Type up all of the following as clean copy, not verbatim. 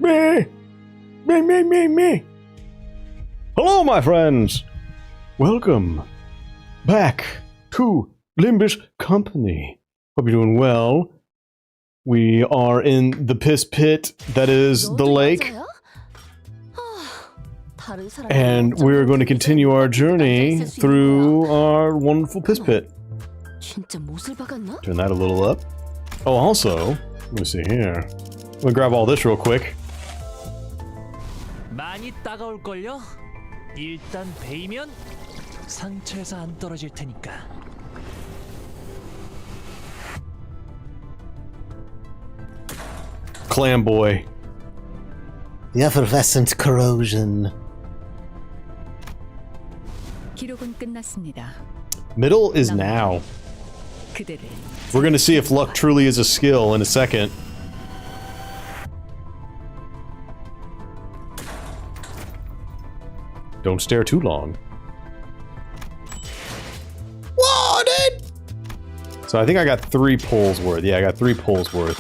Me! Me! Hello, my friends! Welcome back to Limbus Company. Hope you're doing well. We are in the piss pit that is the lake. And we're going to continue our journey through our wonderful piss pit. Turn that a little up. Oh, also, let me see here. I'm gonna grab all this real quick. 많이 따가울걸요? 일단 베이면 상처에서 안 떨어질 테니까. Clam boy. The effervescent corrosion. 기록은 끝났습니다. Middle is now. We're gonna see if luck truly is a skill in a second. Don't stare too long. Whoa, dude! So I think I got 3 pulls worth. Yeah, I got 3 pulls worth.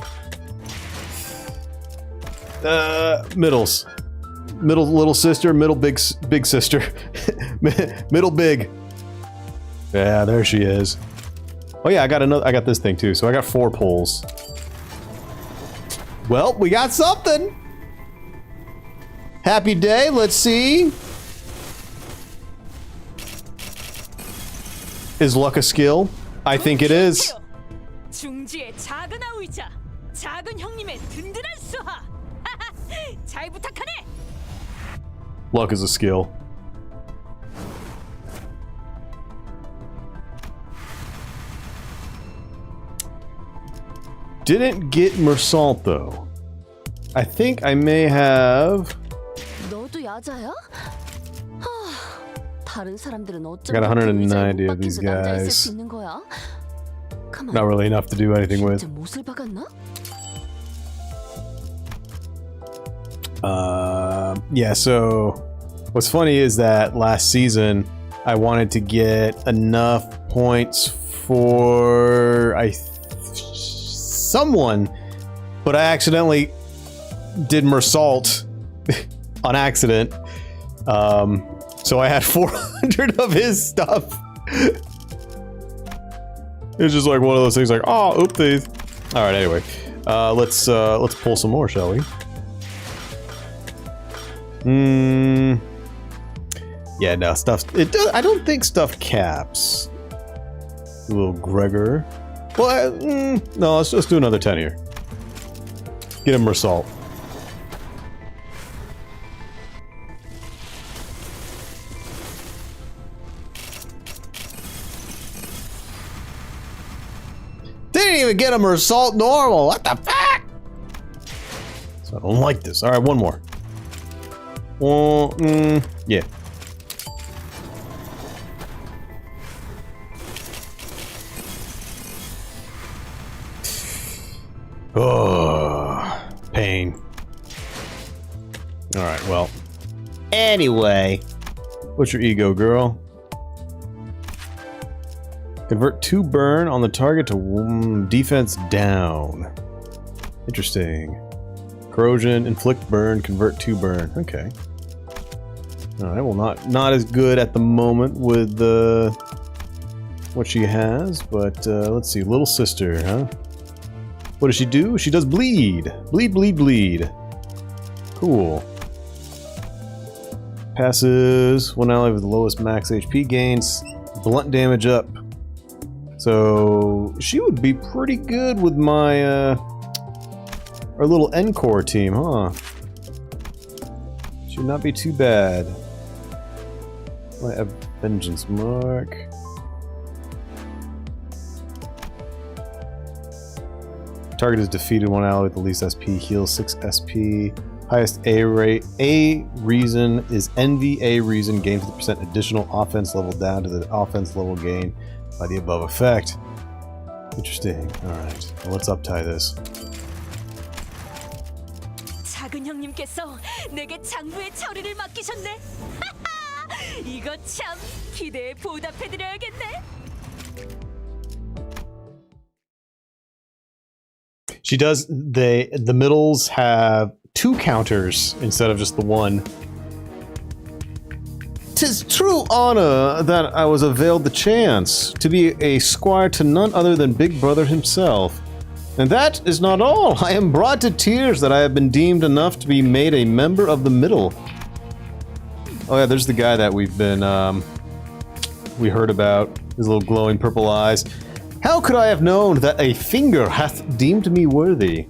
Middles. Middle little sister, middle big sister. Middle big. Yeah, there she is. Oh yeah, I got this thing too, so I got 4 pulls. Well, we got something! Happy day, let's see. Is luck a skill? I think it is. 중지의 작은 아우이자 작은 형님의 든든한 수하. 잘 부탁하네. Luck is a skill. Didn't get Mersault though. I think I may have. 너도 야자야? 다른 사람들은 I got 190 of these guys. Not really enough to do anything with. Yeah, so what's funny is that last season I wanted to get enough points for someone, but I accidentally did Mersault on accident. So I had 400 of his stuff. It's just like one of those things like, oh, oopsies. All right, anyway, let's pull some more, shall we? Yeah, no, stuff, I don't think stuff caps. A little Gregor. Well, no, let's just do another 10 here. Get him Mersault. Didn't even get him Mersault normal. What the fuck? So I don't like this. All right, one more. Yeah. Oh, pain. All right, well. Anyway. What's your ego, girl? Convert 2 burn on the target to defense down. Interesting. Corrosion, inflict burn, convert 2 burn. Okay. Alright, well not as good at the moment with what she has, but let's see. Little sister, huh? What does she do? She does bleed. Bleed. Cool. Passes one ally with the lowest max HP gains blunt damage up. So she would be pretty good with my our little Encore team, huh? Should not be too bad. Might have Vengeance Mark. Target is defeated, one ally with the least SP heals 6 SP. Highest A reason is Envy. A reason gains 50% additional offense level down to the offense level gain by the above effect. Interesting. Alright, well, let's uptie this. 작은 형님께서 내게 장부의 처리를 맡기셨네. 이거 참 기대에 보답해드려야겠네. She does. The middles have 2 counters instead of just the 1. 'Tis true honor that I was availed the chance to be a squire to none other than Big Brother himself. And that is not all. I am brought to tears that I have been deemed enough to be made a member of the Middle. Oh yeah, there's the guy that we've been, we heard about. His little glowing purple eyes. How could I have known that a finger hath deemed me worthy?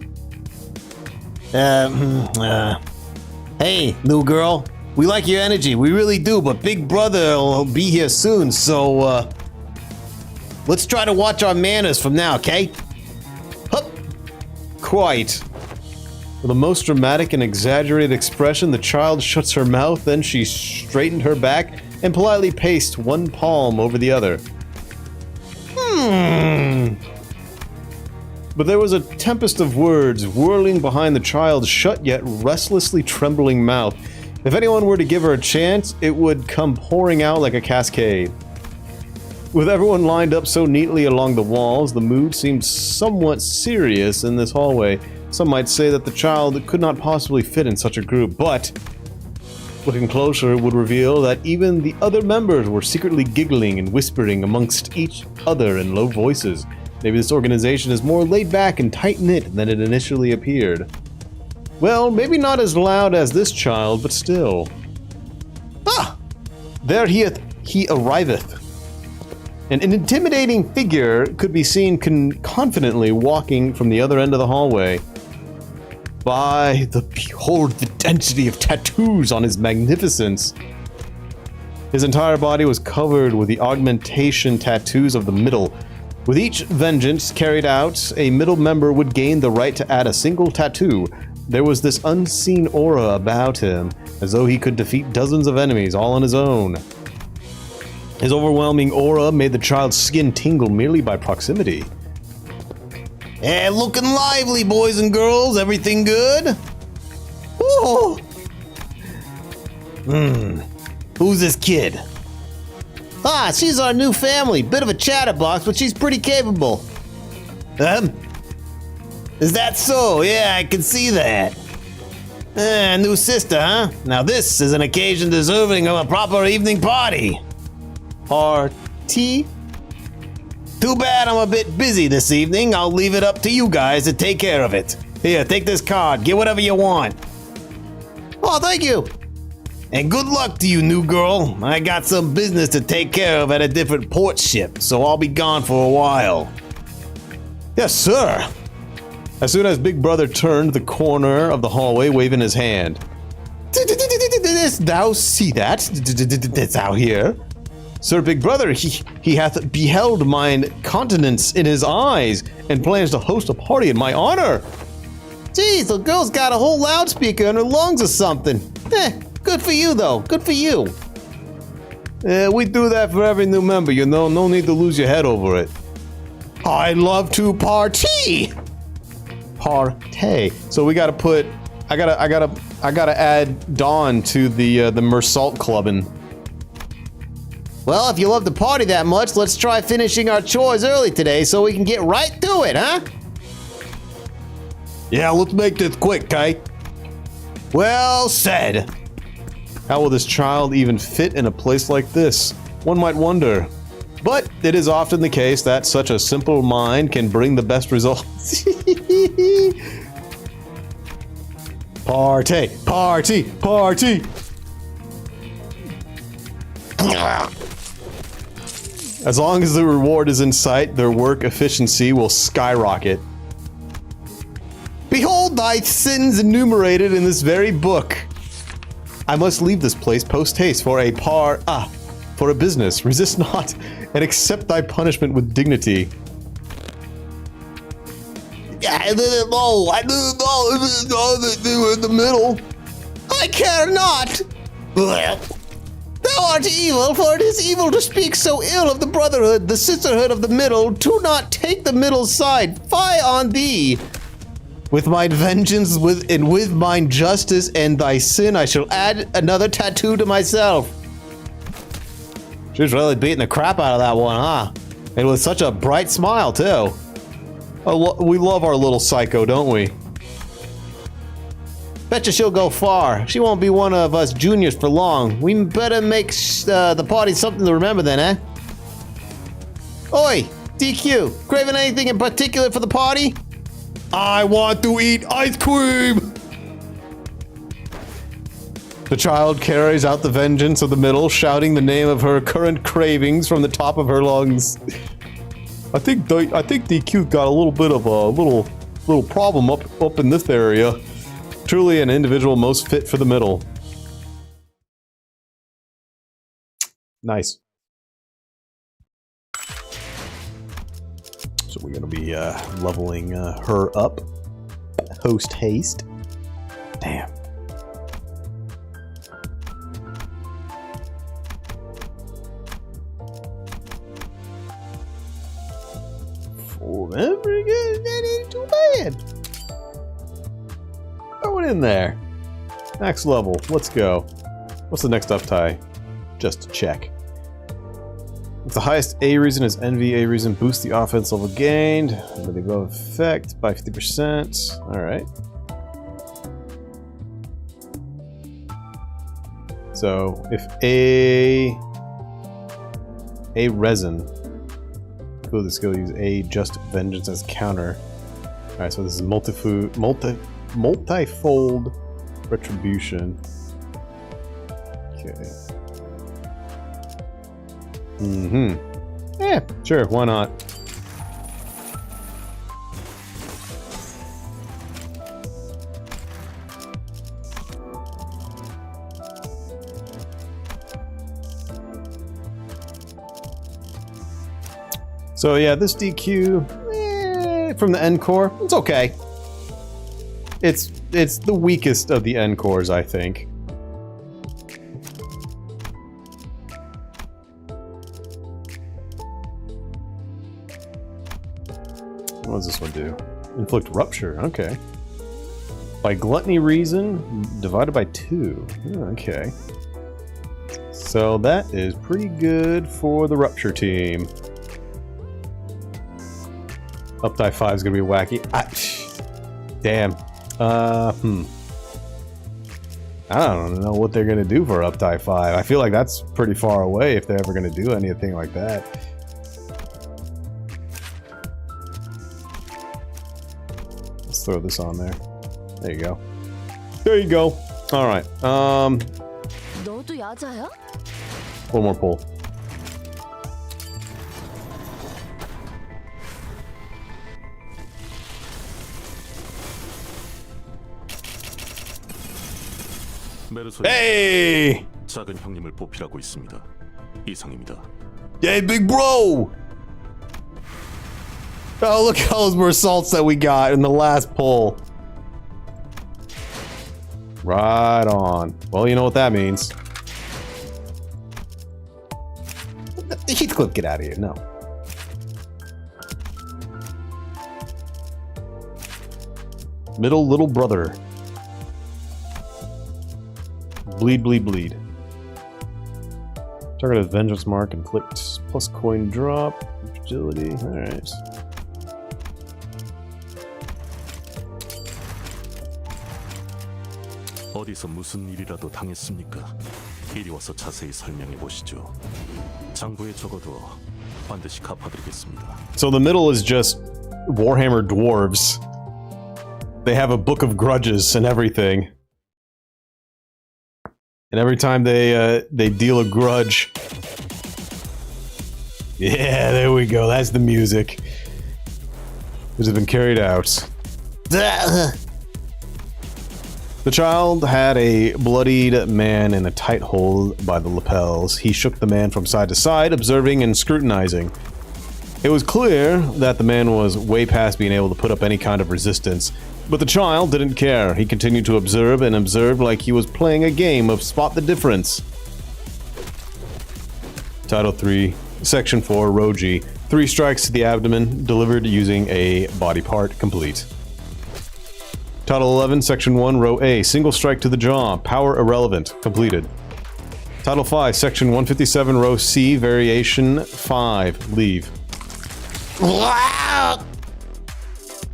Hey, new girl. We like your energy, we really do, but Big Brother will be here soon, so, let's try to watch our manners from now, okay? Hup! Quite. With a most dramatic and exaggerated expression, the child shuts her mouth, then she straightened her back and politely paced one palm over the other. But there was a tempest of words whirling behind the child's shut yet restlessly trembling mouth. If anyone were to give her a chance, it would come pouring out like a cascade. With everyone lined up so neatly along the walls, the mood seemed somewhat serious in this hallway. Some might say that the child could not possibly fit in such a group, but looking closer would reveal that even the other members were secretly giggling and whispering amongst each other in low voices. Maybe this organization is more laid back and tight-knit than it initially appeared. Well, maybe not as loud as this child, but still. Ah! There he arriveth. An intimidating figure could be seen confidently walking from the other end of the hallway. Behold the density of tattoos on his magnificence. His entire body was covered with the augmentation tattoos of the Middle. With each vengeance carried out, a Middle member would gain the right to add a single tattoo. There was this unseen aura about him, as though he could defeat dozens of enemies all on his own. His overwhelming aura made the child's skin tingle merely by proximity. Hey, looking lively, boys and girls. Everything good? Oh. Who's this kid? Ah, she's our new family. Bit of a chatterbox, but she's pretty capable. Is that so? Yeah, I can see that. New sister, huh? Now this is an occasion deserving of a proper evening party. Party? Too bad I'm a bit busy this evening. I'll leave it up to you guys to take care of it. Here, take this card. Get whatever you want. Oh, thank you. And good luck to you, new girl. I got some business to take care of at a different port ship, so I'll be gone for a while. Yes, sir. As soon as Big Brother turned the corner of the hallway, waving his hand. Thou see that? Thou here? Sir Big Brother, he hath beheld mine countenance in his eyes, and plans to host a party in my honor. Geez, the girl's got a whole loudspeaker in her lungs or something. Good for you, though. Good for you. We do that for every new member, you know. No need to lose your head over it. I love to party. Partay. So we gotta put. I gotta add Dawn to the Mersault clubbing. Well, if you love to party that much, let's try finishing our chores early today so we can get right to it, huh? Yeah, let's make this quick, Kai. Well said. How will this child even fit in a place like this? One might wonder. But it is often the case that such a simple mind can bring the best results. Party, party, party. As long as the reward is in sight, their work efficiency will skyrocket. Behold thy sins enumerated in this very book. I must leave this place post-haste for a business. Resist not, and accept thy punishment with dignity. I didn't know that they were in the middle. I care not. Thou art evil, for it is evil to speak so ill of the brotherhood, the sisterhood of the middle. Do not take the middle side. Fie on thee. With mine vengeance, with mine justice and thy sin, I shall add another tattoo to myself. She's really beating the crap out of that one, huh? And with such a bright smile, too. We love our little psycho, don't we? Betcha she'll go far. She won't be one of us juniors for long. We better make the party something to remember then, eh? Oi, DQ, craving anything in particular for the party? I want to eat ice cream! The child carries out the vengeance of the middle, shouting the name of her current cravings from the top of her lungs. I think DQ got a little bit of a little problem up in this area. Truly an individual most fit for the middle. Nice. So we're gonna be leveling her up. Host haste. Damn. Oh, that's pretty good. That ain't too bad. Throw it in there. Max level. Let's go. What's the next up tie? Just to check. If the highest A reason is Envy, A reason boosts the offense level gained under the above effect by 50%. Alright. So, if A resin. Cool, the skill use A just vengeance as counter. Alright, so this is multifold retribution. Okay. Yeah, sure, why not? So yeah, this DQ from the Encore, it's okay. It's the weakest of the Encores, I think. What does this one do? Inflict rupture, okay. By gluttony reason, divided by 2. Okay. So that is pretty good for the rupture team. Up die 5 is gonna be wacky. Damn. I don't know what they're gonna do for up die 5. I feel like that's pretty far away if they're ever gonna do anything like that. Let's throw this on there. There you go. There you go. All right. 너도 야자야? One more pull. Hey! 작은 형님을 보필하고 있습니다. 이상입니다. Hey, big bro! Oh, look at all those results that we got in the last poll. Right on. Well, you know what that means. Heathcliff, get out of here. No. Middle little brother. Bleed, bleed, bleed. Target has vengeance mark, inflict plus coin drop, agility. Alright. 어디서 무슨 일이라도 당했습니까? 이리 와서 자세히 설명해 보시죠. 장부에 적어도 반드시 갚아드리겠습니다. So the middle is just Warhammer dwarves. They have a book of grudges and everything. And every time they deal a grudge. Yeah, there we go. That's the music. Which has been carried out. The child had a bloodied man in a tight hold by the lapels. He shook the man from side to side, observing and scrutinizing. It was clear that the man was way past being able to put up any kind of resistance. But the child didn't care. He continued to observe and observed like he was playing a game of Spot the Difference. Title 3, Section 4, Roji. 3 strikes to the abdomen, delivered using a body part, complete. Title 11, Section 1, Row A. Single strike to the jaw, power irrelevant, completed. Title 5, Section 157, Row C, Variation 5, leave.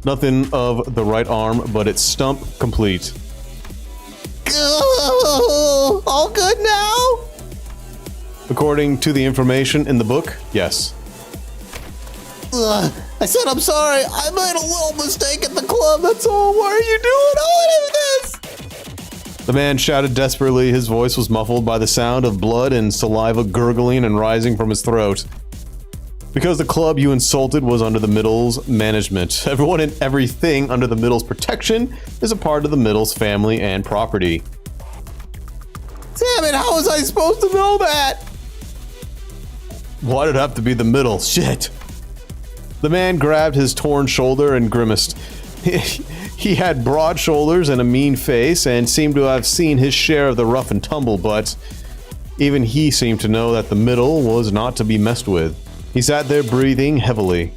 Nothing of the right arm, but its stump complete. All good now? According to the information in the book, yes. I said I'm sorry. I made a little mistake at the club. That's all. Why are you doing all of this? The man shouted desperately. His voice was muffled by the sound of blood and saliva gurgling and rising from his throat. Because the club you insulted was under the Middles' management. Everyone and everything under the Middles' protection is a part of the Middles' family and property. Damn it, how was I supposed to know that? Why'd it have to be the Middles? Shit. The man grabbed his torn shoulder and grimaced. He had broad shoulders and a mean face and seemed to have seen his share of the rough and tumble, but even he seemed to know that the Middle was not to be messed with. He sat there breathing heavily.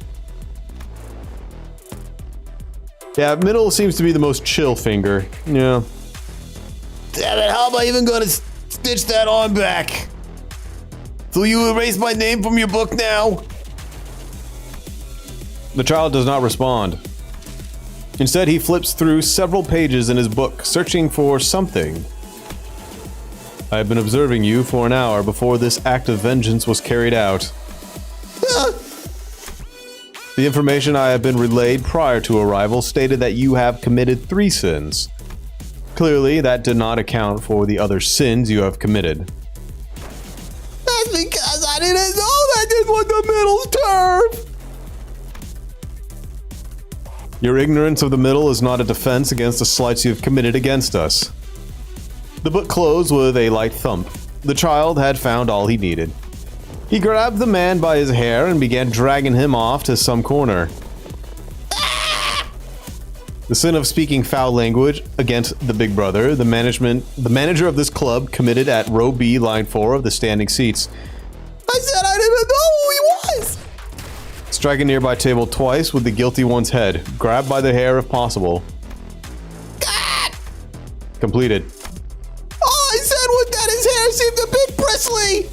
Yeah, Middle seems to be the most chill finger. Yeah. Damn it, how am I even gonna stitch that on back? So you erase my name from your book now? The child does not respond. Instead, he flips through several pages in his book, searching for something. I have been observing you for an hour before this act of vengeance was carried out. The information I have been relayed prior to arrival stated that you have committed 3 sins. Clearly, that did not account for the other sins you have committed. That's because I didn't know that this was the Middle's turf! Your ignorance of the Middle is not a defense against the slights you have committed against us. The book closed with a light thump. The child had found all he needed. He grabbed the man by his hair and began dragging him off to some corner. The sin of speaking foul language against the big brother, the manager of this club committed at row B, line 4 of the standing seats. I said I didn't know who he was! Strike a nearby table twice with the guilty one's head. Grab by the hair if possible. God! Completed. All I said was that his hair seemed a bit bristly!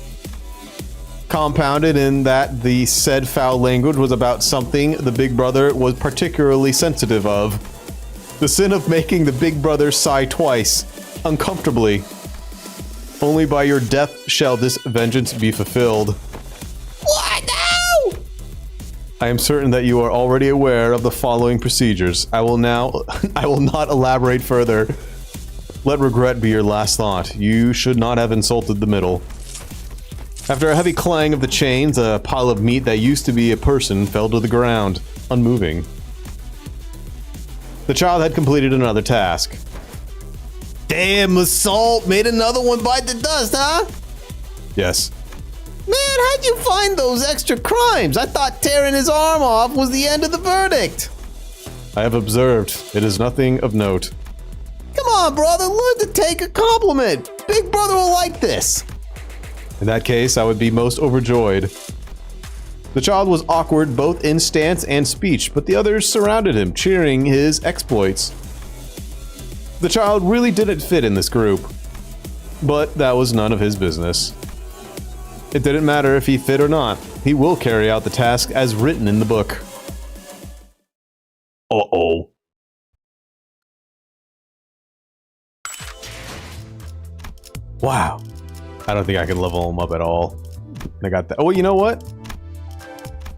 Compounded in that the said foul language was about something the big brother was particularly sensitive of. The sin of making the big brother sigh twice, uncomfortably. Only by your death shall this vengeance be fulfilled. What now? I am certain that you are already aware of the following procedures. I will not elaborate further. Let regret be your last thought. You should not have insulted the Middle. After a heavy clang of the chains, a pile of meat that used to be a person fell to the ground, unmoving. The child had completed another task. Damn, assault made another one bite the dust, huh? Yes. Man, how'd you find those extra crimes? I thought tearing his arm off was the end of the verdict. I have observed. It is nothing of note. Come on, brother, learn to take a compliment. Big brother will like this. In that case, I would be most overjoyed. The child was awkward both in stance and speech, but the others surrounded him, cheering his exploits. The child really didn't fit in this group, but that was none of his business. It didn't matter if he fit or not. He will carry out the task as written in the book. Uh-oh. Wow. I don't think I can level him up at all. I got that. Oh, you know what?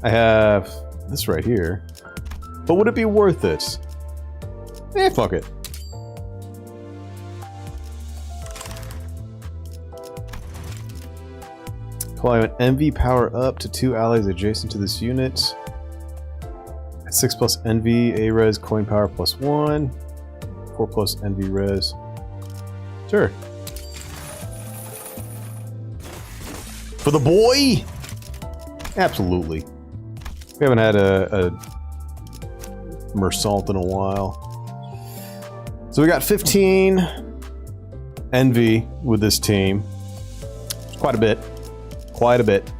I have this right here. But would it be worth it? Fuck it. Apply an envy power up to 2 allies adjacent to this unit. At 6 plus envy, A res coin power plus 1. 4 plus envy res. Sure. For the boy? Absolutely. We haven't had a Mersault in a while. So we got 15 envy with this team. It's quite a bit. Quite a bit.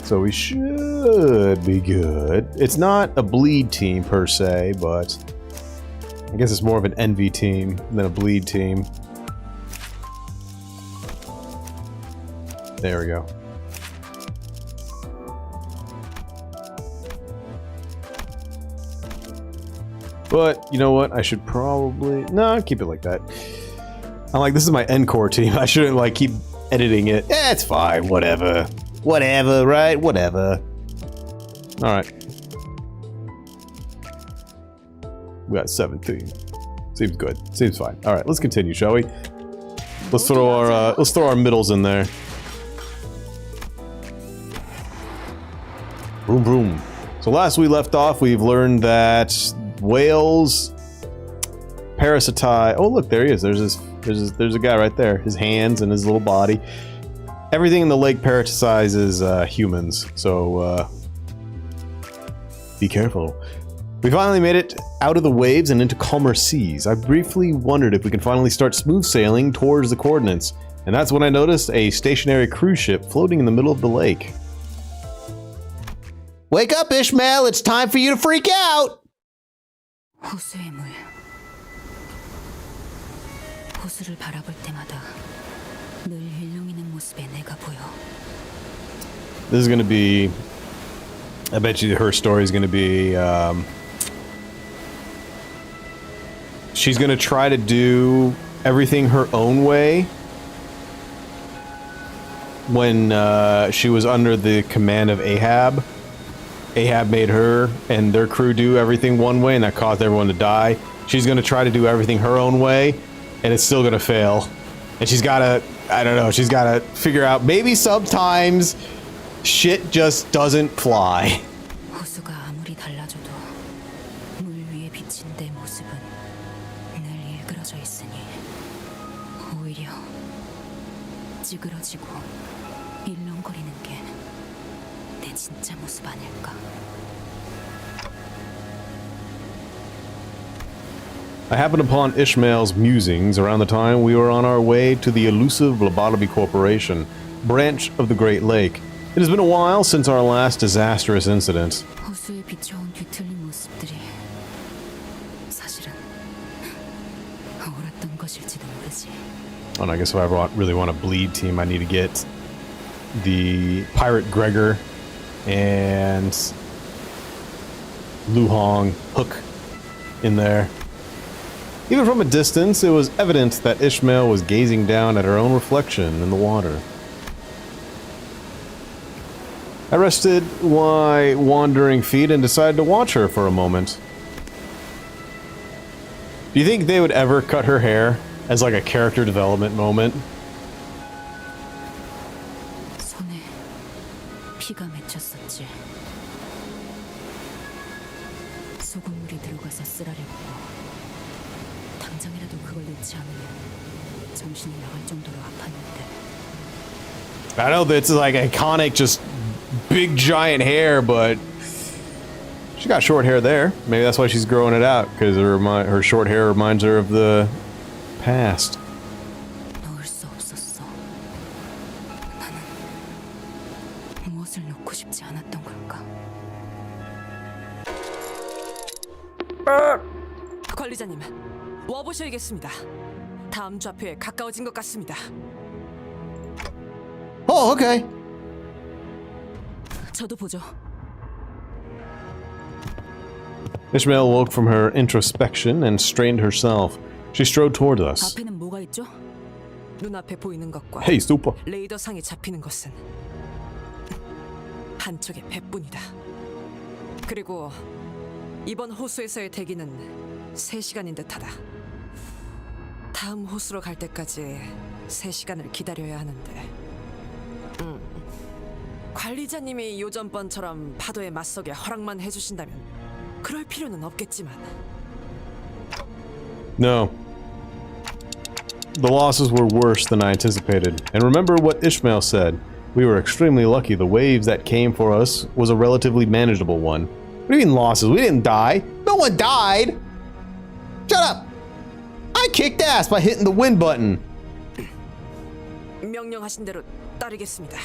So we should be good. It's not a bleed team per se, but I guess it's more of an envy team than a bleed team. There we go. But, you know what? I should probably... No, keep it like that. I'm like, this is my encore team. I shouldn't, like, keep editing it. Eh, it's fine. Whatever. Whatever, right? Whatever. Alright. We got 17. Seems good. Seems fine. Alright, let's continue, shall we? Let's throw our middles in there. Boom, boom. So last we left off, we've learned that whales parasitize. Oh, look, there he is. There's a guy right there. His hands and his little body. Everything in the lake parasitizes humans. So be careful. We finally made it out of the waves and into calmer seas. I briefly wondered if we can finally start smooth sailing towards the coordinates, and that's when I noticed a stationary cruise ship floating in the middle of the lake. Wake up, Ishmael! It's time for you to freak out! 호수의 물. 호수를 바라볼 때마다 늘 일렁이는 모습의 내가 보여. This is gonna be... I bet you her story is gonna be... she's gonna try to do everything her own way when she was under the command of Ahab. Ahab made her and their crew do everything one way, and that caused everyone to die. She's gonna try to do everything her own way, and it's still gonna fail. And she's gotta, I don't know, she's gotta figure out, maybe sometimes shit just doesn't fly. 호수가 아무리 달라져도 물 위에 비친 내 모습은 늘 일그러져 있으니 오히려 찌그러지고 일렁거리는 게 내 진짜 모습 아닐까? I happened upon Ishmael's musings around the time we were on our way to the elusive Lobotomy Corporation, branch of the Great Lake. It has been a while since our last disastrous incident. 호수에 비춰온 뒤틀린 모습들이 사실은 옳았던 것일지도 모르지. Oh, and I guess if I really want a bleed team, I need to get the Pirate Gregor and Lu Hong Hook in there. Even from a distance, it was evident that Ishmael was gazing down at her own reflection in the water. I rested my wandering feet and decided to watch her for a moment. Do you think they would ever cut her hair as like a character development moment? 손에 피가 맺혔었지. 소금물이 들어가서 쓰라렸고 당장이라도 그걸 넣지 않으면 정신이 나갈 정도로 아팠는데. I know that's like iconic, just big giant hair, but she got short hair there. Maybe that's why she's growing it out, because her short hair reminds her of the past. 넣을 수 없었어. 나는 무엇을 넣고 싶지 않았던 걸까? 관리자님, 와보셔야겠습니다. 다음 좌표에 가까워진 것 같습니다. Oh, okay. 저도 보죠. Ishmael woke from her introspection and strained herself. She strode toward us. 앞에는 뭐가 있죠? 눈앞에 보이는 것과 Hey, super. 레이더 상에 잡히는 것은 한쪽의 배뿐이다. 그리고 이번 호수에서의 대기는 3시간인 듯하다. 다음 호수로 갈 때까지 3시간을 기다려야 하는데 관리자님이 요전번처럼 파도에 맞서게 허락만 해주신다면 그럴 필요는 없겠지만 No. The losses were worse than I anticipated. And remember what Ishmael said. We were extremely lucky. The waves that came for us was a relatively manageable one. What do you mean losses? We didn't die. No one died! Shut up! I kicked ass by hitting the win button. 명령하신 대로 따르겠습니다.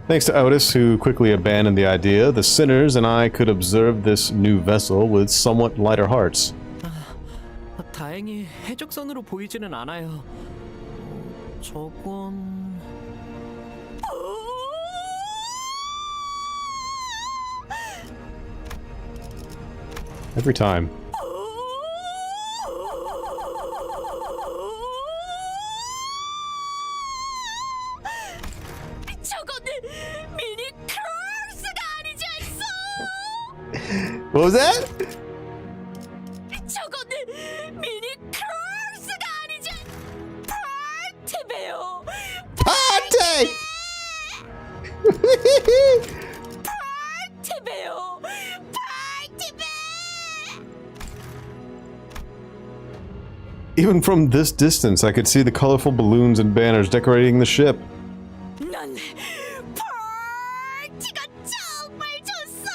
Thanks to Otis, who quickly abandoned the idea, the sinners and I could observe this new vessel with somewhat lighter hearts. 다행히 해적선으로 보이지는 않아요. 저건... Every time. 저거는 미니 크로스가 아니지 않소? What was that? 저거는 미니 크로스가 아니지 파티베요. Party! 파티베요. 파티베. Even from this distance, I could see the colorful balloons and banners decorating the ship. 난 파티가 정말 좋소.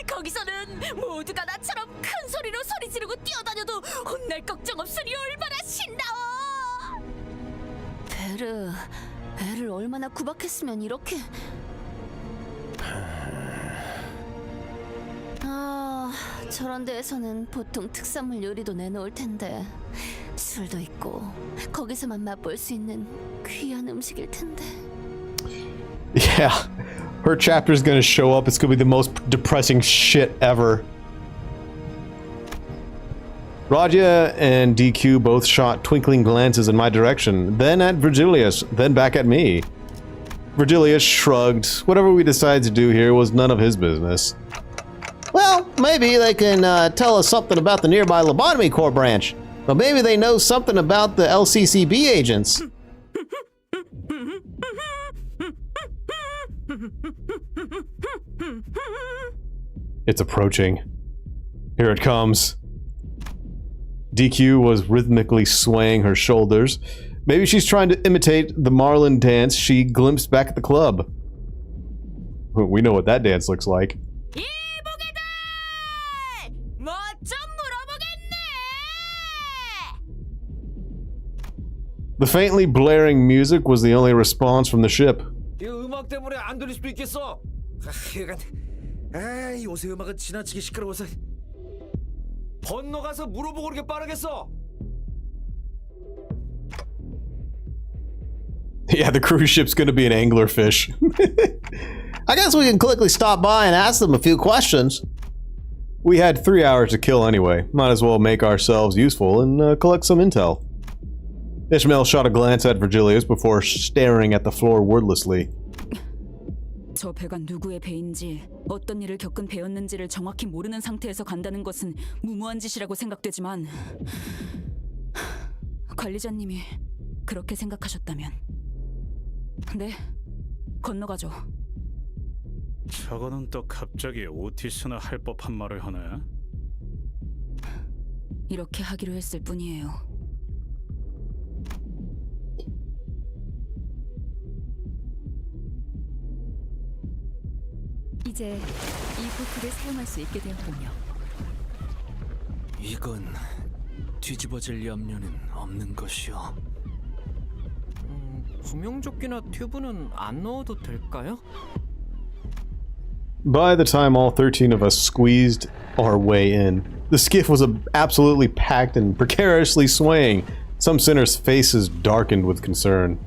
거기서는 모두가 나처럼 큰 소리로 소리 지르고 뛰어다녀도 혼날 걱정 없으니 얼마나 신나워. 베르, 애를 얼마나 구박했으면 이렇게. 아, 저런 데에서는 보통 특산물 요리도 내놓을 텐데 술도 있고 거기서만 맛볼 수 있는 귀한 음식일 텐데. Yeah, her chapter's gonna show up. It's gonna be the most depressing shit ever. Raja and DQ both shot twinkling glances in my direction, then at Virgilius, then back at me. Virgilius shrugged. Whatever we decided to do here was none of his business. Well, maybe they can tell us something about the nearby Lobotomy Corps branch. But maybe they know something about the LCCB agents. It's approaching. Here it comes. DQ was rhythmically swaying her shoulders. Maybe she's trying to imitate the Marlin dance she glimpsed back at the club. We know what that dance looks like. 이보게들! 뭐 좀 물어보겠네! The faintly blaring music was the only response from the ship. 이 음악 때문에 안 들릴 수도 있겠어. 아, 요새 음악은 지나치게 시끄러워서 건너가서 물어보고 그렇게 빠르겠어. Yeah, the cruise ship's gonna be an anglerfish. I guess we can quickly stop by and ask them a few questions. We had 3 hours to kill anyway. Might as well make ourselves useful and collect some intel. Ishmael shot a glance at Virgilius before staring at the floor wordlessly. 저 배가 누구의 배인지 어떤 일을 겪은 배였는지를 정확히 모르는 상태에서 간다는 것은 무모한 짓이라고 생각되지만 관리자님이 그렇게 생각하셨다면 네, 건너가죠. 저거는 또 갑자기 오티스나 할 법한 말을 하네. 이렇게 하기로 했을 뿐이에요. 이제 이 보트를 사용할 수 있게 되었군요. 이건 뒤집어질 염려는 없는 것이오. 구명조끼나 튜브는 안 넣어도 될까요? By the time all 13 of us squeezed our way in, the skiff was absolutely packed and precariously swaying. Some sinners' faces darkened with concern.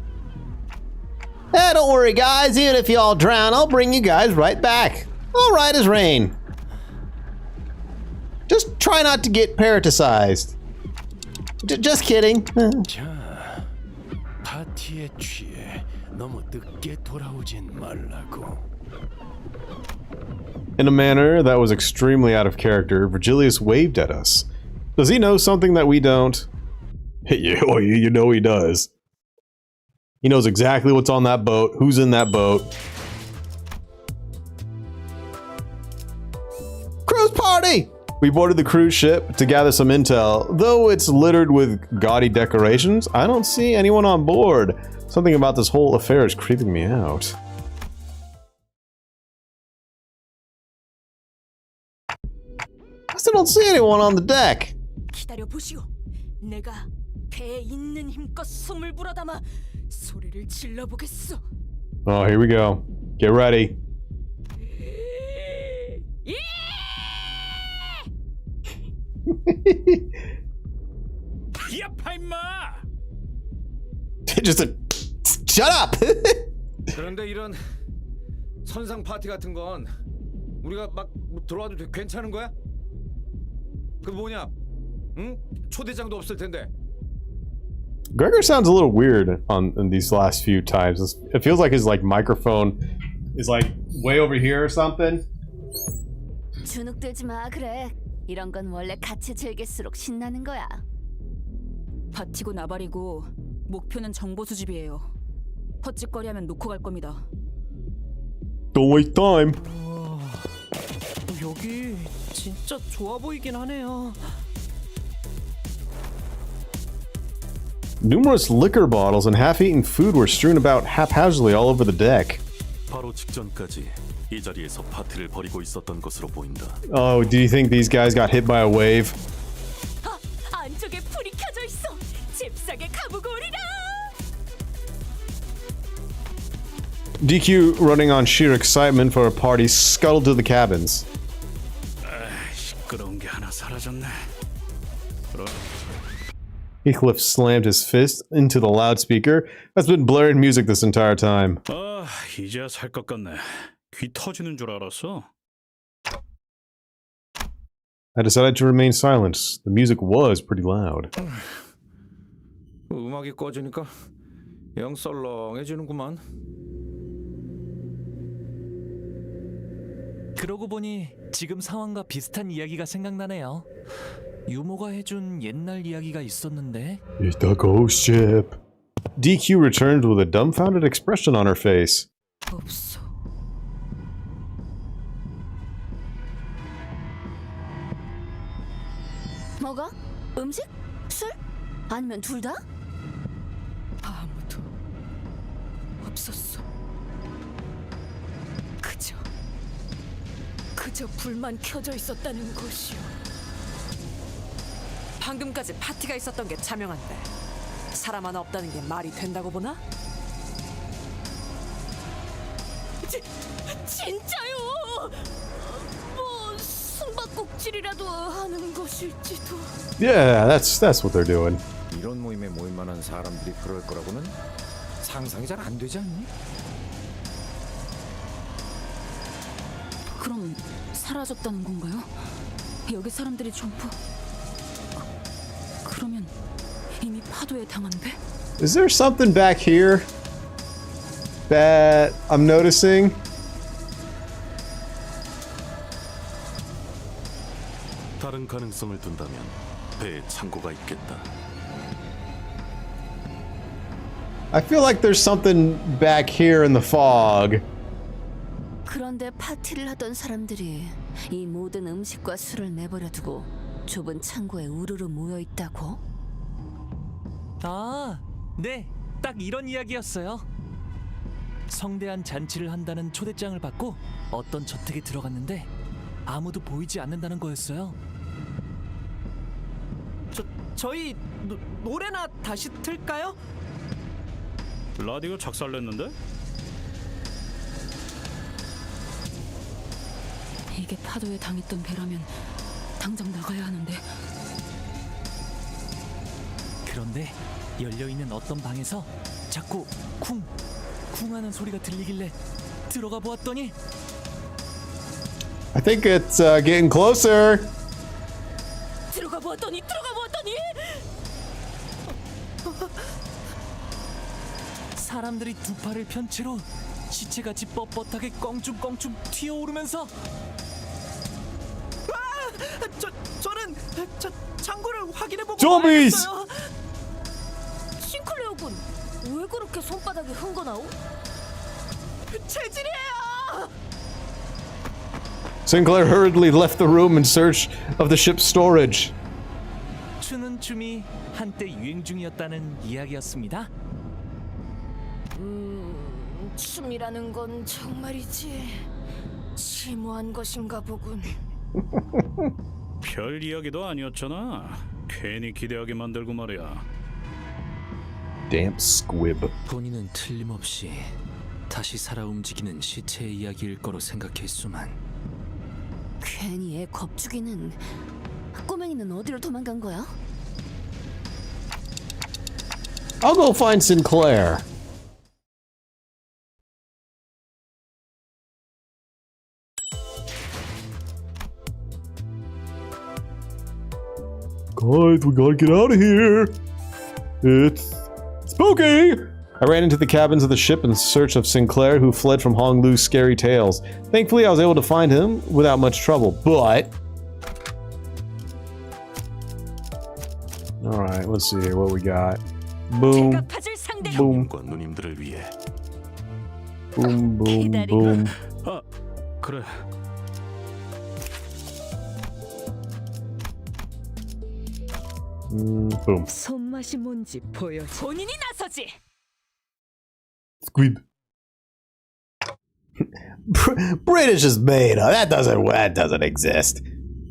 Eh, don't worry, guys. Even if y'all drown, I'll bring you guys right back. All right as rain. Just try not to get paralyzed. Just kidding. 자, 파티에 취해 너무 늦게 돌아오진 말라고. In a manner that was extremely out of character, Virgilius waved at us. Does he know something that we don't? You know he does. He knows exactly what's on that boat, who's in that boat. Cruise party! We boarded the cruise ship to gather some intel. Though it's littered with gaudy decorations, I don't see anyone on board. Something about this whole affair is creeping me out. I still don't see anyone on the deck. 기다려 보시오. 내가 배에 있는 힘껏 숨을 불어담아 소리를 질러 보겠소. Oh, here we go. Get ready. 야, 파임마! Just a... Shut up! 그런데 이런 선상 파티 같은 건 우리가 막 들어와도 괜찮은 거야? 그 뭐냐? 응? 초대장도 없을 텐데. Gregor sounds a little weird in these last few times. It feels like his like microphone is like way over here or something. 주눅들지 마, 그래. 이런 건 원래 같이 즐길수록 신나는 거야. 버티고 나발이고 목표는 정보 수집이에요. 헛짓거리하면 놓고 갈 겁니다. Don't waste time. 여기 진짜 좋아 보이긴 하네요. Numerous liquor bottles and half-eaten food were strewn about haphazardly all over the deck. 바로 직전까지 이 자리에서 파티를 벌이고 있었던 것으로 보인다. Oh, do you think these guys got hit by a wave? 안쪽에 불이 켜져 있어. 잽싸게 가보고 오리라. DQ, running on sheer excitement for a party, scuttled to the cabins. 시끄러운 게 하나 사라졌네. 그럼 Heathcliff slammed his fist into the loudspeaker. That's been blaring music this entire time. 이제야 살 것 같네. 귀 터지는 줄 알았어. I decided to remain silent. The music was pretty loud. 음악이 꺼지니까 영 썰렁해지는구만. 그러고 보니 지금 상황과 비슷한 이야기가 생각나네요. 유모가 해준 옛날 이야기가 있었는데. It's the ghost ship. DQ returned with a dumbfounded expression on her face. 없어. 뭐가? 음식? 술? 아니면 둘 다? 아무도 없었어. 그저 불만 켜져 있었다는 것이요. 방금까지 파티가 있었던 게 자명한데 사람 하나 없다는 게 말이 된다고 보나? 진짜요? 뭐 숨바꼭질이라도 하는 것일지도. Yeah, that's what they're doing. 이런 모임에 모일 만한 사람들이 그럴 거라고는 상상이 잘 안 되지 않니? 그럼 사라졌다는 건가요? 여기 사람들이 전부. 그러면 이미 파도에 당한 배? Is there something back here that I'm noticing? 다른 가능성을 둔다면 배에 창고가 있겠다. I feel like there's something back here in the fog. 그런데 파티를 하던 사람들이 이 모든 음식과 술을 내버려 두고 좁은 창고에 우르르 모여 있다고? 아, 네, 딱 이런 이야기였어요. 성대한 잔치를 한다는 초대장을 받고 어떤 저택에 들어갔는데 아무도 보이지 않는다는 거였어요. 저희 노래나 다시 틀까요? 라디오 작살냈는데? 이게 파도에 당했던 배라면 당장 나가야 하는데. 그런데 열려있는 어떤 방에서 자꾸 쿵하는 소리가 들리길래 들어가 보았더니 I think it's getting closer. 들어가 보았더니 사람들이 두 팔을 편 채로 시체같이 뻣뻣하게 껑충껑충 튀어오르면서 저는 창고를 확인해보고 Zombies! 말했어요. 싱클레어군, 왜 그렇게 손바닥에 흥건하오? 체질이에요. Sinclair hurriedly left the room in search of the ship's storage. 추는 춤이 한때 유행 중이었다는 이야기였습니다. 춤이라는 건 정말이지 심오한 것인가 보군. 별 이야기도 아니었잖아. 괜히 기대하게 만들고 말이야. Damn squib. 본인은 틀림없이 다시 살아 움직이는 시체의 이야기일 거로 생각했수만 괜히 애 겁주기는. 꼬맹이는 어디로 도망간 거야? I'll go find Sinclair. Guys, we gotta get out of here. It's spooky. I ran into the cabins of the ship in search of Sinclair, who fled from Hong Lu's scary tales. Thankfully, I was able to find him without much trouble, but... Alright, let's see here what we got. Boom. 제가 파줄 상대. Boom. 과 누님들을 위해. Boom, boom, 기다리고. boom. 아, 그래. Boom. 손맛이 뭔지 보여. 본인이 나서지. Squib. British is made up. That doesn't exist.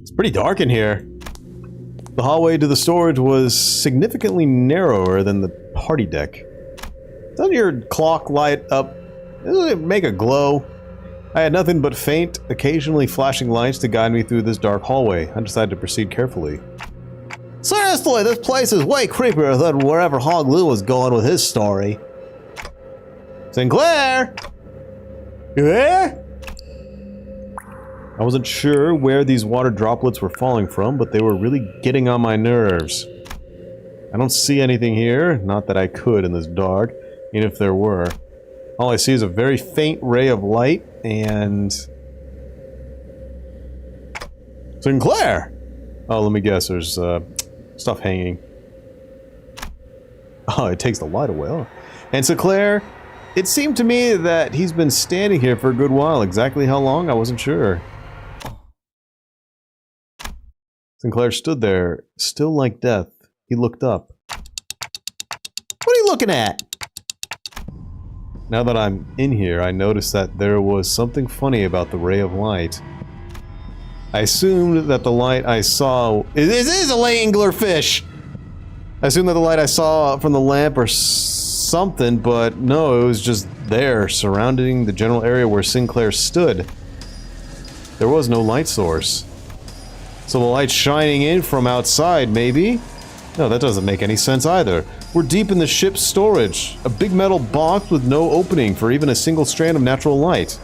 It's pretty dark in here. The hallway to the storage was significantly narrower than the party deck. Doesn't your clock light up? Doesn't it make a glow? I had nothing but faint, occasionally flashing lights to guide me through this dark hallway. I decided to proceed carefully. Seriously, this place is way creepier than wherever Hong Lu was going with his story. Sinclair! You there? I wasn't sure where these water droplets were falling from, but they were really getting on my nerves. I don't see anything here, not that I could in this dark, even if there were. All I see is a very faint ray of light, and... Sinclair! Oh, let me guess, there's, stuff hanging. Oh, it takes the light away. Oh. And Sinclair, it seemed to me that he's been standing here for a good while. Exactly how long, I wasn't sure. Sinclair stood there, still like death. He looked up. What are you looking at? Now that I'm in here, I noticed that there was something funny about the ray of light. I assumed that the light I saw... This is a angler fish! I assumed that the light I saw from the lamp or something, but no, it was just there, surrounding the general area where Sinclair stood. There was no light source. So the light's shining in from outside, maybe? No, that doesn't make any sense either. We're deep in the ship's storage. A big metal box with no opening for even a single strand of natural light.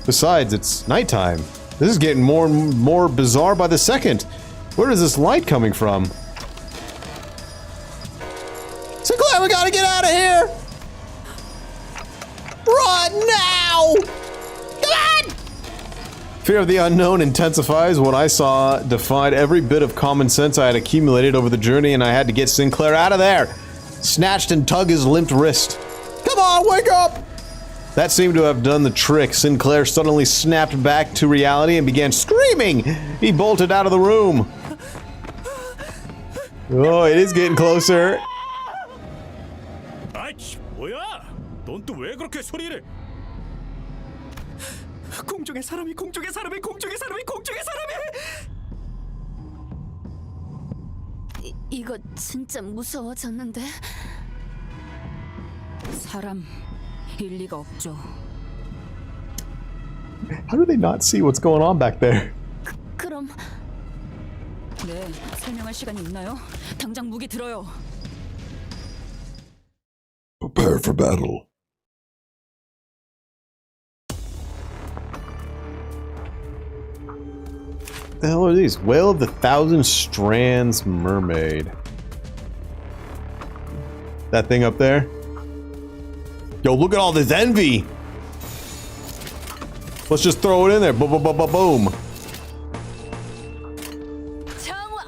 Besides, it's nighttime. This is getting more and more bizarre by the second. Where is this light coming from? Sinclair, we gotta get out of here! Run now! Come on! Fear of the unknown intensifies. What I saw defied every bit of common sense I had accumulated over the journey, and I had to get Sinclair out of there. Snatched and tugged his limped wrist. Come on, wake up! That seemed to have done the trick. Sinclair suddenly snapped back to reality and began screaming. He bolted out of the room. Oh, it is getting closer. 아이씨, 뭐야? 넌 또 왜 그렇게 소리를? 공중의 사람이 공중의 사람이 공중의 사람이 공중의 사람이. 이거 진짜 무서워졌는데. 사람 일리가 없죠. How do they not see what's going on back there? 그럼 네, 설명할 시간이 있나요? 당장 무기 들어요. Prepare for battle. The hell are these? Whale of the Thousand Strands Mermaid. That thing up there? Yo, look at all this envy! Let's just throw it in there. Boom. 장화.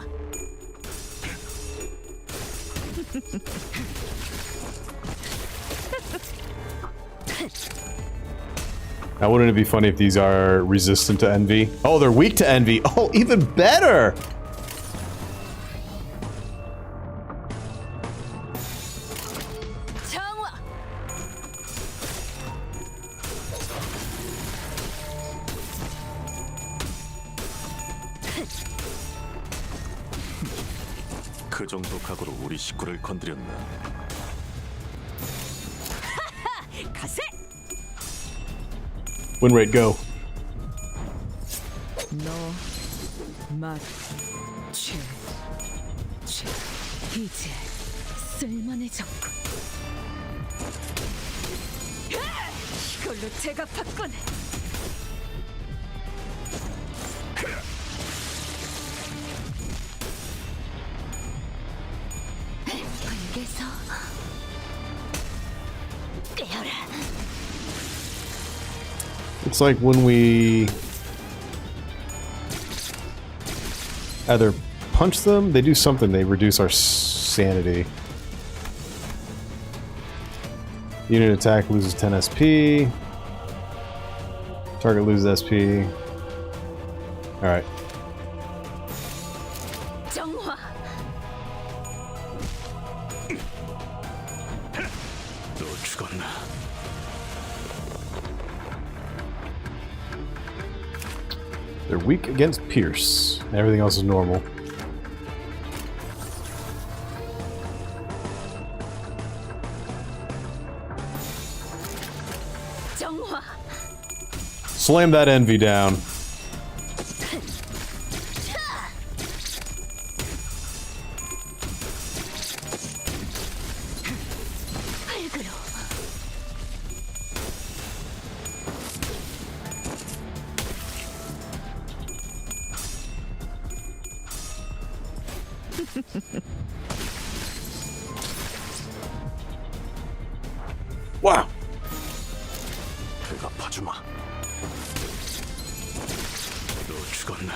Now, wouldn't it be funny if these are resistant to envy? Oh, they're weak to envy. Oh, even better! 장화. 그 정도 각오로 우리 식구를 건드렸나? 가세. Win rate, go. 이제 쓸만해졌군. 이걸로 제가 받군. 거기에서 깨어라. Looks like when we either punch them, they do something. They reduce our sanity. Unit attack loses 10 SP. Target loses SP. Alright. 정화. 또 죽었나? They're weak against Pierce. Everything else is normal. 정화. Slam that envy down. 활그로. Wow. 배가 파주마. 또 죽었나?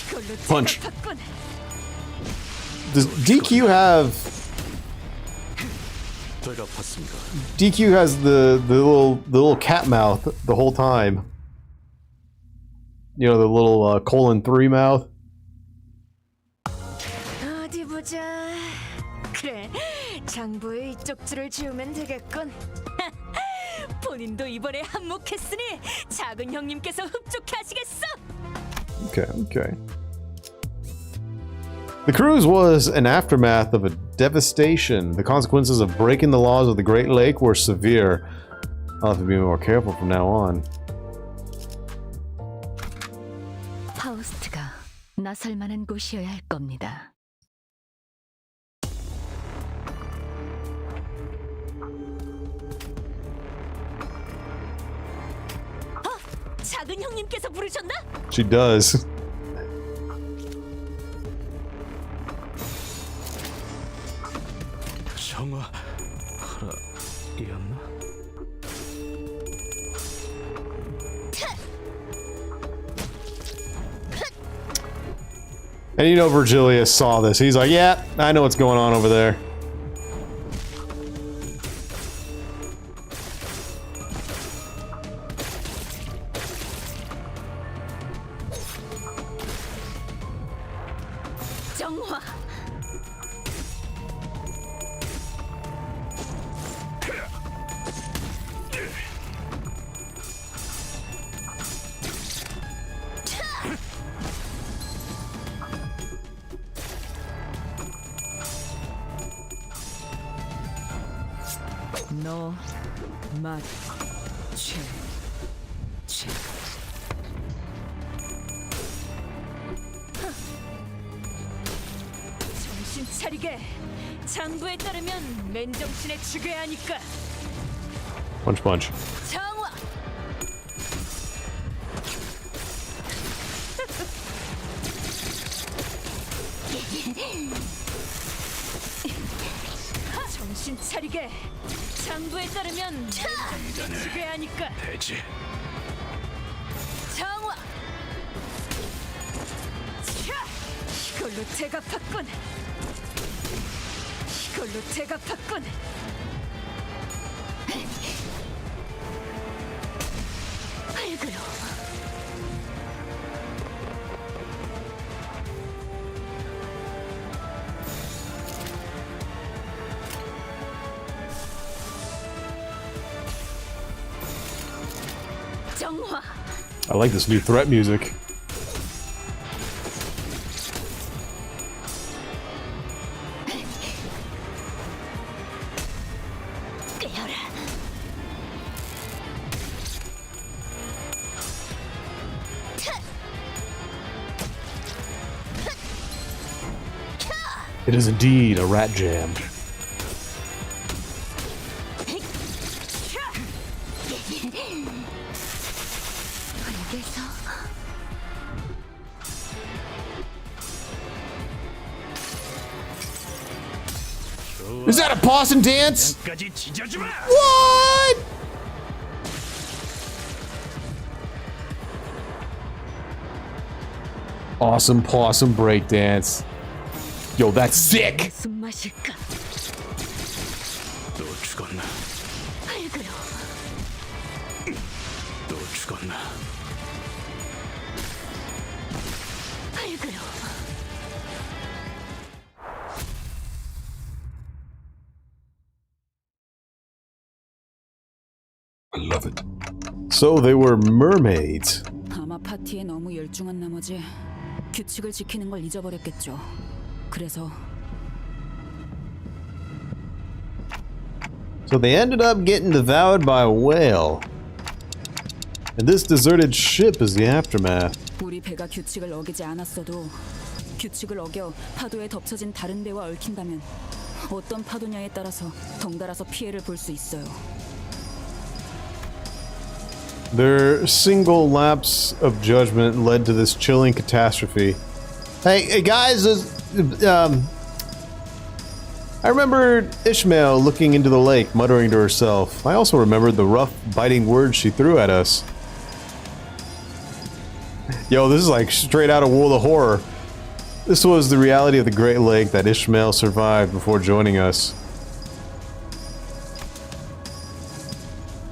이걸로 Punch. 제압했군. Does DQ have... 배가 팠습니다. DQ has the little cat mouth the whole time. You know, the little colon 3 mouth. 어디 보자. 그래, 장부의 이쪽줄을 지우면 되겠군. 본인도 이번에 한몫했으니 작은 형님께서 흡족해 하시겠어. Okay, okay. The cruise was an aftermath of a devastation. The consequences of breaking the laws of the Great Lake were severe. I'll have to be more careful from now on. 파우스트가 나설 만한 곳이어야 할 겁니다. 작은 형님께서 부르셨나? She does. 정화 하라였나? And you know Virgilius saw this. He's like, yeah, I know what's going on over there. 정화. 너 맛, 죄. 정신 차리게. 장부에 따르면 맨정신에 죽여야 하니까. Punch, punch. 정화. 정신 차리게. 장부에 따르면 맨정신에 죽여야 하니까. 돼지. 정화. 이걸로 대갚았군. 이걸로 대갚았군. 활그로. 정화. I like this new threat music. 깨어라. It is indeed a rat jam. 여기서 Is that a possum dance? 까지 찢어주마. What? Awesome possum breakdance. Yo, that's sick. 무슨 맛일까? 또 죽었나? 발그러. 또 죽었나? 발그러. I love it. So they were mermaids. 아마 파티에 너무 열중한 나머지 규칙을 지키는 걸 잊어버렸겠죠. 그래서 So they ended up getting devoured by a whale. And this deserted ship is the aftermath. 우리 배가 규칙을 어기지 않았어도 규칙을 어겨 파도에 덮쳐진 다른 배와 얽힌다면 어떤 파도냐에 따라서 덩달아서 피해를 볼 수 있어요. Their single lapse of judgment led to this chilling catastrophe. Hey guys, I remembered Ishmael looking into the lake, muttering to herself. I also remembered the rough, biting words she threw at us. Yo, this is like straight out of World of Horror. This was the reality of the Great Lake that Ishmael survived before joining us.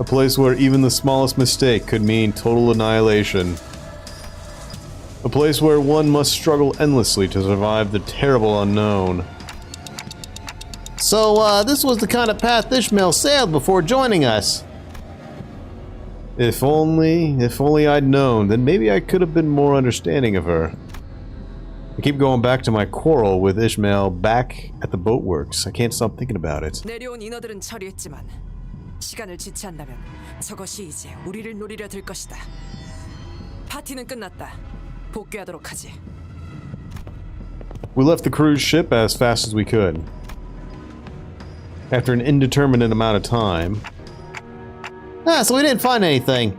A place where even the smallest mistake could mean total annihilation. A place where one must struggle endlessly to survive the terrible unknown. So, this was the kind of path Ishmael sailed before joining us. If only I'd known, then maybe I could have been more understanding of her. I keep going back to my quarrel with Ishmael back at the boatworks. I can't stop thinking about it. 내려온 인어들은 처리했지만 시간을 지체한다면 저것이 이제 우리를 노리려 들 것이다. 파티는 끝났다. 복귀하도록 하지. We left the cruise ship as fast as we could. After an indeterminate amount of time. So we didn't find anything.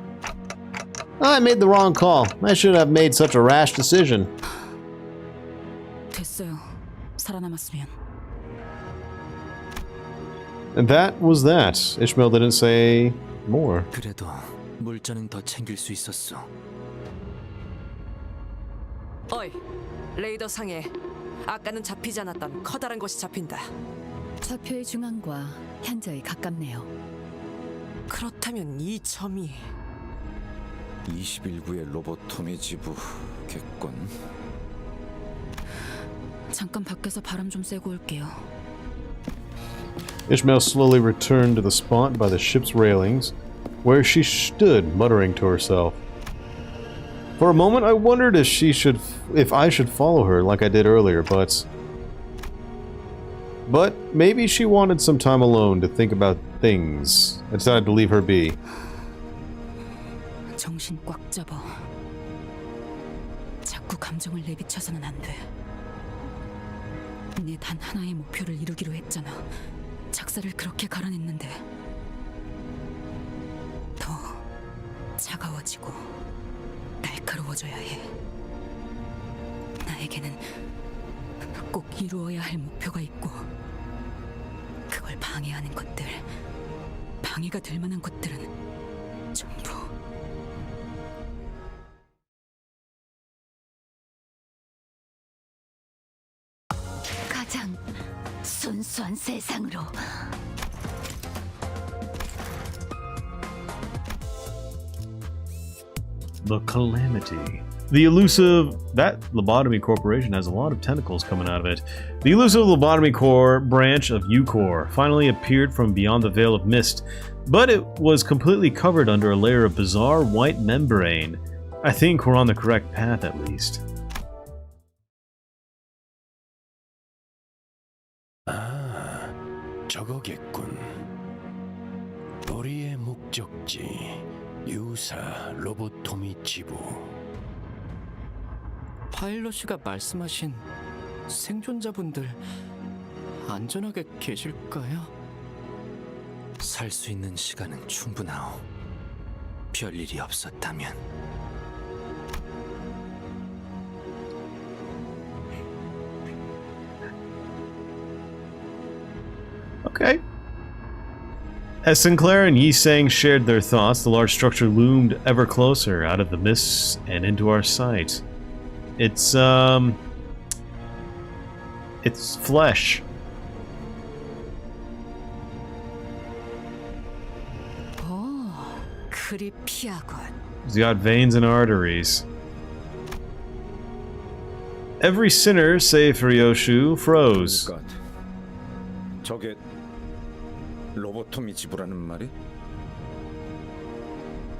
I made the wrong call. I should have made such a rash decision. 됐어요. 살아남았으면. And that was that. Ishmael didn't say more. 그래도 물자는 더 챙길 수 있었어. 어이, 레이더 상에 아까는 잡히지 않았던 커다란 것이 잡힌다. 좌표의 중앙과 현저히 가깝네요. 그렇다면 이 점이 21구의 로보토미 지부겠군. 잠깐 밖에서 바람 좀 쐬고 올게요. Ishmael slowly returned to the spot by the ship's railings, where she stood, muttering to herself. For a moment, I wondered if I should follow her like I did earlier, but maybe she wanted some time alone to think about things. I decided to leave her be. 정신 꽉 잡아. 자꾸 감정을 내비쳐서는 안 돼. 내 단 하나의 목표를 이루기로 했잖아. 작사를 그렇게 갈아냈는데 더 차가워지고 날카로워져야 해. 나에게는 꼭 이루어야 할 목표가 있고 그걸 방해하는 것들, 방해가 될 만한 것들은 전부 가장 순수한 세상으로. The Calamity. The elusive... That lobotomy corporation has a lot of tentacles coming out of it. The elusive lobotomy core branch of U-Corps finally appeared from beyond the veil of mist, but it was completely covered under a layer of bizarre white membrane. I think we're on the correct path at least. 아, 저거겠군. 우리의 목적지 유사 로보토미 지부. 파일럿이가 말씀하신 생존자분들 안전하게 계실까요? 살 수 있는 시간은 충분하오. 별일이 없었다면. Okay. As Sinclair and Yi Sang shared their thoughts, the large structure loomed ever closer out of the mists and into our sight. It's flesh. 그리 피하군. It's got veins and arteries. Every sinner, save for Yoshu, froze. 그러니까 저게 로보토미 지부라는 말이?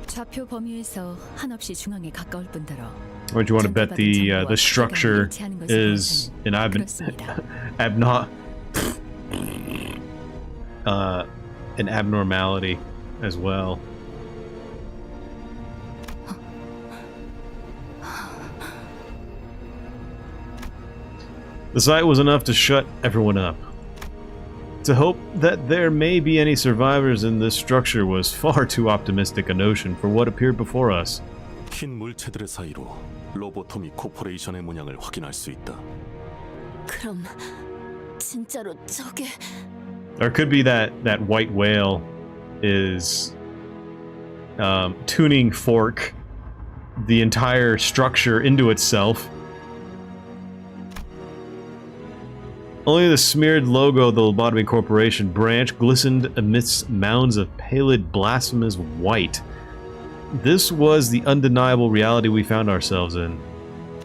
좌표 범위에서 한없이 중앙에 가까울 뿐더러 Or do you want to bet the structure is an an abnormality as well? The sight was enough to shut everyone up. To hope that there may be any survivors in this structure was far too optimistic a notion for what appeared before us. 흰 물체들의 사이로 로보토미 코퍼레이션의 문양을 확인할 수 있다. 그럼 진짜로 저게 Or it could be that white whale is tuning fork the entire structure into itself. Only the smeared logo of the Lobotomy Corporation branch glistened amidst mounds of pallid, blasphemous white. This was the undeniable reality we found ourselves in.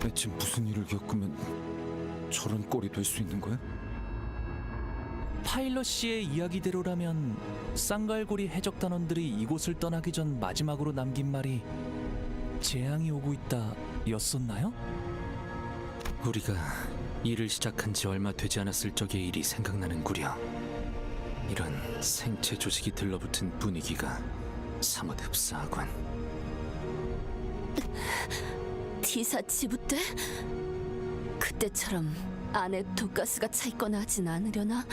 대체 무슨 일을 겪으면 저런 꼴이 될 수 있는 거야? 파일럿 씨의 이야기대로라면 쌍갈고리 해적단원들이 이곳을 떠나기 전 마지막으로 남긴 말이 재앙이 오고 있다 였었나요? 우리가 일을 시작한 지 얼마 되지 않았을 적의 일이 생각나는구려. 이런 생체 조직이 들러붙은 분위기가 사뭇 흡사하군. T사 지부 때? 그때처럼 안에 독가스가 차 있거나 하진 않으려나?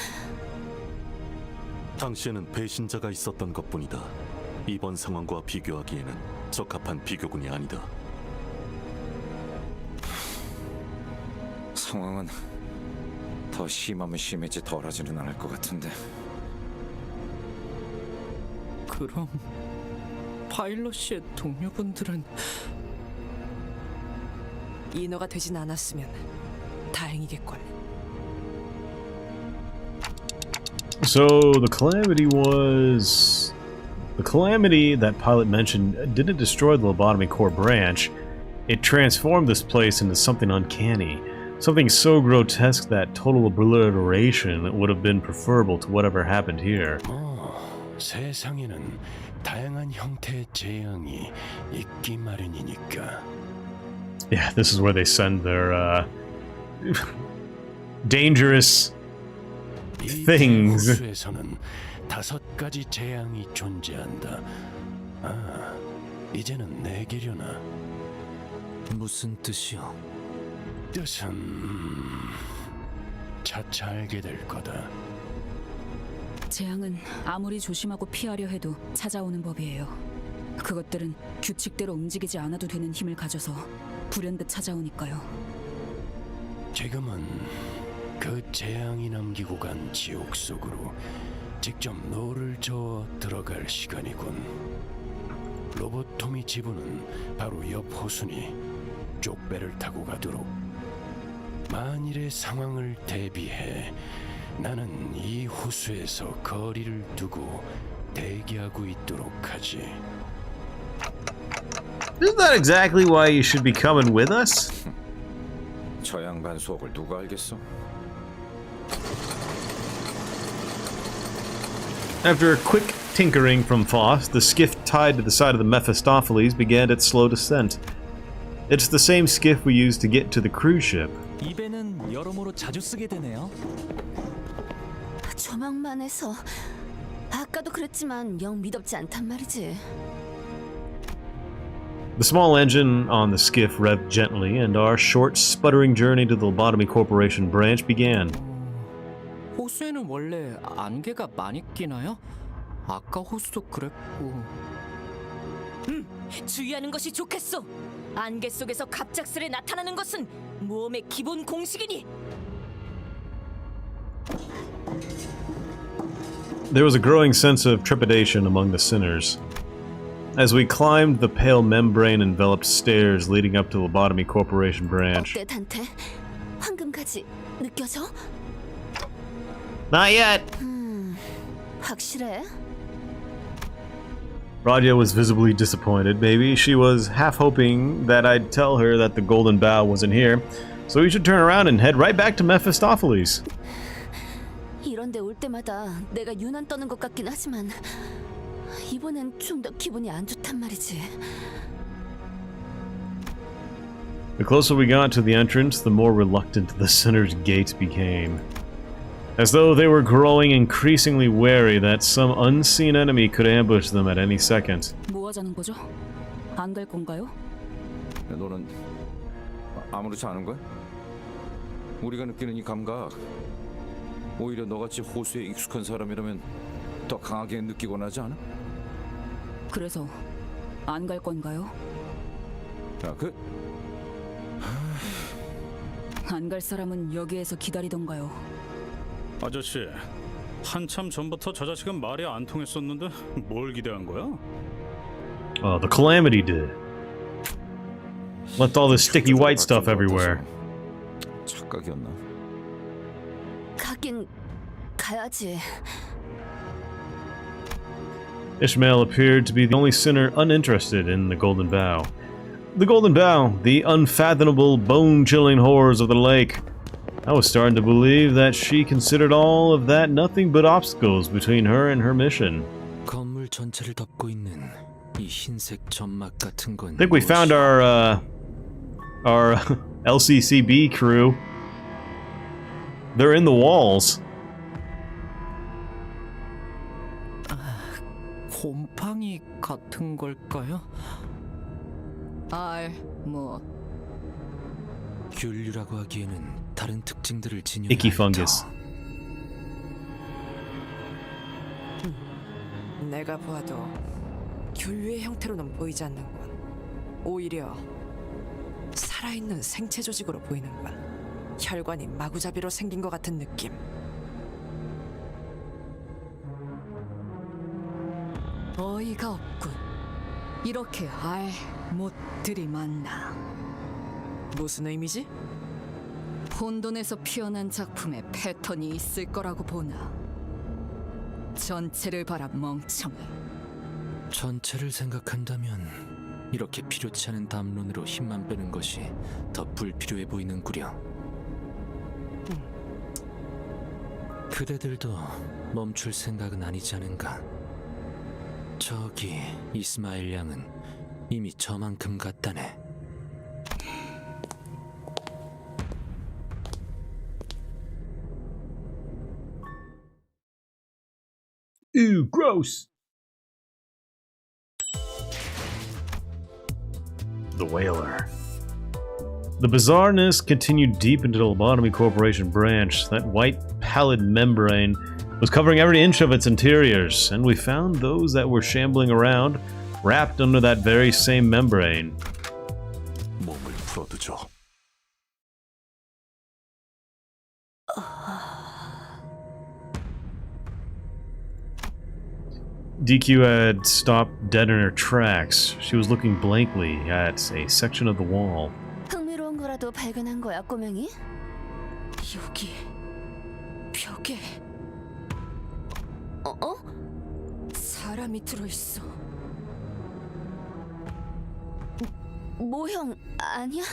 당시에는 배신자가 있었던 것뿐이다. 이번 상황과 비교하기에는 적합한 비교군이 아니다. 상황은 더 심하면 심해지 덜하지는 않을 것 같은데. 그럼 파일럿 씨의 동료분들은 인어가 되진 않았으면 다행이겠군. So the calamity that pilot mentioned didn't destroy the Lobotomy Core branch. It transformed this place into something uncanny. Something so grotesque that total obliteration would have been preferable to whatever happened here. 세상에는 다양한 형태의 재앙이 있기 마련이니까. Yeah, this is where they send their dangerous things. 호수에서는 5가지 재앙이 존재한다. 아, 이제는 내게려나. 무슨 뜻이요? 뜻은 차차 알게 될 거다. 재앙은 아무리 조심하고 피하려 해도 찾아오는 법이에요. 그것들은 규칙대로 움직이지 않아도 되는 힘을 가져서 불현듯 찾아오니까요. 지금은 그 재앙이 남기고 간 지옥 속으로 직접 노를 저어 들어갈 시간이군. 로보토미 지부는 바로 옆 호수니 쪽배를 타고 가도록. 만일의 상황을 대비해 나는 이 호수에서 거리를 두고 대기하고 있도록 하지. Isn't that exactly why you should be coming with us? 저 양반 속을 누가 알겠어? After a quick tinkering from Foss, the skiff tied to the side of the Mephistopheles began its slow descent. It's the same skiff we used to get to the cruise ship. 이 배는 여러모로 자주 쓰게 되네요. 조망만 해서 아까도 그랬지만 영 미덥지 않단 말이지. The small engine on the skiff revved gently, and our short, sputtering journey to the Lobotomy Corporation branch began. 호수에는 원래 안개가 많이 끼나요? 아까 호수도 그랬고. 주의하는 것이 좋겠소. 안개 속에서 갑작스레 나타나는 것은 모험의 기본 공식이니. There was a growing sense of trepidation among the sinners as we climbed the pale membrane-enveloped stairs leading up to Lobotomy Corporation branch. 어때, 단테? 황금가지 느껴져? Not yet. 확실해? Radia was visibly disappointed. Maybe she was half hoping that I'd tell her that the Golden Bough wasn't here, so we should turn around and head right back to Mephistopheles. 이런데 올 때마다 내가 유난 떠는 것 같긴 하지만 이번엔 좀 더 기분이 안 좋단 말이지. The closer we got to the entrance, the more reluctant the Sinner's Gate became. As though they were growing increasingly wary that some unseen enemy could ambush them at any second. 뭐 하자는 거죠? 안 갈 건가요? 너는 아무렇지 않은 거야? 우리가 느끼는 이 감각 오히려 너같이 호수에 익숙한 사람이라면 더 강하게 느끼곤 하지 않아? 그래서 안 갈 건가요? 야, 안 갈 사람은 여기에서 기다리던가요. 아저씨, 한참 전부터 저 자식은 말이 안 통했었는데 뭘 기대한 거야? The Calamity did. Left all this sticky white stuff everywhere. 착각이었나? 가긴 가야지. Ishmael appeared to be the only sinner uninterested in the Golden Bough. The Golden Bough, the unfathomable, bone-chilling horrors of the lake. I was starting to believe that she considered all of that nothing but obstacles between her and her mission. 건물 전체를 덮고 있는 이 흰색 점막 같은 건 I think we found our LCCB crew. They're in the walls. 곰팡이 같은 걸까요? 뭐 균류라고 하기에는 다른 특징들을 지녀야 Icky fungus. 내가 보아도 균류의 형태로는 보이지 않는군. 오히려 살아있는 생체 조직으로 보이는군. 혈관이 마구잡이로 생긴 것 같은 느낌. 어이가 없군. 이렇게 못들이 많나. 무슨 의미지? 혼돈에서 피어난 작품에 패턴이 있을 거라고 보나. 전체를 봐라, 멍청이. 전체를 생각한다면 이렇게 필요치 않은 담론으로 힘만 빼는 것이 더 불필요해 보이는구려. 그대들도 멈출 생각은 아니지 않은가? 저기 이스마엘 양은 이미 저만큼 갔다네. Ew, gross! The Whaler. The bizarreness continued deep into the Lobotomy Corporation branch. That white, pallid membrane was covering every inch of its interiors, and we found those that were shambling around, wrapped under that very same membrane. 몸을 풀어두죠. DQ had stopped dead in her tracks. She was looking blankly at a section of the wall. 흥미로운 거라도 발견한 거야, 꼬맹이? 여기 벽에 사람이 들어있어. 모형 아니야?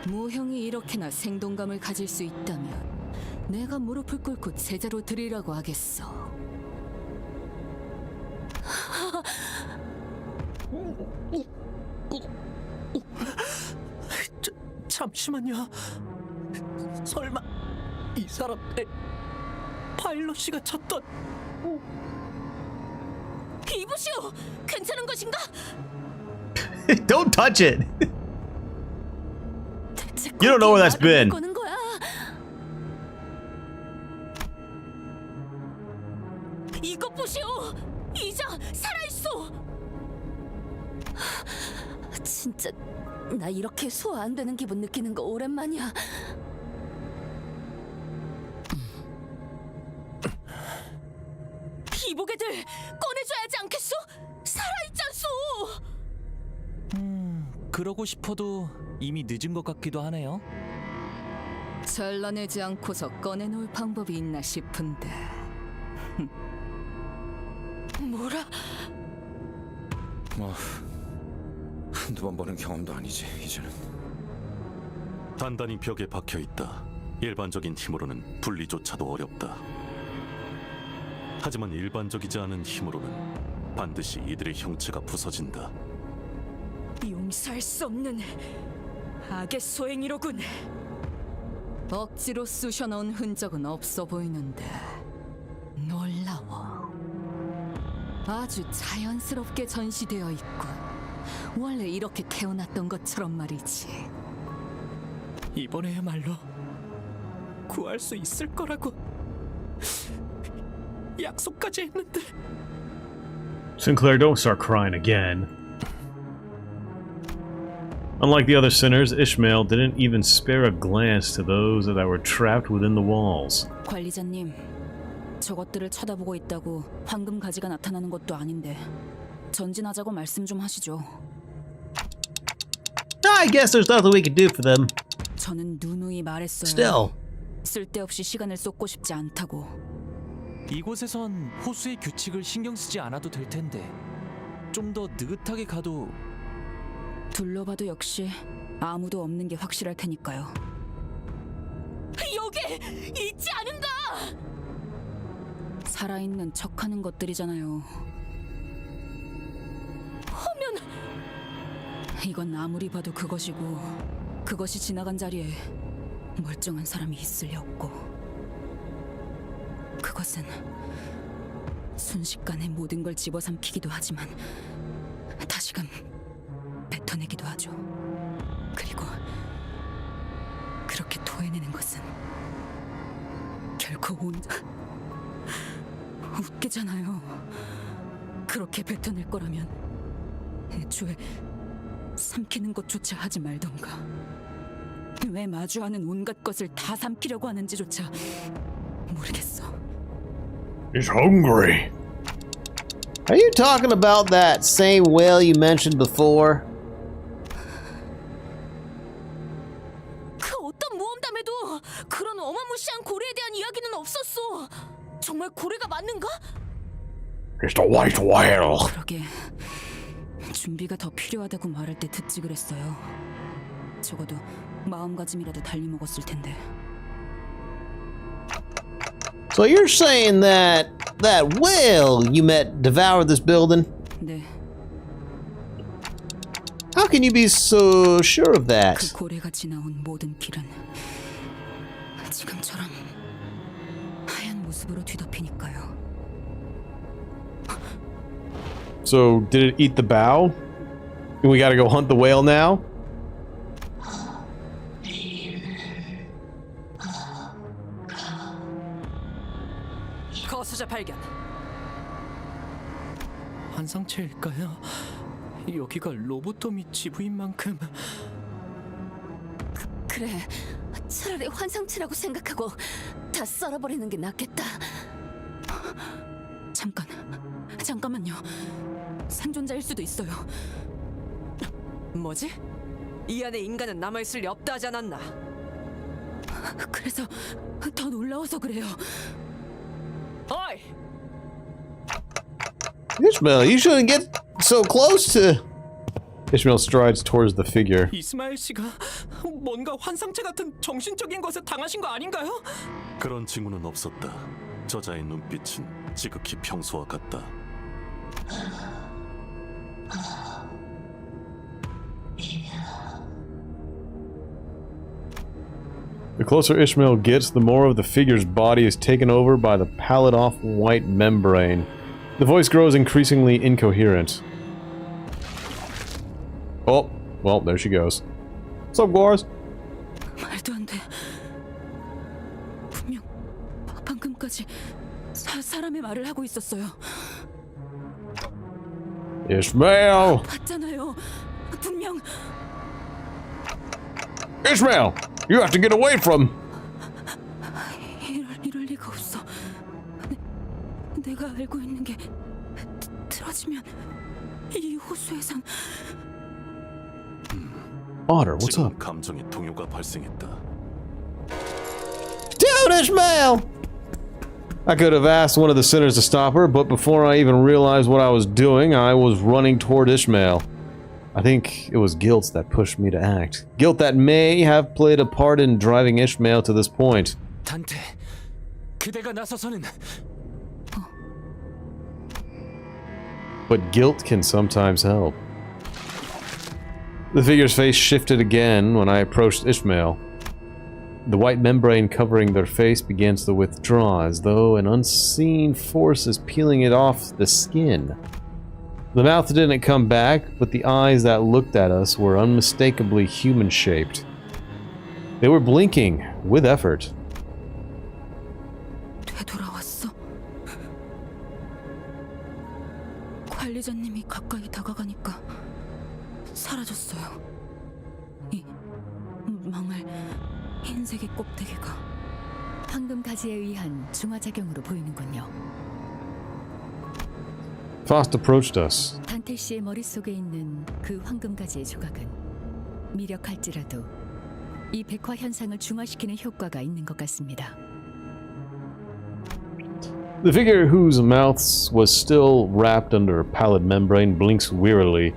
모형이 이렇게나 생동감을 가질 수 있다면 내가 무릎을 꿇고 제자로 드리라고 하겠어. 잠시만요. 설마 이 사람 파일럿이가 찾던 이보시오, 괜찮은 것인가? Don't touch it! You don't know where that's been. 거는 거야. 이것 보시오, 이자 살아있어. 진짜 나 이렇게 소화 안 되는 기분 느끼는 거 오랜만이야. 않겠어? 살아있잖소. 그러고 싶어도 이미 늦은 것 같기도 하네요. 잘라내지 않고서 꺼내놓을 방법이 있나 싶은데. 뭐라? 뭐 한두 번 보는 경험도 아니지 이제는. 단단히 벽에 박혀 있다. 일반적인 힘으로는 분리조차도 어렵다. 하지만 일반적이지 않은 힘으로는 반드시 이들의 형체가 부서진다. 용서할 수 없는 악의 소행이로군. 억지로 쑤셔넣은 흔적은 없어 보이는데 놀라워. 아주 자연스럽게 전시되어 있군. 원래 이렇게 태어났던 것처럼 말이지. 이번에야말로 구할 수 있을 거라고 약속까지 했는데. Sinclair, don't start crying again. Unlike the other sinners, Ishmael didn't even spare a glance to those that were trapped within the walls. 관리자님, 저것들을 쳐다보고 있다고 황금 가지가 나타나는 것도 아닌데 전진하자고 말씀 좀 하시죠. I guess there's nothing we can do for them. 저는 누누이 말했어요. Still. 쓸데없이 시간을 쏟고 싶지 않다고. 이곳에선 호수의 규칙을 신경 쓰지 않아도 될 텐데 좀 더 느긋하게 가도. 둘러봐도 역시 아무도 없는 게 확실할 테니까요. 여기 있지 않은가? 살아있는 척하는 것들이잖아요. 하면 이건 아무리 봐도 그것이고 그것이 지나간 자리에 멀쩡한 사람이 있을 리 없고 그것은 순식간에 모든 걸 집어삼키기도 하지만 다시금 뱉어내기도 하죠. 그리고 그렇게 토해내는 것은 결코 웃기잖아요. 그렇게 뱉어낼 거라면 애초에 삼키는 것조차 하지 말던가. 왜 마주하는 온갖 것을 다 삼키려고 하는지조차 모르겠어. He's hungry. Are you talking about that same whale you mentioned before? 그 어떤 모험담에도 그런 어마무시한 고래에 대한 이야기는 없었어. 정말 고래가 맞는가? It's the white whale. 그러게 준비가 더 필요하다고 말할 때 듣지 그랬어요. 적어도 마음가짐이라도 달리 먹었을 텐데. So you're saying that whale you met devoured this building? 네, How can you be so sure of 그 that? 고래가 지나온 모든 길은 지금처럼 하얀 모습으로 뒤덮이니까요. So, did it eat the bow? And we gotta go hunt the whale now? 거수자 발견. 환상체일까요? 여기가 로보토미 지부인 만큼. 그래, 차라리 환상체라고 생각하고 다 썰어버리는 게 낫겠다. 잠깐만요. 생존자일 수도 있어요. 뭐지? 이 안에 인간은 남아있을 리 없다 하지 않았나? 그래서 더 놀라워서 그래요. 어이! Ishmael, you shouldn't get so close to... Ishmael strides towards the figure. 이스마엘 씨가 뭔가 환상체 같은 정신적인 것에 당하신 거 아닌가요? 그런 징후는 없었다. 저자의 눈빛은 지극히 평소와 같다. The closer Ishmael gets, the more of the figure's body is taken over by the pallid off-white membrane. The voice grows increasingly incoherent. Oh, well, there she goes. What's up, Gores? 말도 안 돼. 분명 방금까지 사람의 말을 하고 있었어요. Ishmael! 봤잖아요. 분명 Ishmael! You have to get away from... 이럴 리가 없어. 내가 알고 있는 게 터지면 이 호수에선 Otter, what's 지금 up? 감정의 동요가 발생했다. Dude, Ishmael! I could have asked one of the sinners to stop her, but before I even realized what I was doing, I was running toward Ishmael. I think it was guilt that pushed me to act. Guilt that may have played a part in driving Ishmael to this point. 단테, 그대가 나서서는 But guilt can sometimes help. The figure's face shifted again when I approached Ishmael. The white membrane covering their face begins to withdraw, as though an unseen force is peeling it off the skin. The mouth didn't come back, but the eyes that looked at us were unmistakably human-shaped. They were blinking, with effort. 되돌아왔어. 관리자님이 가까이 다가가니까 사라졌어요. 이 망할 흰색의 껍데기가 황금 가지에 의한 중화작용으로 보이는군요. Faust approached us. 단테 씨의 머릿속에 있는 그 황금 가지의 조각은 미력할지라도 이 백화 현상을 중화시키는 효과가 있는 것 같습니다. The figure whose mouth was still wrapped under a pallid membrane blinks wearily,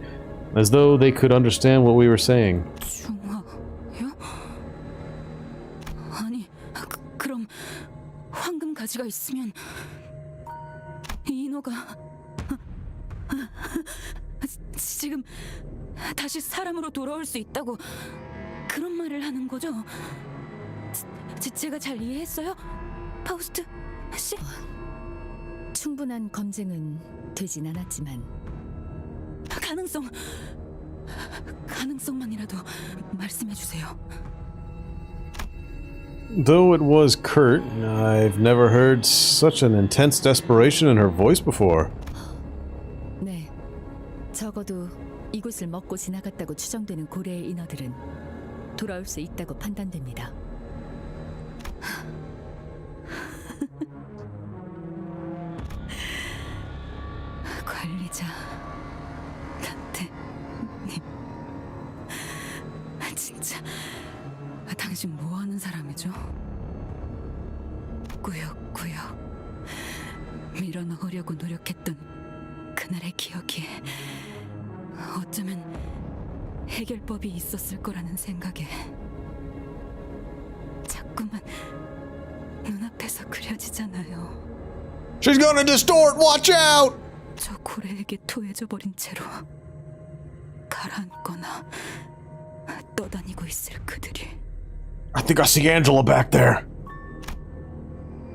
as though they could understand what we were saying. 중화요? 아니, 그럼 황금 가지가 있으면 인어가 지금 다시 사람으로 돌아올 수 있다고 그런 말을 하는 거죠? 제가 잘 이해했어요? 파우스트 씨? 충분한 검증은 되진 않았지만 가능성만이라도 말씀해 주세요. Though it was curt, I've never heard such an intense desperation in her voice before. 네, 적어도 이곳을 먹고 지나갔다고 추정되는 고래의 인어들은 돌아올 수 있다고 판단됩니다. 관리자 단테님, 진짜 당신 뭐 하는 사람이죠? 꾸역꾸역 밀어넣으려고 노력했던 그날의 기억이 어쩌면 해결법이 있었을 거라는 생각에 자꾸만 눈앞에서 그려지잖아요. She's gonna distort! Watch out! 저 고래에게 토해져 버린 채로 가라앉거나 떠다니고 있을 그들이. I think I see Angela back there.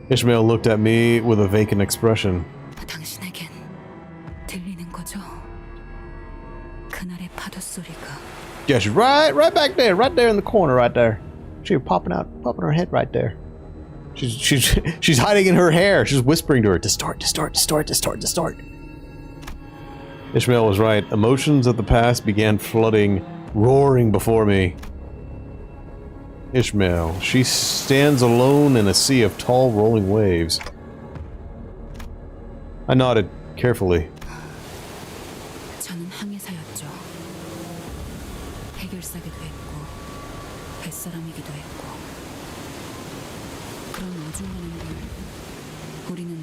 Ishmael looked at me with a vacant expression. 당신에겐 들리는 거죠? 그날의 파도 소리가. Yeah, she's right back there, right there in the corner, right there. She's popping her head right there. She's hiding in her hair. She's whispering to her, distort, distort, distort, distort, distort. Ishmael was right. Emotions of the past began flooding, roaring before me. Ishmael. She stands alone in a sea of tall, rolling waves. I nodded carefully. 저는 항해사였죠. 해결사기도 했고 뱃사람이기도 했고. 그런 어중간한 걸 우리는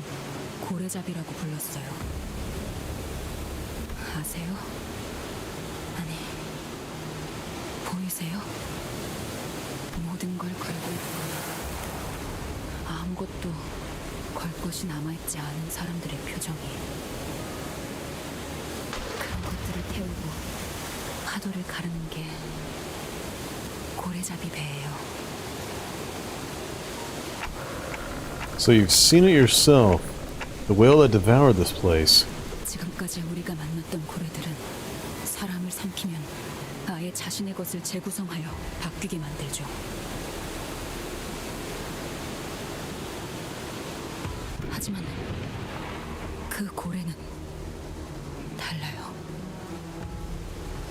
고래잡이라고 불렀어요. 아세요? 아니, 보이세요? 모든 걸 걸고 있거나 아무것도 걸 것이 남아있지 않은 사람들의 표정이. 그런 것들을 태우고 파도를 가르는 게 고래잡이 배예요. So you've seen it yourself. The whale that devoured this place. 지금까지 우리가 만났던 고래들은 사람을 삼키면 아예 자신의 것을 재구성하여 바뀌게 만들죠. 하지만 그 고래는 달라요.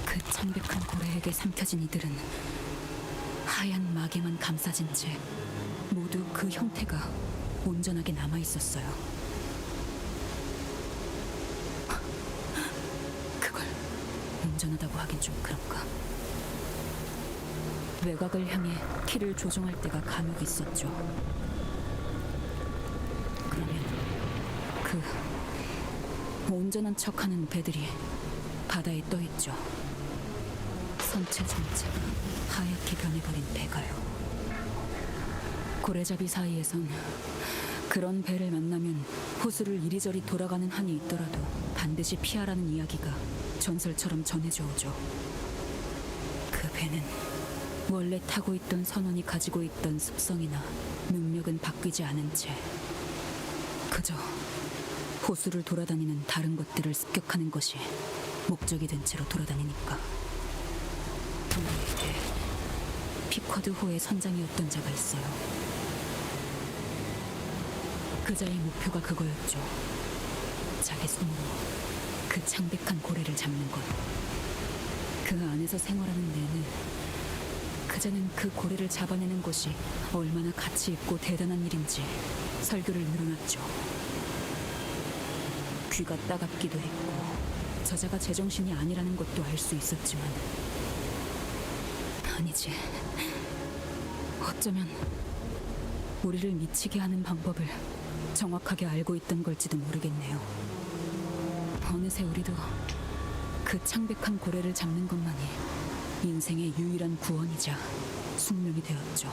그 창백한 고래에게 삼켜진 이들은 하얀 막에만 감싸진 채 모두 그 형태가 온전하게 남아있었어요. 안전하다고 하긴 좀 그런가. 외곽을 향해 키를 조종할 때가 간혹 있었죠. 그러면 그 온전한 척하는 배들이 바다에 떠있죠. 선체 전체가 하얗게 변해버린 배가요. 고래잡이 사이에선 그런 배를 만나면 호수를 이리저리 돌아가는 한이 있더라도 반드시 피하라는 이야기가 전설처럼 전해져 오죠. 그 배는 원래 타고 있던 선원이 가지고 있던 습성이나 능력은 바뀌지 않은 채 그저 호수를 돌아다니는 다른 것들을 습격하는 것이 목적이 된 채로 돌아다니니까. 우리에게 피쿼드호의 선장이었던 자가 있어요. 그자의 목표가 그거였죠. 자기 손으로 그 창백한 고래를 잡는 것. 그 안에서 생활하는 내내 그자는 그 고래를 잡아내는 것이 얼마나 가치 있고 대단한 일인지 설교를 늘어놨죠. 귀가 따갑기도 했고 저자가 제정신이 아니라는 것도 알 수 있었지만 아니지. 어쩌면 우리를 미치게 하는 방법을 정확하게 알고 있던 걸지도 모르겠네요. 어느새 우리도 그 창백한 고래를 잡는 것만이 인생의 유일한 구원이자 숙명이 되었죠.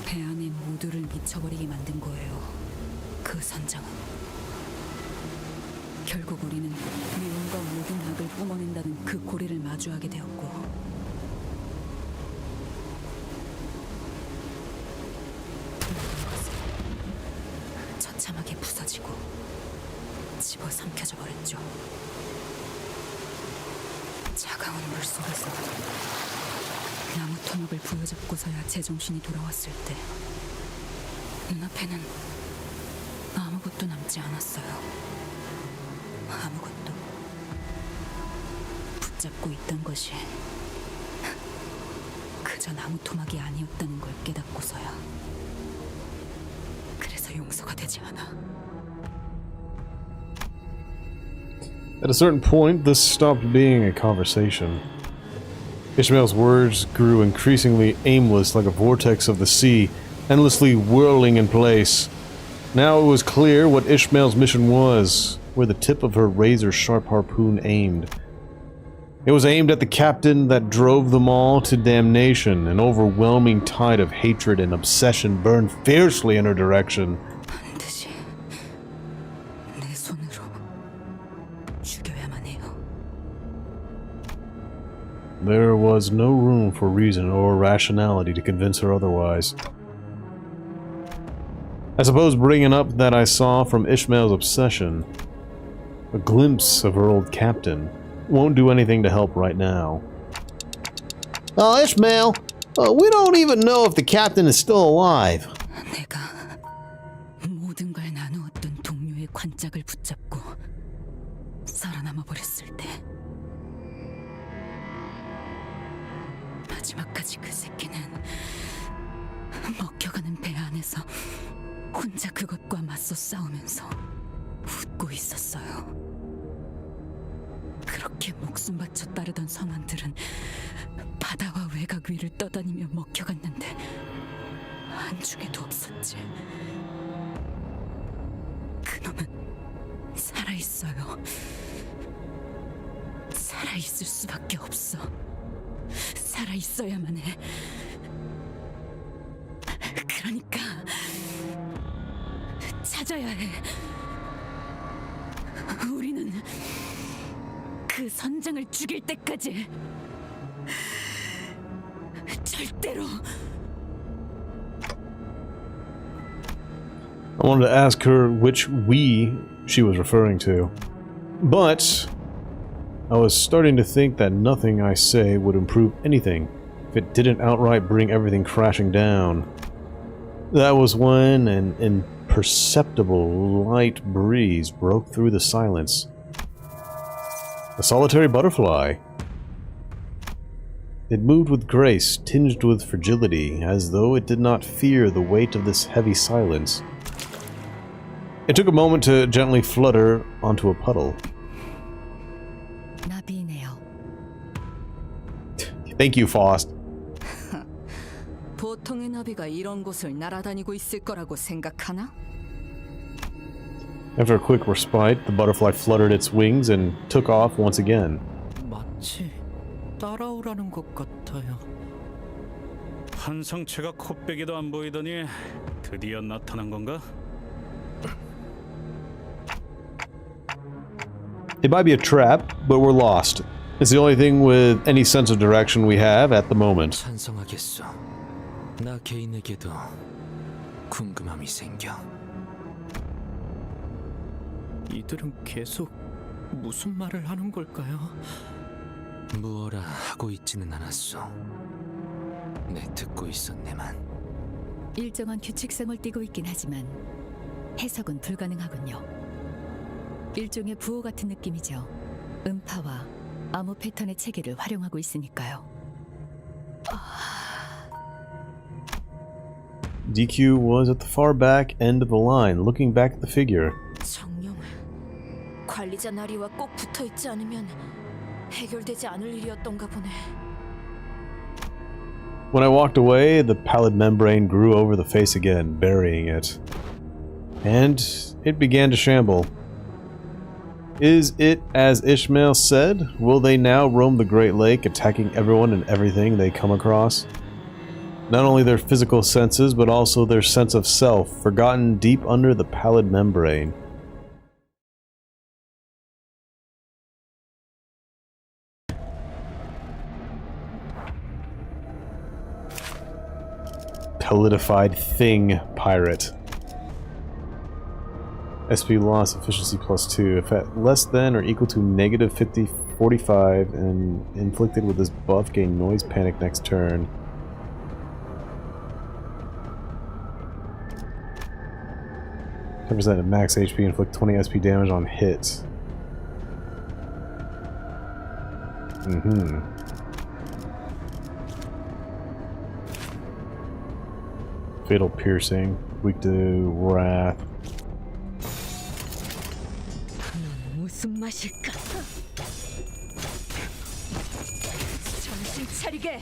배 안의 모두를 미쳐버리게 만든 거예요. 그 선장은. 결국 우리는 미움과 모든 악을 뿜어낸다는 그 고래를 마주하게 되었고 처참하게 부서지고 집어삼켜져 버렸죠. 차가운 물속에서 나무 토막을 부여잡고서야 제정신이 돌아왔을 때 눈앞에는 아무것도 남지 않았어요. 아무것도. 붙잡고 있던 것이 그저 나무 토막이 아니었다는 걸 깨닫고서야. 그래서 용서가 되지 않아. At a certain point, this stopped being a conversation. Ishmael's words grew increasingly aimless, like a vortex of the sea, endlessly whirling in place. Now it was clear what Ishmael's mission was, where the tip of her razor-sharp harpoon aimed. It was aimed at the captain that drove them all to damnation. An overwhelming tide of hatred and obsession burned fiercely in her direction. 반드시 내 손으로 죽여야만 해요. There was no room for reason or rationality to convince her otherwise. I suppose bringing up that I saw from Ishmael's obsession a glimpse of her old captain won't do anything to help right now. Oh, Ishmael, we don't even know if the captain is still alive. 내가 모든 걸 나누었던 동료의 관짝을 붙잡고 살아남아 버렸을 때 마지막까지 그 새끼는 먹혀가는 배 안에서 혼자 그것과 맞서 싸우면서 웃고 있었어요. 그렇게 목숨 바쳐 따르던 선원들은 바다와 외곽 위를 떠다니며 먹혀갔는데 한중에도 없었지. 그놈은 살아있어요. 살아있을 수밖에 없어. 살아있어야만 해. 그러니까 찾아야 해. 우리는 그 선장을 죽일 때까지 절대로. I wanted to ask her which we she was referring to, but I was starting to think that nothing I say would improve anything if it didn't outright bring everything crashing down. That was when an imperceptible light breeze broke through the silence. A solitary butterfly. It moved with grace, tinged with fragility, as though it did not fear the weight of this heavy silence. It took a moment to gently flutter onto a puddle. Thank you, Faust. 보통의 나비가 이런 곳을 날아다니고 있을 거라고 생각하나? After a quick respite, the butterfly fluttered its wings and took off once again. 마치 따라오라는 것 같아요. 한성체가 코빼기도 안 보이더니 드디어 나타난 건가? It might be a trap, but we're lost. It's the only thing with any sense of direction we have at the moment. 찬성하겠소. 나 개인에게도 궁금함이 생겨. 이들은 계속 무슨 말을 하는 걸까요? 무어라 하고 있지는 않았소. 내 듣고 있었네만. 일정한 규칙성을 띠고 있긴 하지만 해석은 불가능하군요. 일종의 부호 같은 느낌이죠. 음파와 암호 패턴의 체계를 활용하고 있으니까요. DQ was at the far back end of the line, looking back at the figure. 정령을 관리자 나리와 꼭 붙어 있지 않으면 해결되지 않을 일이었던가 보네. When I walked away, the pallid membrane grew over the face again, burying it. And it began to shamble. Is it as Ishmael said? Will they now roam the Great Lake, attacking everyone and everything they come across? Not only their physical senses, but also their sense of self, forgotten deep under the pallid membrane. Pellidified thing pirate. SP loss efficiency +2. If at less than or equal to negative 45 and inflicted with this buff, gain noise panic next turn. Represent at max HP, inflict 20 SP damage on hit. Fatal piercing, weak to wrath. 무슨 맛일까? 정신 차리게.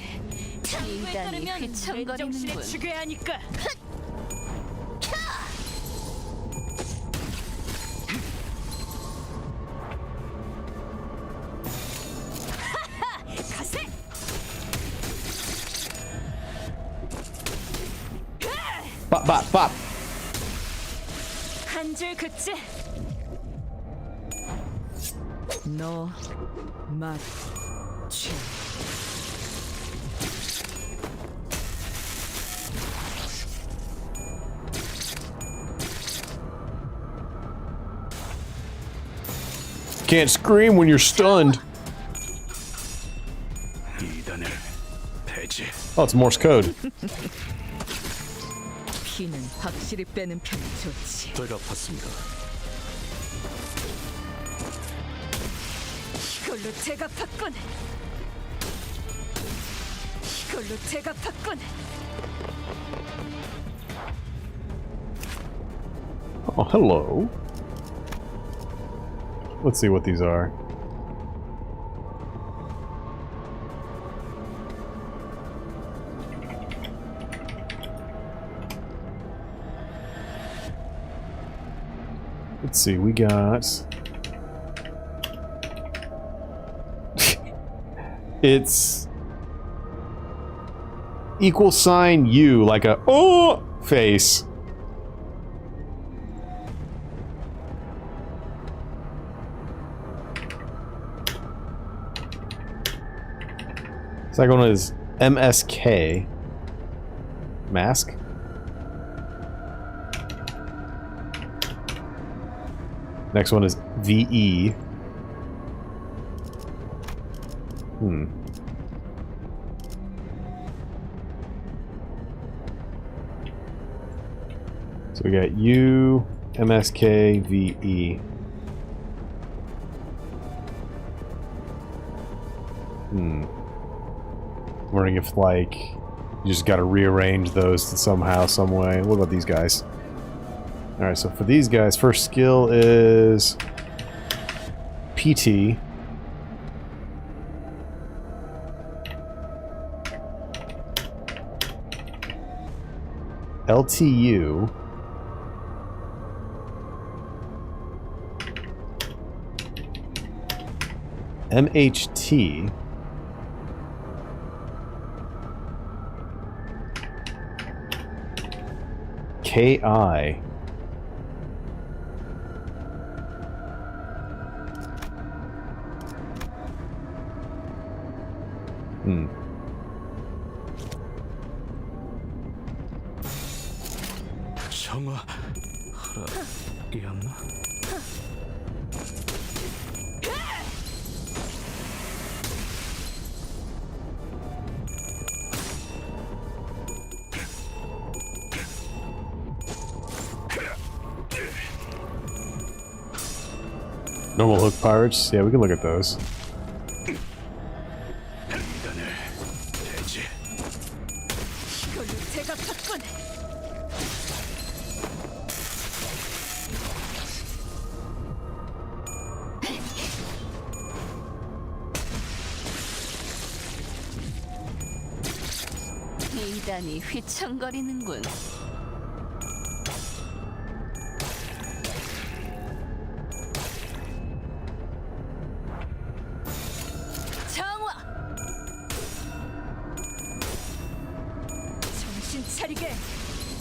인간이 휘청거리는군. 죽여야 하니까. 가세. Bop, bop, bop. 한 줄 긋지. 너 맞지. Can't scream when you're stunned. Oh, it's Morse code. 피는 확실히 빼는 편이 좋지. 덜 아팠습니다. 이걸로 제갑했군. 이걸로 제갑했군. Oh, hello. Let's see what these are. Let's see, we got... It's... equal sign U, like a oh face. Second one is MSK. Mask? Next one is VE. So we got U, MSK, VE. Wondering if, like, you just gotta rearrange those somehow, some way. What about these guys? Alright, so for these guys, first skill is PT. LTU. MHT. KI. 정화하라였나? Normal hook pirates? Yeah, we can look at those. 이단이 휘청거리는군. 정화! 정신 차리게!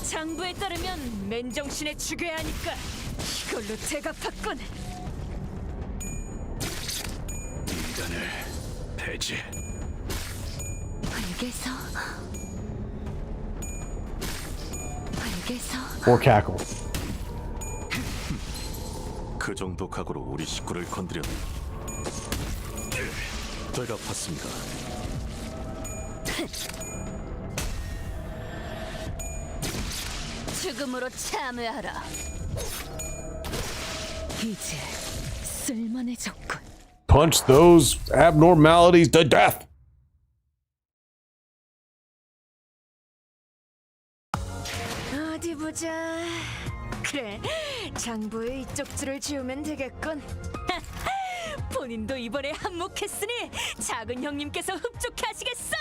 장부에 따르면 맨정신에 죽여야 하니까 이걸로 대갚았군! 이단을 폐지. 알겠어. 알겠어. Or cackle. 그 정도 각오로 우리 식구를 건드렸네. 되갚았습니다. 죽음으로 참여하라. 이제 쓸만해졌군. Punch those abnormalities to death. 어디 보자. 그래, 장부에 이쪽 줄을 지우면 되겠군. 본인도 이번에 한몫했으니 작은 형님께서 흡족해 하시겠어.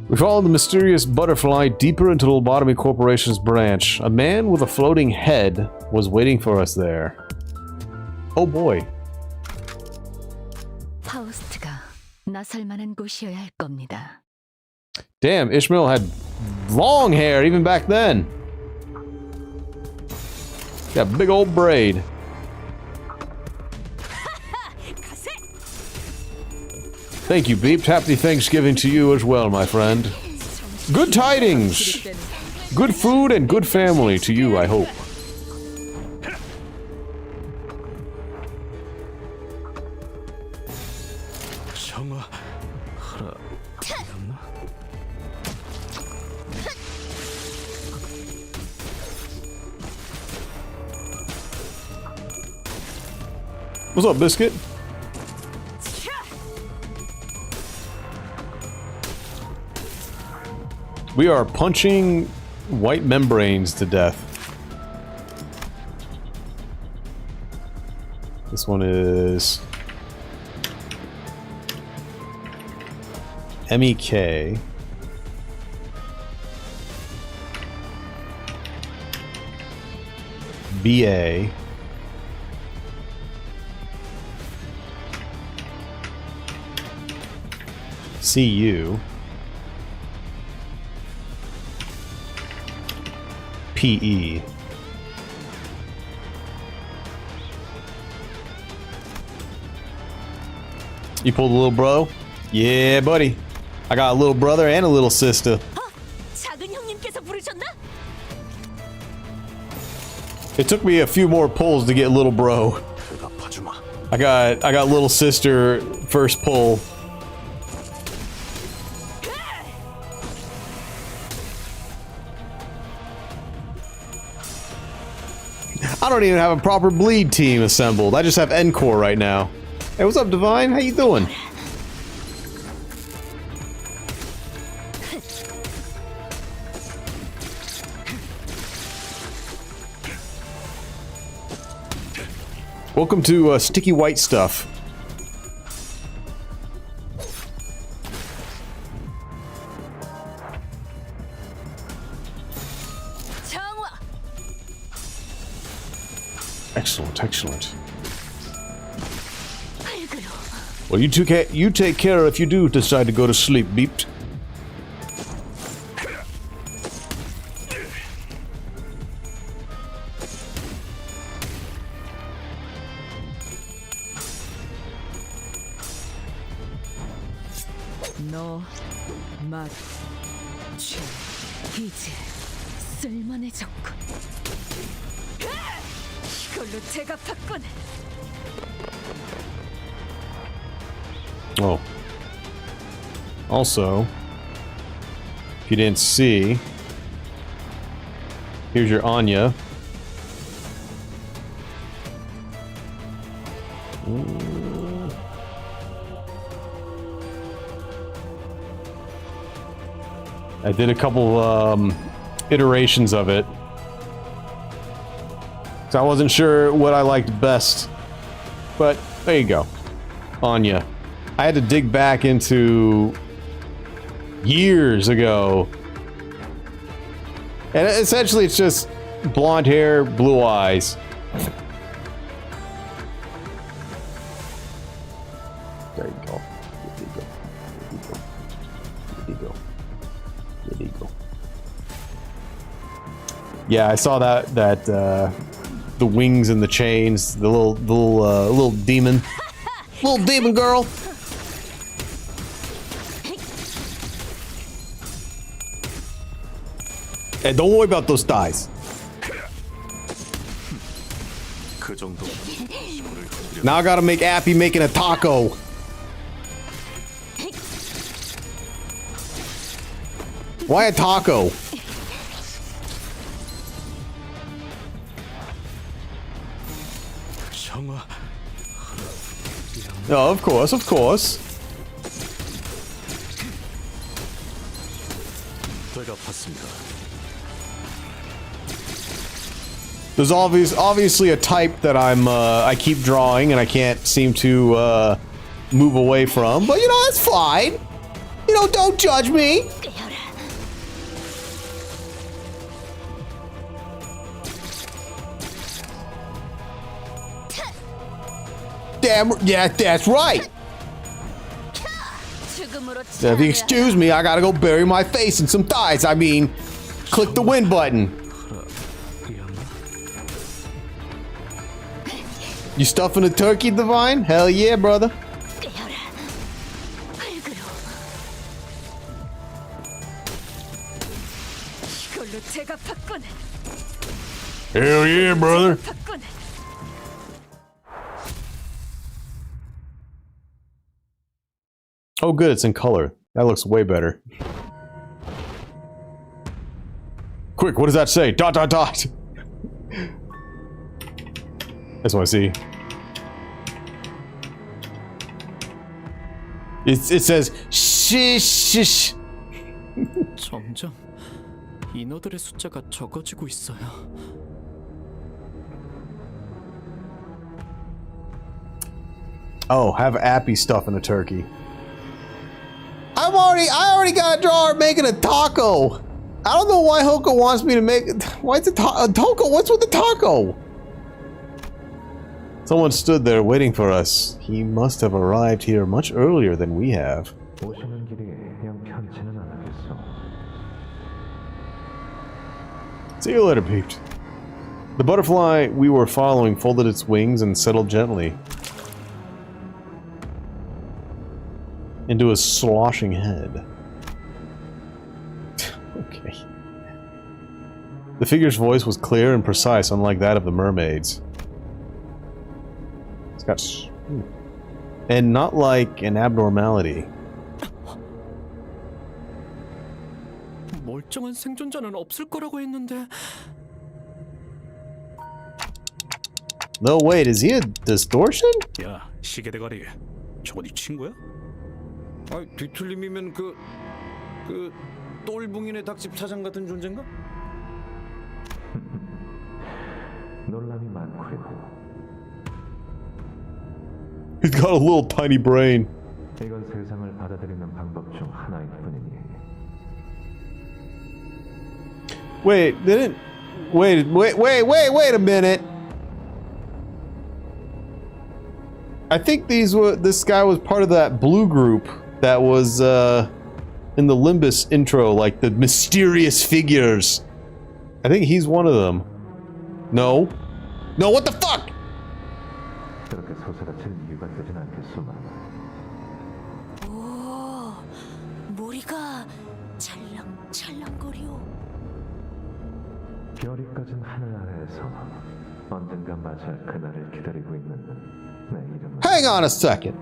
We follow the mysterious butterfly deeper into the Lobotomy Corporation's branch. A man with a floating head was waiting for us there. Oh boy. 파우스트가 나설 만한 곳이어야 할 겁니다. Damn, Ishmael had long hair even back then. Got big old braid. Thank you, Beep. Happy Thanksgiving to you as well, my friend. Good tidings! Good food and good family to you, I hope. 정화하라였나? What's up, Biscuit? We are punching white membranes to death. This one is MEK. BA. CU. PE. You pulled a little bro? Yeah, buddy. I got a little brother and a little sister. 작은 형님께서 부르셨나? It took me a few more pulls to get little bro. I got little sister first pull. I don't even have a proper bleed team assembled. I just have Encore right now. Hey, what's up, Divine? How you doing? Welcome to Sticky White Stuff. Excellent, excellent. Well, you take care if you do decide to go to sleep, Beeped. 너, 맛, 죄, 이제 쓸만해졌군. 이걸로 제갑했군. Oh. Also, if you didn't see, here's your Anya. I did a couple iterations of it. So I wasn't sure what I liked best. But there you go. Anya. I had to dig back into years ago. And essentially it's just blonde hair, blue eyes. There you go. There you go. There you go. There you go. Yeah, I saw that the wings and the chains, the little demon. Little demon girl. Hey, don't worry about those thighs. Now I gotta make Appy making a taco. Why a taco? Oh, of course, of course. There's obviously a type that I keep drawing and I can't seem to move away from, but you know, that's fine. You know, don't judge me. Damn, yeah, that's right. Now, if you excuse me, I gotta go bury my face in some thighs. I mean, click the win button. You stuffing a turkey, Divine? Hell yeah, brother. Hell yeah, brother. Oh good, it's in color. That looks way better. Quick, what does that say? Dot dot dot! That's what I see. It says shish. 점점 인어들의 숫자가 적어지고 있어요. Oh, have Appy stuff in a turkey. I already got a drawer making a taco. I don't know why Hoko wants me to make. Why is it taco? What's with the taco? Someone stood there waiting for us. He must have arrived here much earlier than we have. See you later, Pete. The butterfly we were following folded its wings and settled gently into a sloshing head. Okay. The figure's voice was clear and precise, unlike that of the mermaids. It's got... and not like an abnormality. 멀쩡한 생존자는 없을 거라고 했는데. No, wait, is he a distortion? 야, 시계 대가리. 저거 네 친구야? 아, 뒤틀림이면 그 똘붕이네 닭집 사장 같은 존재인가? 놀람이 많구려. He's got a little tiny brain. 이건 세상을 받아들이는 방법 중 하나일 뿐이니. Wait, didn't... Wait a minute. I think this guy was part of that blue group that was in the Limbus intro, like the mysterious figures. I think he's one of them. No. No, what the fuck? 그렇게 소세라치는 이유가 되진 않겠소만. 오, 머리가 찰랑찰랑거려. 별이 꺼진 하늘 아래에서 언젠가 맞이할 그날을 기다리고 있는 내 이름은. Hang on a second.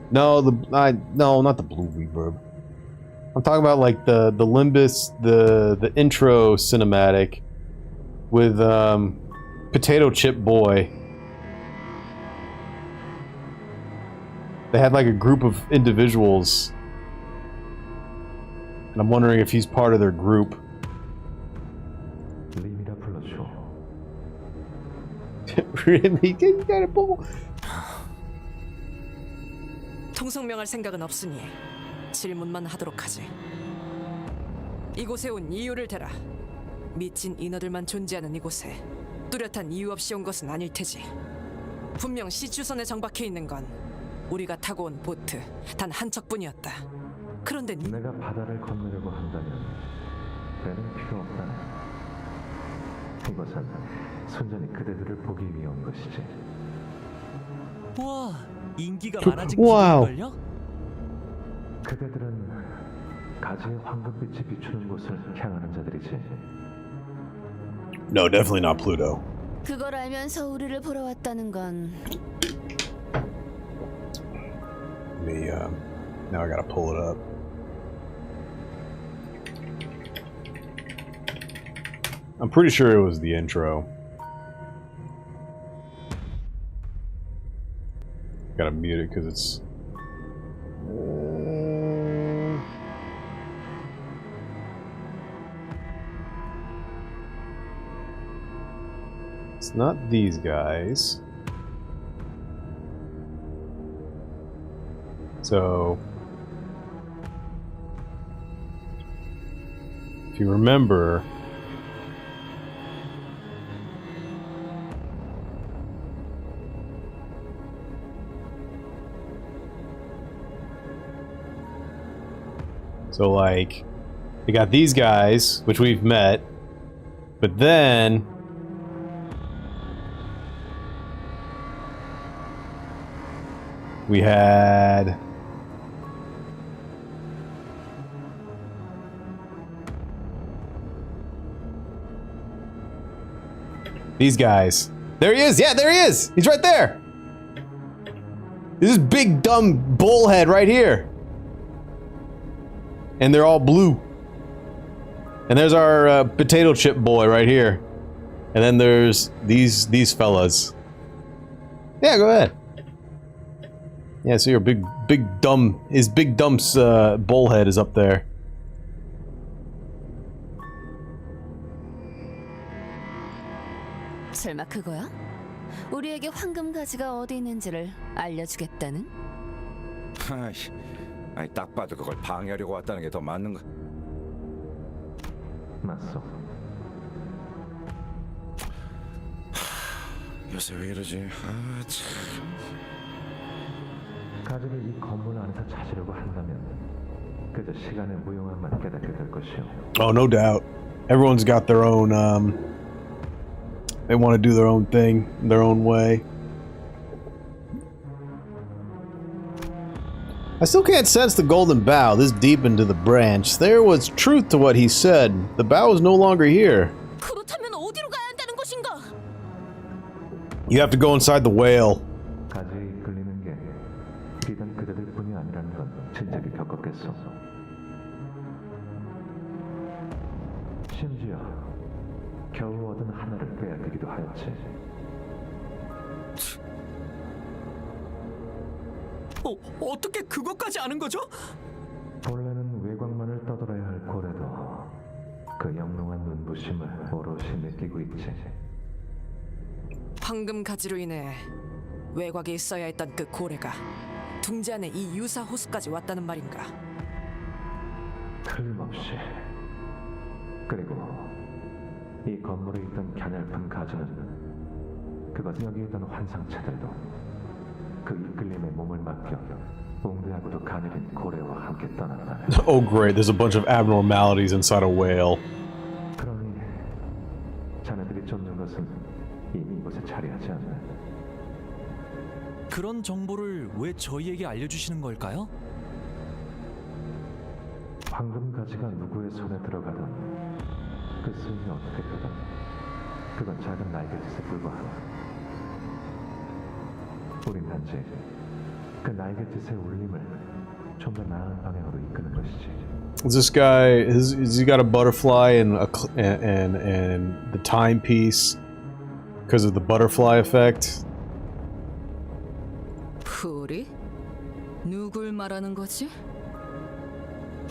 No, no, not the blue reverb. I'm talking about like the Limbus, the intro cinematic with Potato Chip Boy. They had like a group of individuals, and I'm wondering if he's part of their group. Really? You got a ball? 통성명할 생각은 없으니 질문만 하도록 하지. 이곳에 온 이유를 대라. 미친 인어들만 존재하는 이곳에 뚜렷한 이유 없이 온 것은 아닐 테지. 분명 시추선에 정박해 있는 건 우리가 타고 온 보트 단 한 척뿐이었다. 그런데 내가 바다를 건너려고 한다면 배는 필요 없다네. 이곳은 순전히 그대들을 보기 위해 온 것이지. 와, 인기가 많아진 기분걸요? 그대들은 가지의 황금빛이 비추는 곳을 향하는 자들이지. No, definitely not Pluto. 그걸 알면서 우리를 보러 왔다는 건 now I gotta pull it up. I'm pretty sure it was the intro. Gotta mute it because it's... It's not these guys. So... If you remember... So, like, we got these guys, which we've met, but then we had these guys. There he is! Yeah, there he is! He's right there! This is big dumb bullhead right here. And they're all blue. And there's our potato chip boy right here. And then there's these fellas. Yeah, go ahead. Yeah, so your big dumb bullhead is up there. 설마 그거야? 우리에게 황금 가지가 어디 있는지를 알려주겠다는? 아니 딱 봐도 그걸 방해하려고 왔다는 게 더 맞는 거. 맞소. 요새 왜 이러지? 아 참. 가지를 이 건물 안에서 찾으려고 한다면 그저 시간의 무용함만 깨닫게 될 것이오. Oh, no doubt. Everyone's got their own they want to do their own thing, their own way. I still can't sense the golden bough this deep into the branch. There was truth to what he said. The bough is no longer here. 그렇다면 어디로 가야 한다는 것인가? You have to go inside the whale. 가지에 이끌리는 게 비단 그대들뿐이 아니라는 건 진작에 겪었겠소. 심지어 겨우 얻은 하나를 빼앗기기도 하였지. 어떻게 그것까지 아는 거죠? 본래는 외곽만을 떠돌아야 할 고래도 그 영롱한 눈부심을 오롯이 느끼고 있지. 황금 가지로 인해 외곽에 있어야 했던 그 고래가 둥지 안에 이 유사 호수까지 왔다는 말인가? 틀림없이. 그리고 이 건물에 있던 갸냘픈 가지는 그것 여기 있던 환상체들도 그 이끌림에 몸을 맡겨 웅대하고도 가늘인 고래와 함께 떠났다네. Oh great, there's a bunch of abnormalities inside a whale. 그러니 자네들이 쫓는 것은 이미 이곳에 자리하지 않네. 그런 정보를 왜 저희에게 알려주시는 걸까요? 황금 가지가 누구의 손에 들어가든 그 스윙이 어떻게 되든 그건 작은 날개짓에 불과하다. 우린 단지 그 날개짓의 울림을 좀 더 나은 방향으로 이끄는 것이지. Is this guy? Has he got a butterfly and and the timepiece because of the butterfly effect? 우리? 누굴 말하는 거지?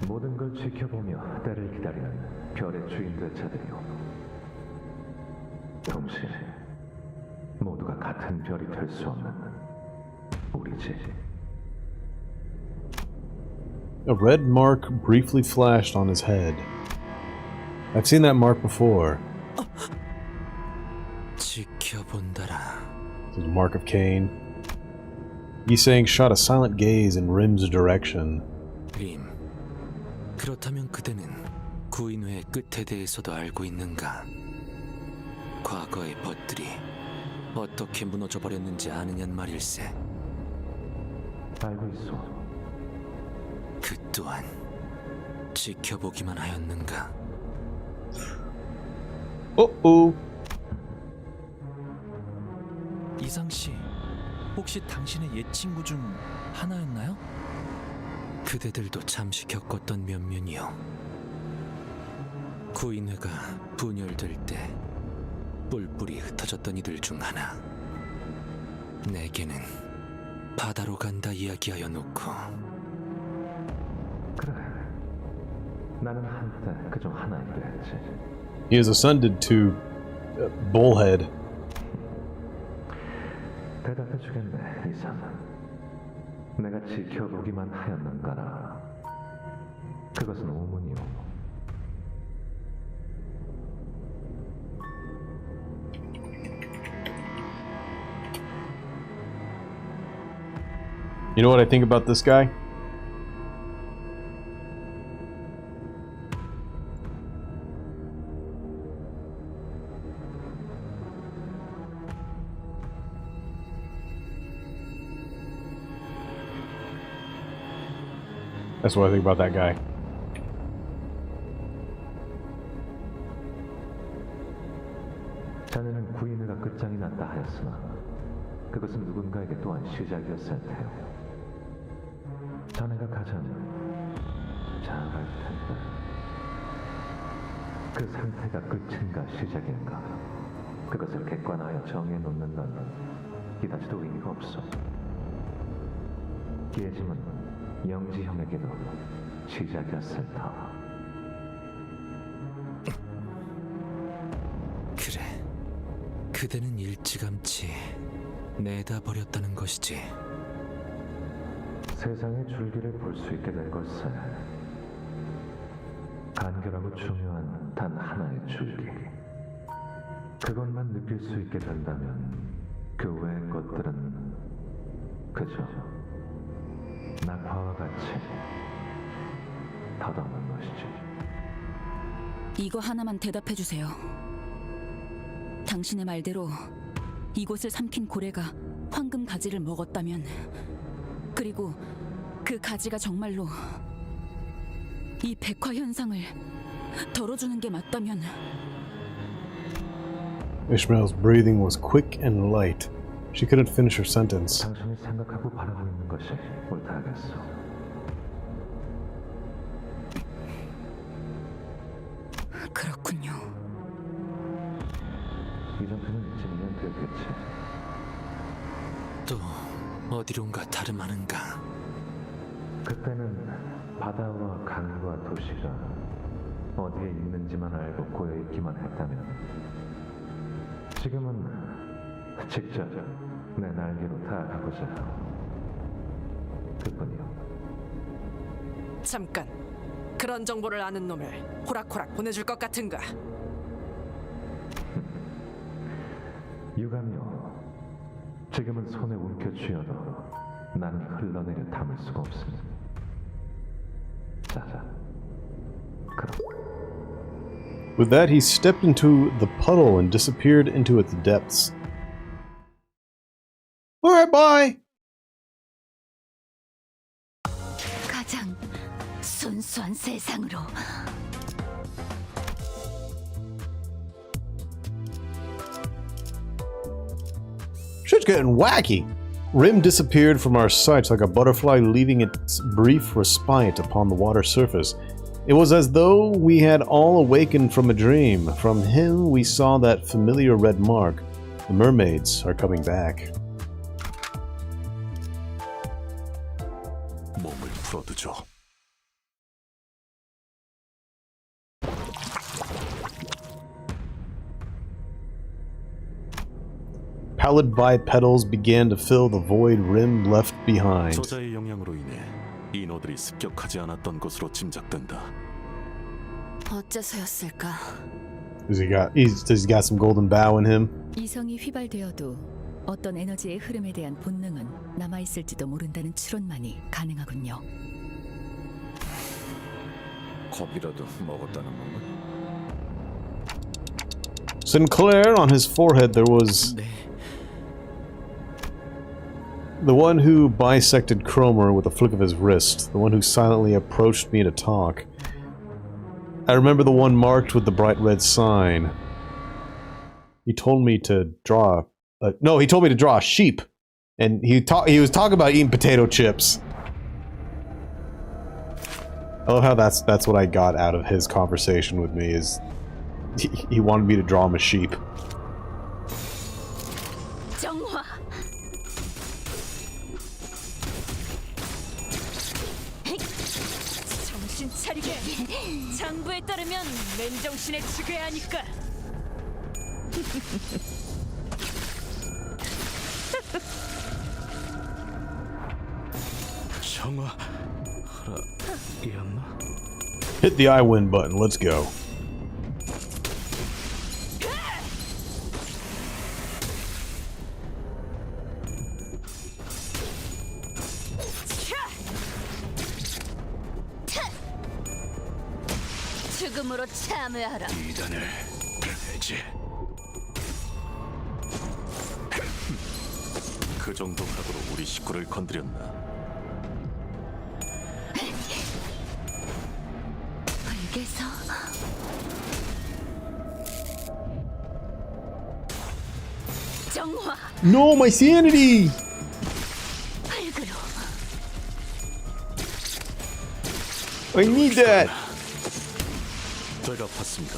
모든 걸 지켜보며 때를 기다리는 별의 주인 될 자들이요. 동시에 모두가 같은 별이 될 수 없는 우리지. A red mark briefly flashed on his head. I've seen that mark before. 지켜본다라. This is a mark of Cain. Yisang shot a silent gaze in Rim's direction. 림, 그렇다면 그대는 구인회의 끝에 대해서도 알고 있는가? 과거의 벗들이 어떻게 무너져 버렸는지 아느냔 말일세. 알고 있어. 그 또한 지켜보기만 하였는가? 이상 씨, 혹시 당신의 옛 친구 중 하나였나요? 그대들도 잠시 겪었던 면면이요. 구인회가 분열될 때 뿔뿔이 흩어졌던 이들 중 하나. 내게는 바다로 간다 이야기하여 놓고. 그래. 나는 한때 그중 하나이기도 했지. He has ascended to Bullhead. 대답해 주겠네, 이상. 내가 지켜보기만 하였는가라. 그것은 오문이오. You know what I think about this guy? That's what I think about that guy. 자네는 구인회가 끝장이 났다 하였으나 그것은 누군가에게 또한 시작이었을 테요. 자네가 가장 잘 알 텐데 그 상태가 끝인가 시작인가 그것을 객관하여 정해놓는 건 이다지도 의미가 없어. 예짐은 영지형에게도 시작이었을 터. 그래, 그대는 일찌감치 내다버렸다는 것이지. 세상의 줄기를 볼 수 있게 된 것은 간결하고 중요한 단 하나의 줄기. 그것만 느낄 수 있게 된다면 그 외의 것들은 그저 낙화와 같이 덧없는 것이지. 이거 하나만 대답해 주세요. 당신의 말대로 이곳을 삼킨 고래가 황금 가지를 먹었다면, 그리고 그 가지가 정말로 이 백화 현상을 덜어주는 게 맞다면. Ishmael's breathing was quick and light. She couldn't finish her sentence. 당신이 생각하고 바라고 있는 것이 옳다 하겠소. 그렇군요. 이 정도는 이쯤이면 됐겠지. 또 어디론가 다름하는가? 그때는 바다와 강과 도시가 어디에 있는지만 알고 고여있기만 했다면, 지금은 직접 내 날개로 다가가고자. 그뿐이요. 잠깐. 그런 정보를 아는 놈을 호락호락 보내줄 것 같은가? 유감이요. 지금은 손에 움켜쥐어도 나는 흘러내려 담을 수가 없습니다. 자, 그럼. With that, he stepped into the puddle and disappeared into its depths. Alright, bye! 가장 순수한 세상으로. Shit's getting wacky! Rim disappeared from our sights like a butterfly leaving its brief respite upon the water surface. It was as though we had all awakened from a dream. From him we saw that familiar red mark. The mermaids are coming back. 몸을 풀어두죠. Pallid bipedals began to fill the void Rim left behind. 저자의 영향으로 인해 인어들이 습격하지 않았던 것으로 짐작된다. 어째서였을까? Does he got some golden bow in him? 이성이 휘발되어도 어떤 에너지의 흐름에 대한 본능은 남아있을지도 모른다는 추론만이 가능하군요. 겁이라도 먹었다는 건가? Sinclair, on his forehead there was the one who bisected Cromer with a flick of his wrist, the one who silently approached me to talk. I remember the one marked with the bright red sign. He told me to draw no, he told me to draw a sheep. And he was talking about eating potato chips. I love how that's what I got out of his conversation with me is he wanted me to draw him a sheep. 정화. 정신 차리게. 장부에 따르면 맨정신에 죽여야 하니까. Hit the I win button, let's go. 죽음으로 참여하라. 이단을 해제. 그 정도 각오로 우리 식구를 건드렸나? 불개서 정화. No, my sanity! 흙으로 I need that! 제가 봤습니다.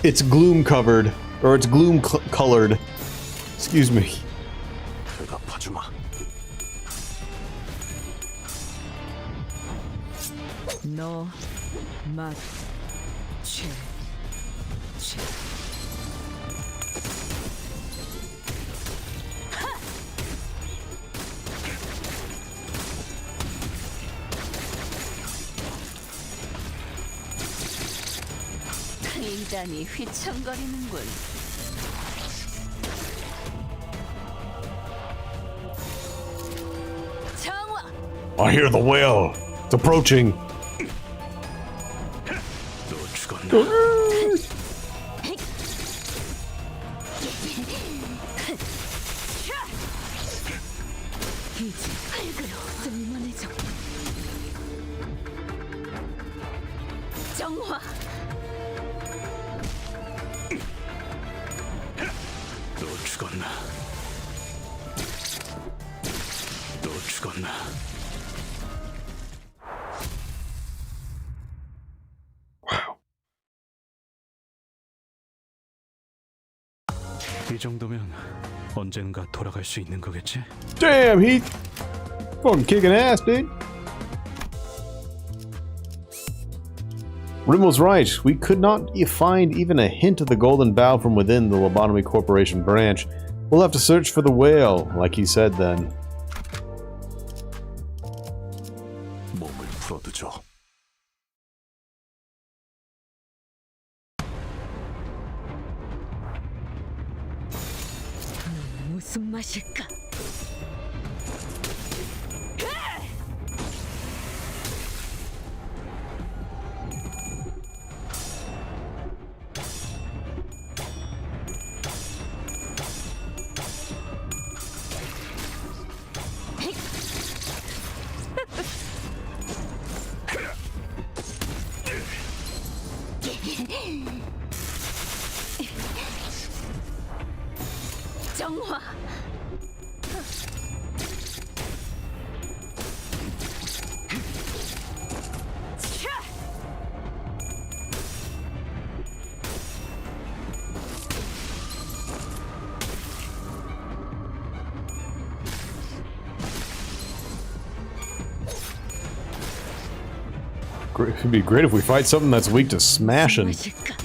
It's gloom covered. Or it's gloom colored. Excuse me. 제가 봐주마. 너, 맛, 취. 이단이 휘청거리는군. 정화. I hear the whale. It's approaching. 너 죽었나? 흙으로 쓸만해져. 정화. 너 죽었나? 너 죽었나? 이 정도면 언젠가 돌아갈 수 있는 거겠지? Damn, he fucking kicking ass, dude. Rim was right. We could not find even a hint of the golden bough from within the Lobotomy Corporation branch. We'll have to search for the whale, like he said then. 무슨 맛일까? 정화. It'd be great if we fight something that's weak to smashing. 맛일까?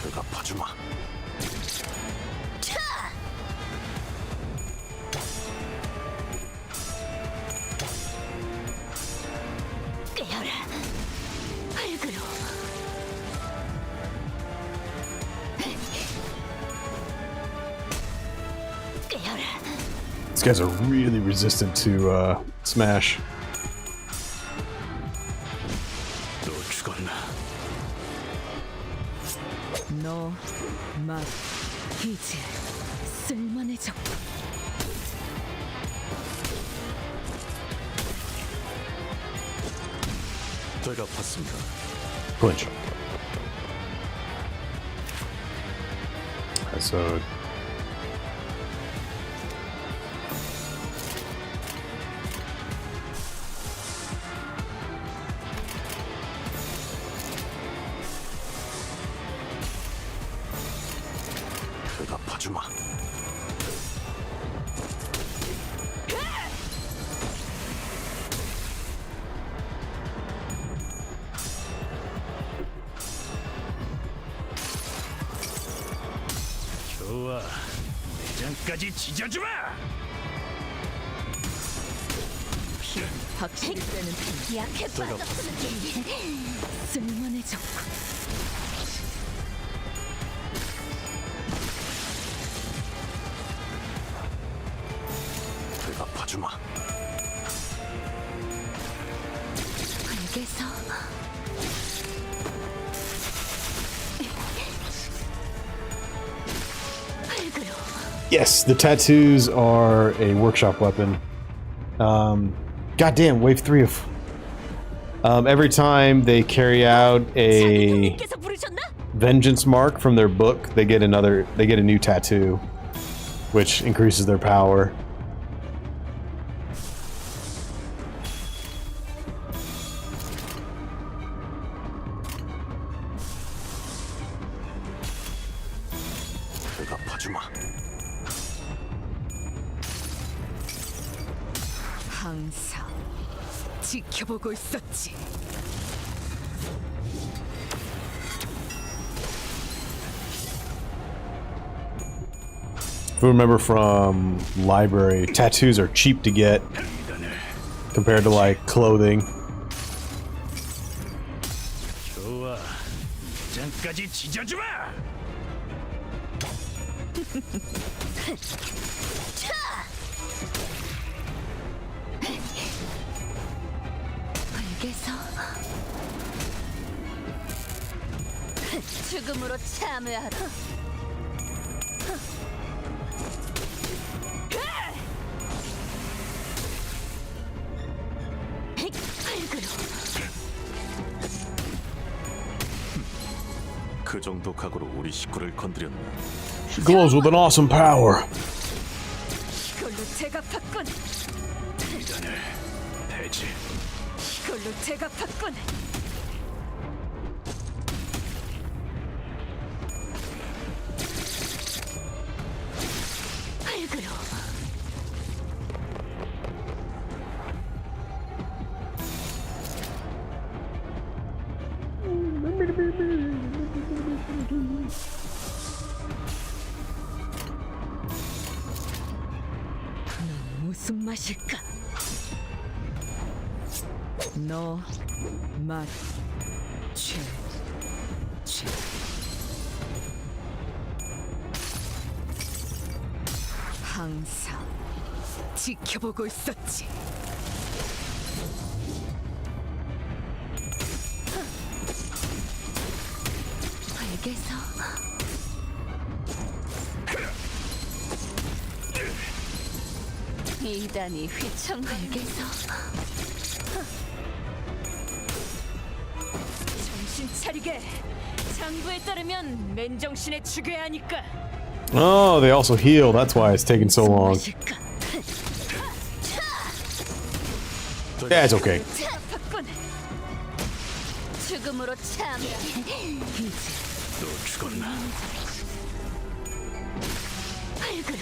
대답하주마. 깨어라. 밝으로. 깨어라. These guys are really resistant to smash. 또 죽었나? 너, 막, 이제 쓸만해져. 되갚았습니다. Clinch. So 대답하주마. 좋아, 내장까지 찢어주마. 확실히 빼는 편. 약해 빠졌으니 쓸만해졌고. 대답하주마. 알겠어. 밝으로. yes, the tattoos are a workshop weapon. Goddamn, wave 3 of. Every time they carry out a 자네님께서 부르셨나? vengeance mark from their book, they get a new tattoo, which increases their power. 대답하주마. 항상 지켜보고 있었지. If you remember from library, tattoos are cheap to get compared to like clothing. 좋아, 내장까지 찢어주마. 알겠어. 죽음으로 참여하라. 그 정도 각오로 우리 식구를 건드렸나? She glows with an awesome power. 이걸로 제갑했군. 이단을 배제. 이걸로 제갑했군. 밝으로. 무슨 맛일까? 너 맛, 최. 항상 지켜보고 있었지. 알겠어. 이단이 휘청 알겠어. 정신 차리게. 장부에 따르면 맨정신에 죽여야 하니까. Oh, they also heal. That's why it's taking so long. Yeah, it's okay. 죽음으로 참. 또 죽었나? 발그로.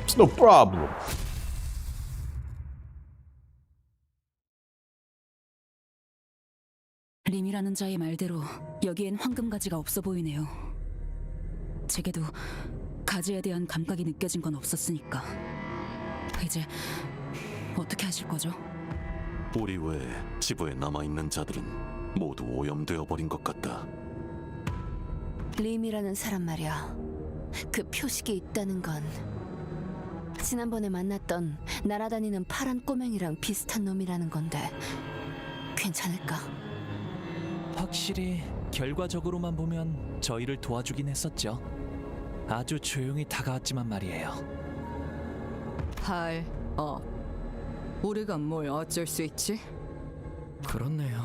It's no problem. 림이라는 자의 말대로 여기엔 황금가지가 없어 보이네요. 제게도 가지에 대한 감각이 느껴진 건 없었으니까. 이제 어떻게 하실 거죠? 우리 외에 지부에 남아있는 자들은 모두 오염되어 버린 것 같다. 림이라는 사람 말이야. 그 표식이 있다는 건 지난번에 만났던 날아다니는 파란 꼬맹이랑 비슷한 놈이라는 건데 괜찮을까? 확실히 결과적으로만 보면 저희를 도와주긴 했었죠. 아주 조용히 다가왔지만 말이에요. 우리가 뭘 어쩔 수 있지? 그렇네요.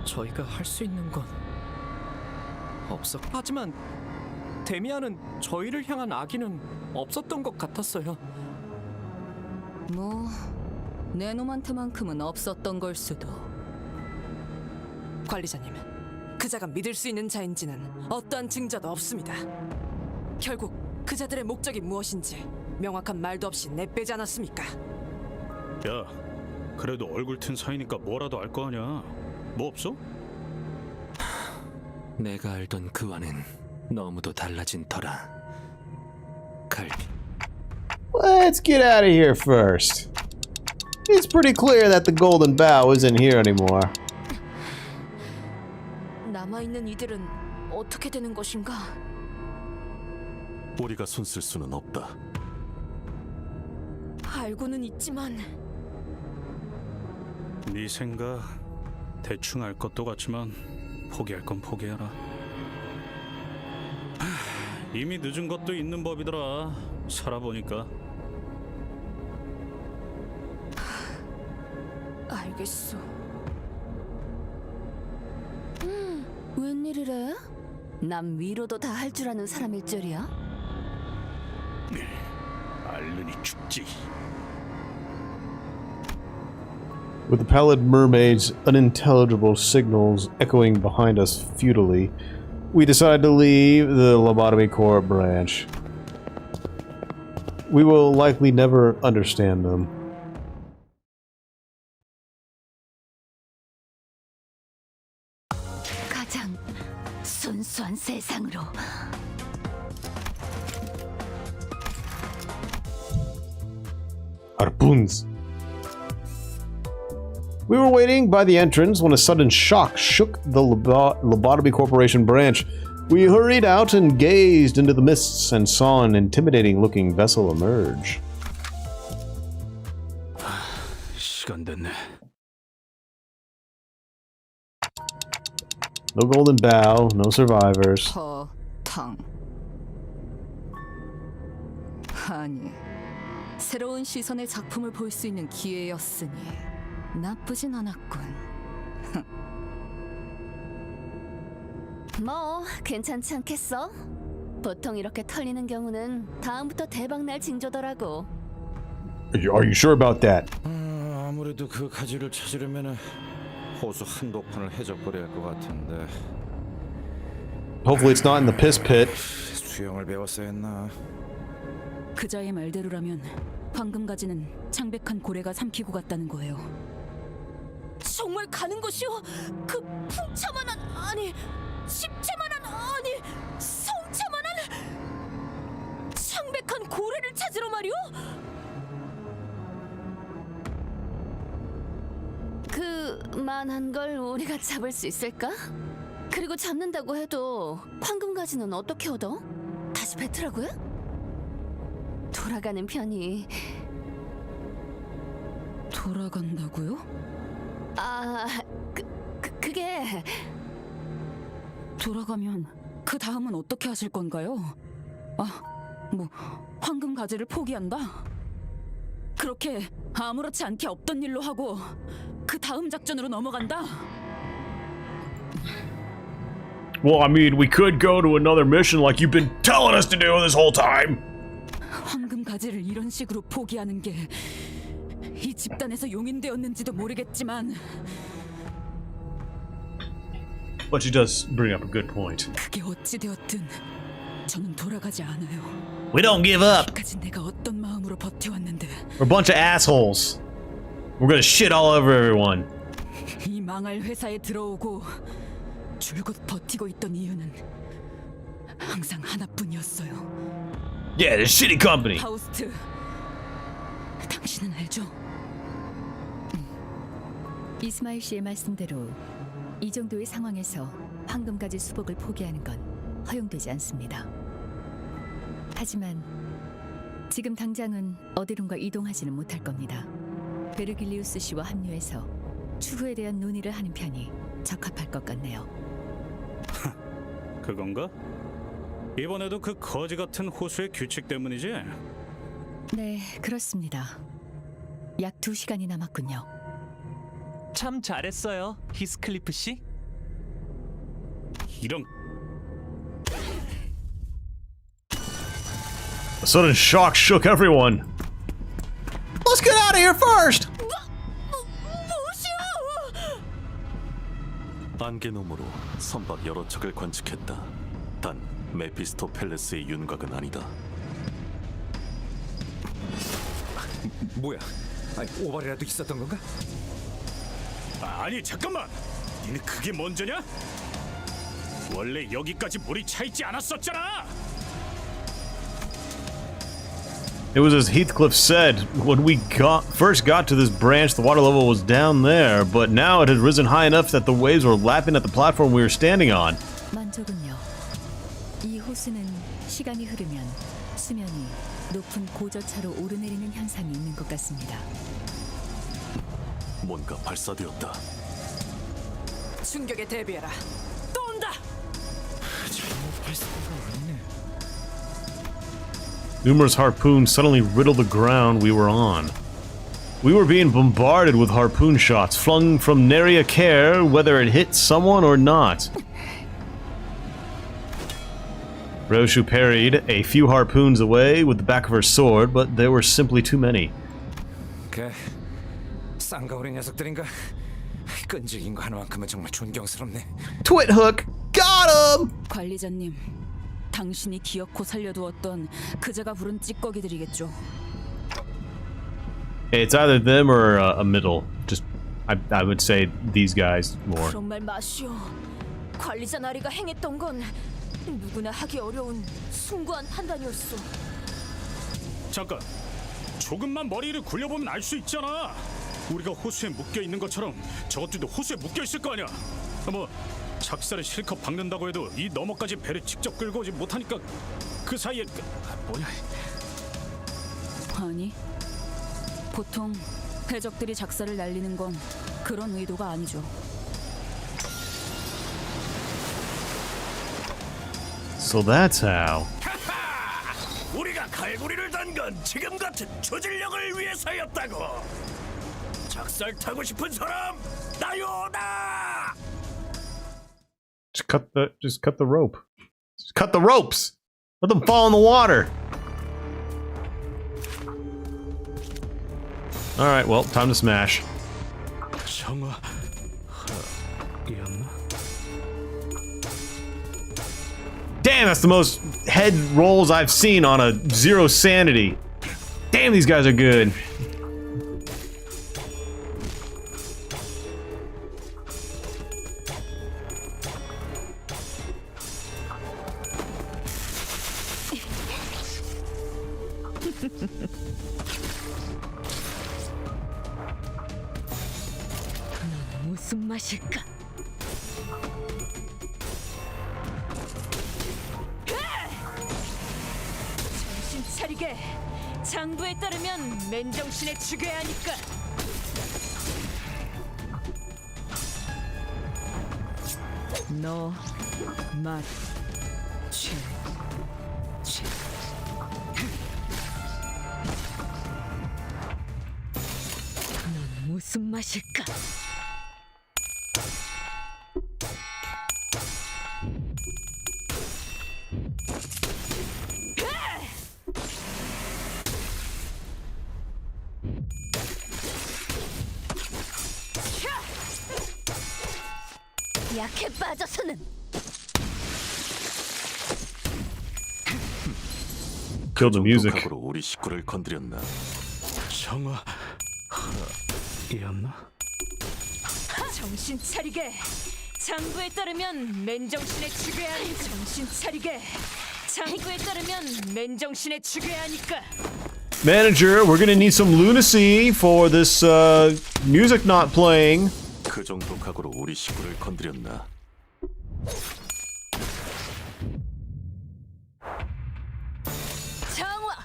저희가 할 수 있는 건 없었. 하지만 데미안은 저희를 향한 악의는 없었던 것 같았어요. 뭐 내 놈한테만큼은 없었던 걸 수도. 관리자님, 그자가 믿을 수 있는 자인지는 어떠한 증거도 없습니다. 결국 그자들의 목적이 무엇인지 명확한 말도 없이 내빼지 않았습니까? 야, 그래도 얼굴 튼 사이니까 뭐라도 알 거 아냐. 뭐 없어? 내가 알던 그와는 너무도 달라진 터라. 갈비. Let's get out of here first. It's pretty clear that the golden bow isn't here anymore. 남아있는 이들은 어떻게 되는 것인가? 우리가 손쓸 수는 없다. 알고는 있지만 네 생각 대충 알 것도 같지만 포기할 건 포기해라. 이미 늦은 것도 있는 법이더라. 살아보니까. 알겠어. 웬일이래? 남 위로도 다 할 줄 아는 사람일 줄이야? 알르니 죽지. With the pallid mermaid's unintelligible signals echoing behind us futilely, we decided to leave the lobotomy core branch. We will likely never understand them. 가장 순수한 세상으로. Harpoons. We were waiting by the entrance when a sudden shock shook the Lobotomy Corporation branch. We hurried out and gazed into the mists and saw an intimidating-looking vessel emerge. 시간 됐네. No golden bow, no survivors. 탕. 아니, 새로운 시선의 작품을 볼 수 있는 기회였으니 나쁘진 않았군. 뭐 괜찮지 않겠어? 보통 이렇게 털리는 경우는 다음부터 대박날 징조더라고. Are you sure about that? 아무래도 그 가지를 찾으려면 호수 한복판을 해적거려야 할 것 같은데. Hopefully it's not in the piss pit. 수영을 배웠어야 했나? 그자의 말대로라면 황금가지는 창백한 고래가 삼키고 갔다는 거예요. 정말 가는 것이오? 그 풍차만한 아니 십체만한 아니 성체만한 창백한 고래를 찾으러 말이오. 말이오? 그만한 걸 우리가 잡을 수 있을까? 그리고 잡는다고 해도 황금 가지는 어떻게 얻어? 다시 뱉으라고요? 돌아가는 편이. 돌아간다고요? 그게 돌아가면 그 다음은 어떻게 하실 건가요? 뭐 황금 가지를 포기한다? 그렇게 아무렇지 않게 없던 일로 하고 그 다음 작전으로 넘어간다? Well, I mean, we could go to another mission like you've been telling us to do this whole time. 황금 가지를 이런 식으로 포기하는 게 이 집단에서 용인되었는지도 모르겠지만 But she does bring up a good point. 그게 어찌 되었든 저는 돌아가지 않아요. We don't give up. 지금까지 내가 어떤 마음으로 버텨왔는데 We're a bunch of assholes. We're gonna shit all over everyone. 이 망할 회사에 들어오고 줄곧 버티고 있던 이유는 항상 하나뿐이었어요. Yeah, the shitty company. 파우스트, 당신은 알죠? 이스마일 씨의 말씀대로 이 정도의 상황에서 황금가지 수복을 포기하는 건 허용되지 않습니다. 하지만 지금 당장은 어디론가 이동하지는 못할 겁니다. 베르길리우스 씨와 합류해서 추후에 대한 논의를 하는 편이 적합할 것 같네요. 그건가? 이번에도 그 거지 같은 호수의 규칙 때문이지? 네, 그렇습니다. 약 2시간이 남았군요. 참 잘했어요, 히스클리프 씨. 이런 A sudden shock shook everyone. Let's get out of here first. 안개놈으로 선박 여러 척을 관측했다. 단 메피스토 팰레스의 윤곽은 아니다. 뭐야? 아니, 오발이라도 있었던 건가? 아니 잠깐만! 니네 그게 먼저냐? 원래 여기까지 물이 차 있지 않았었잖아! It was as Heathcliff said, when we first got to this branch, the water level was down there, but now it had risen high enough that the waves were lapping at the platform we were standing on. 만족은요. 이 호수는 시간이 흐르면 수면이 높은 고저차로 오르내리는 현상이 있는 것 같습니다. 뭔가 발사되었다. 충격에 대비해라. 또 온다. Numerous harpoons suddenly riddled the ground we were on. We were being bombarded with harpoon shots, flung from nary a care whether it hit someone or not. Roshu parried a few harpoons away with the back of her sword, but there were simply too many. 쌍가오리 녀석들인가? 끈질긴 거 하나만큼은 정말 존경스럽네. Twit hook. Got him. 관리자님, 당신이 기어코 살려두었던 그제가 부른 찌꺼기들이겠죠. It's either them or a middle. Just, I would say these guys more. 그런 말 마시오. 관리자 나리가 행했던 건 누구나 하기 어려운 숭고한 판단이었어. 잠깐! 조금만 머리를 굴려보면 알 수 있잖아! 우리가 호수에 묶여있는 것처럼 저것들도 호수에 묶여있을 거 아니야! 뭐 작살을 실컷 박는다고 해도 이 너머까지 배를 직접 끌고 오지 못하니까 그 사이에... 뭐야... 아니, 보통 해적들이 작살을 날리는 건 그런 의도가 아니죠. So that's how. 우리가 갈고리를 단 건 지금 같은 조질력을 위해서였다고. 작살 타고 싶은 사람 나요다. Just cut the rope. Just cut the ropes. Let them fall in the water. All right, well, time to smash. 정화 이었나? Damn, that's the most head rolls I've seen on a 0 sanity. Damn, these guys are good. 무슨 맛일까? 정신 차리게. 장부에 따르면 맨정신에 죽여야 하니까. 너 맛. 넌 무슨 맛일까? 약해 빠져서는. Kill the music. 각오로 우리 식구를 건드렸나? 이었나? 정신 차리게. 장부에 따르면 맨정신에 죽여야 하니. 정신 차리게. 장부에 따르면 맨정신에 죽여야 하니까. Manager, we're gonna need some lunacy for this music not playing. 그 정도 각오로 우리 식구를 건드렸나? 정화.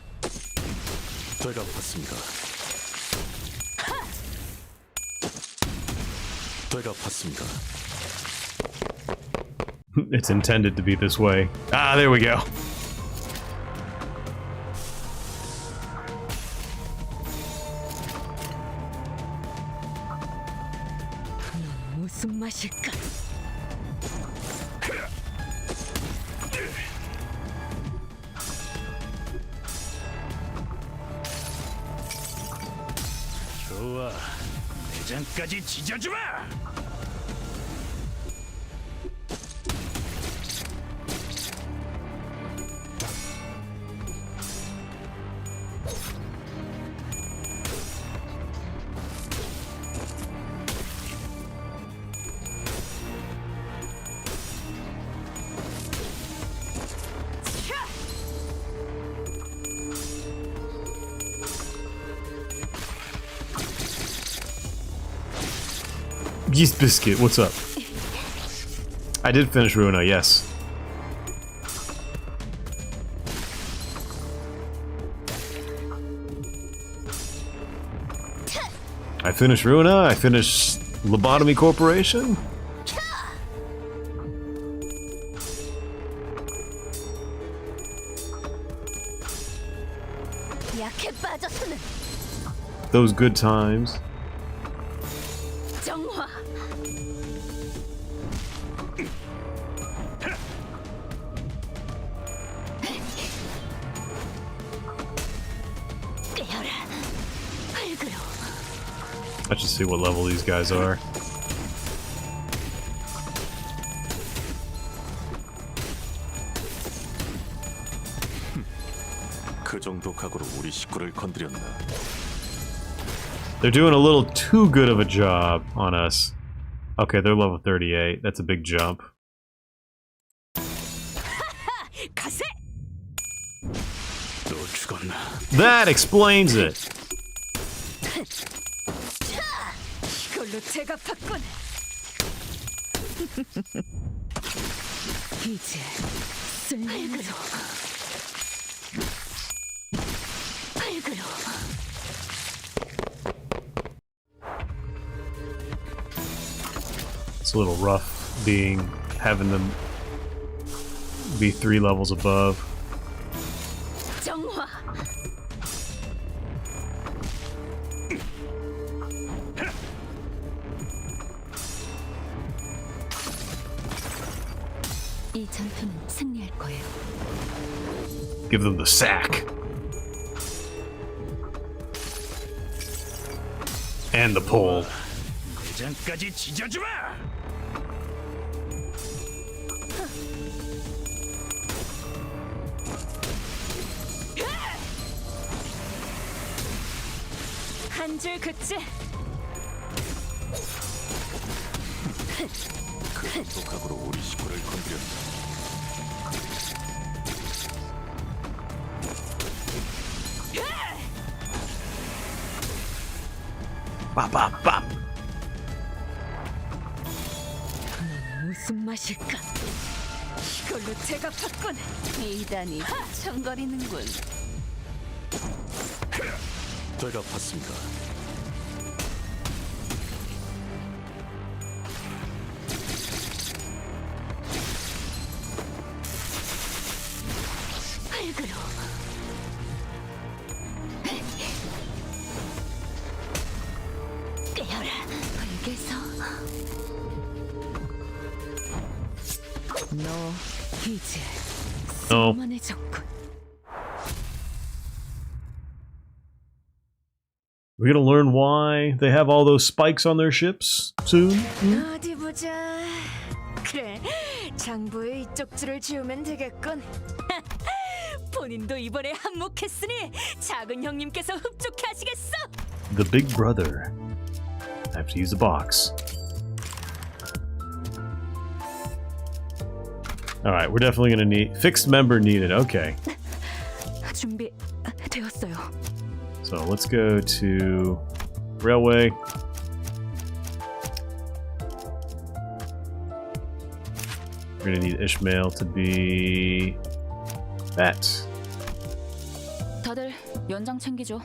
되갚았습니다. 되갚았습니다. It's intended to be this way. Ah, there we go. 무슨 맛일까? 좋아, 내장까지 찢어주마. Yeast Biscuit, what's up? I did finish Ruina, yes. I finished Ruina, I finished Lobotomy Corporation. 약해 빠져서는. Those good times. 정화. 깨어라. 발그로. I should see what level these guys are. 그 정도 각오로 우리 식구를 건드렸나? They're doing a little too good of a job on us. Okay, they're level 38. That's a big jump. 가세. 또 죽었나? That explains it. 이걸로 대갚았군. 이제 쓸모없어. 발그로. It's a little rough having them be 3 levels above. 정화. 이 전투는 승리할 거예요. Give them the sack. And the pole. 내장까지 찢어주마. 한 줄 긋지. 그 정도 각오로 우리 식구를 건드렸나? Bop, bop, bop. 무슨 맛일까? 이걸로 대갚았군. 이단이 청거리는군. 되갚았습니다. 흙으로. 깨어라. 흙에서. 너 이제 No. 만해졌군. We're gonna learn why they have all those spikes on their ships soon. 어디 보자. 그래, 장부에 이쪽 줄을 지우면 되겠군. 본인도 이번에 한몫했으니 작은 형님께서 흡족해 하시겠어. The big brother. I have to use the box. Alright, we're definitely gonna need fixed member needed. Okay. 준비 되었어요. So let's go to railway. We're gonna need Ishmael to be that. 다들 연장 챙기죠.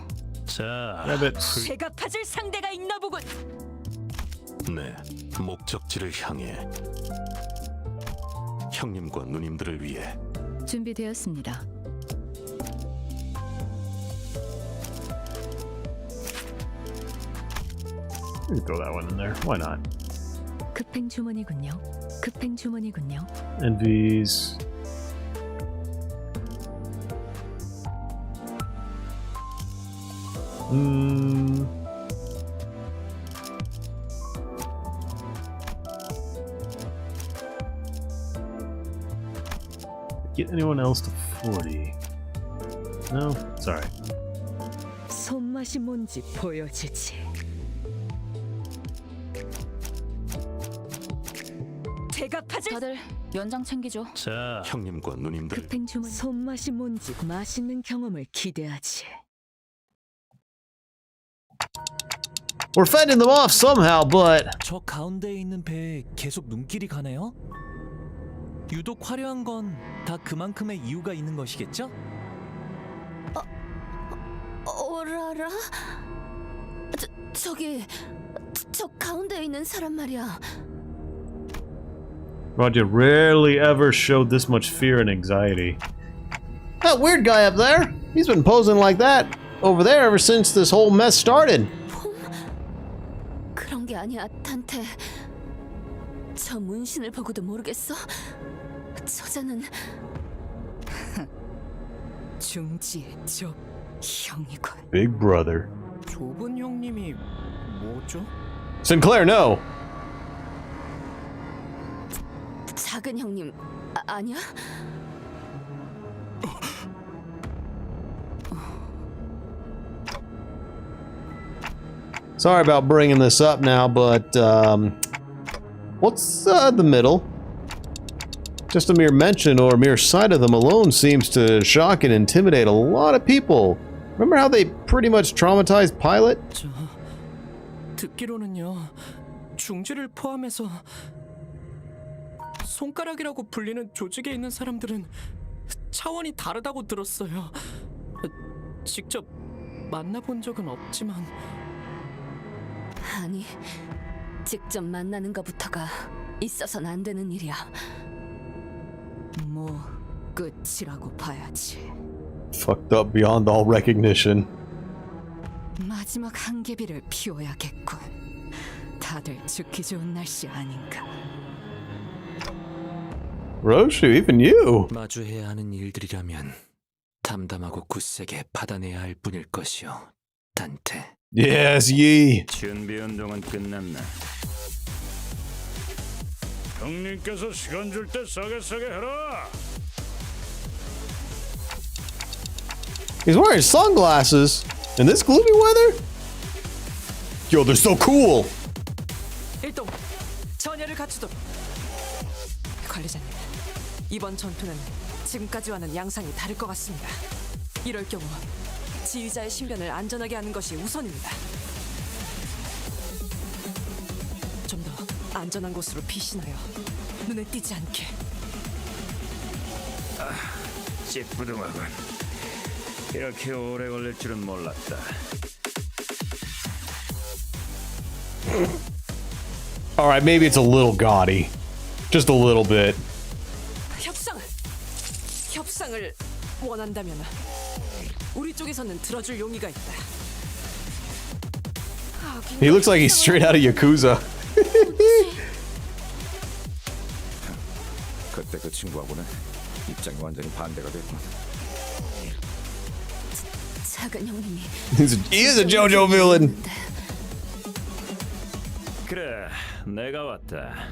자, Rabbits. 제가 파줄 상대가 있나 보군. 네, 목적지를 향해 형님과 누님들을 위해. 준비되었습니다. We can throw that one in there. Why not? 급행 주문이군요. 급행 주문이군요. Envies. Get anyone else to 40? No? It's alright. 손맛이 뭔지 보여주지. 제가 파줄 다들 연장 챙기죠. 자, 형님과 누님들. 급행 주문. 손맛이 뭔지 맛있는 경험을 기대하지. We're fending them off somehow, but 저 가운데에 있는 배에 계속 눈길이 가네요. 유독 화려한 건 다 그만큼의 이유가 있는 것이겠죠? 오라라? 저 가운데에 있는 사람 말이야. Roger rarely ever showed this much fear and anxiety. that weird guy up there, he's been posing like that over there ever since this whole mess started. 그런 게 아니야, 탄테. 저 문신을 보고도 모르겠어? 저자는 중지의 적 형이군. Big brother. 좁은 형님이 뭐죠? Sinclair, no. 작은 형님 아니야? Sorry about bringing this up now, but what's the middle? Just a mere mention or a mere sight of them alone seems to shock and intimidate a lot of people. Remember how they pretty much traumatized Pilot? 저 듣기로는요. 중지를 포함해서 손가락이라고 불리는 조직에 있는 사람들은 차원이 다르다고 들었어요. 직접 만나본 적은 없지만 아니, 직접 만나는 것부터가 있어서는 안 되는 일이야. 뭐 끝이라고 봐야지. Fucked up beyond all recognition. 마지막 한개비를 피워야겠군. 다들 죽기 좋은 날씨 아닌가. Roshu, even you. 마주해야 하는 일들이라면 담담하고 굳세게 받아내야 할 뿐일 것이오, 단테. Yes, ye. 준비 운동은 끝났나? 형님께서 시간 줄 때 싸게 해라. He's wearing sunglasses in this gloomy weather? Yo, they're so cool! 일동, 전열을 갖추도록. 관리자님, 이번 전투는 지금까지와는 양상이 다를 것 같습니다. 이럴 경우 지휘자의 신변을 안전하게 하는 것이 우선입니다. 안전한 곳으로 피신하여 눈에 띄지 않게. 찌뿌둥하군. 이렇게 오래 걸릴 줄은 몰랐다. All right, maybe it's a little gaudy. Just a little bit. 협상을 원한다면 우리 쪽에서는 들어줄 용의가 있다. He looks like he's straight out of Yakuza. 그때 그 친구하고는 입장이 완전히 반대가 됐군. 작은 형님이 He is a JoJo villain. 그래, 내가 왔다.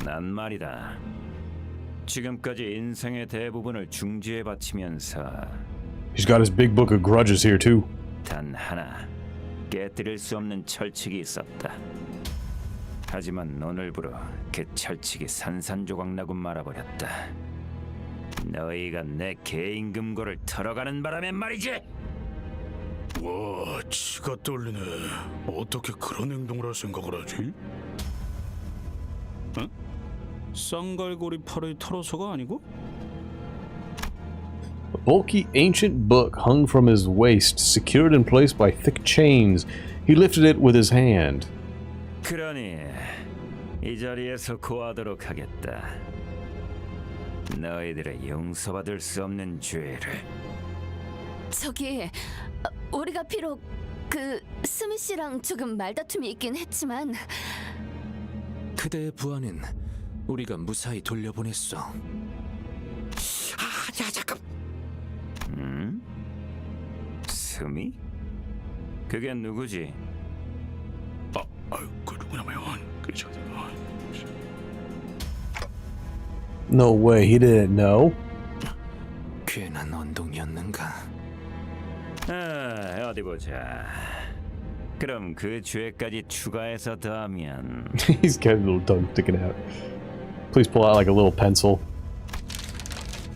난 말이다. 지금까지 인생의 대부분을 중지에 바치면서 He's got his big book of grudges here too. 단 하나 깨뜨릴 수 없는 철칙이 있었다. 하지만 오늘부로 그 철칙이 산산조각나고 말아버렸다. 너희가 내 개인 금고를 털어가는 바람에 말이지. 와, 치가 떨리네. 어떻게 그런 행동을 할 생각을 하지? 응? 쌍갈고리 팔을 털어서가 아니고? A bulky ancient book hung from his waist, secured in place by thick chains. He lifted it with his hand. 그러니 이 자리에서 고하도록 하겠다. 너희들의 용서받을 수 없는 죄를. 저기 우리가 비록 그 스미 씨랑 조금 말다툼이 있긴 했지만 그대의 부하는 우리가 무사히 돌려보냈어. 야 잠깐. 스미? 그게 누구지? 그 누구냐면 그죠? No way, he didn't know. 괜한 언동이었는가? 어디 보자. 그럼 그 죄까지 추가해서 더하면 He's got a little tongue sticking out. Please pull out like a little pencil.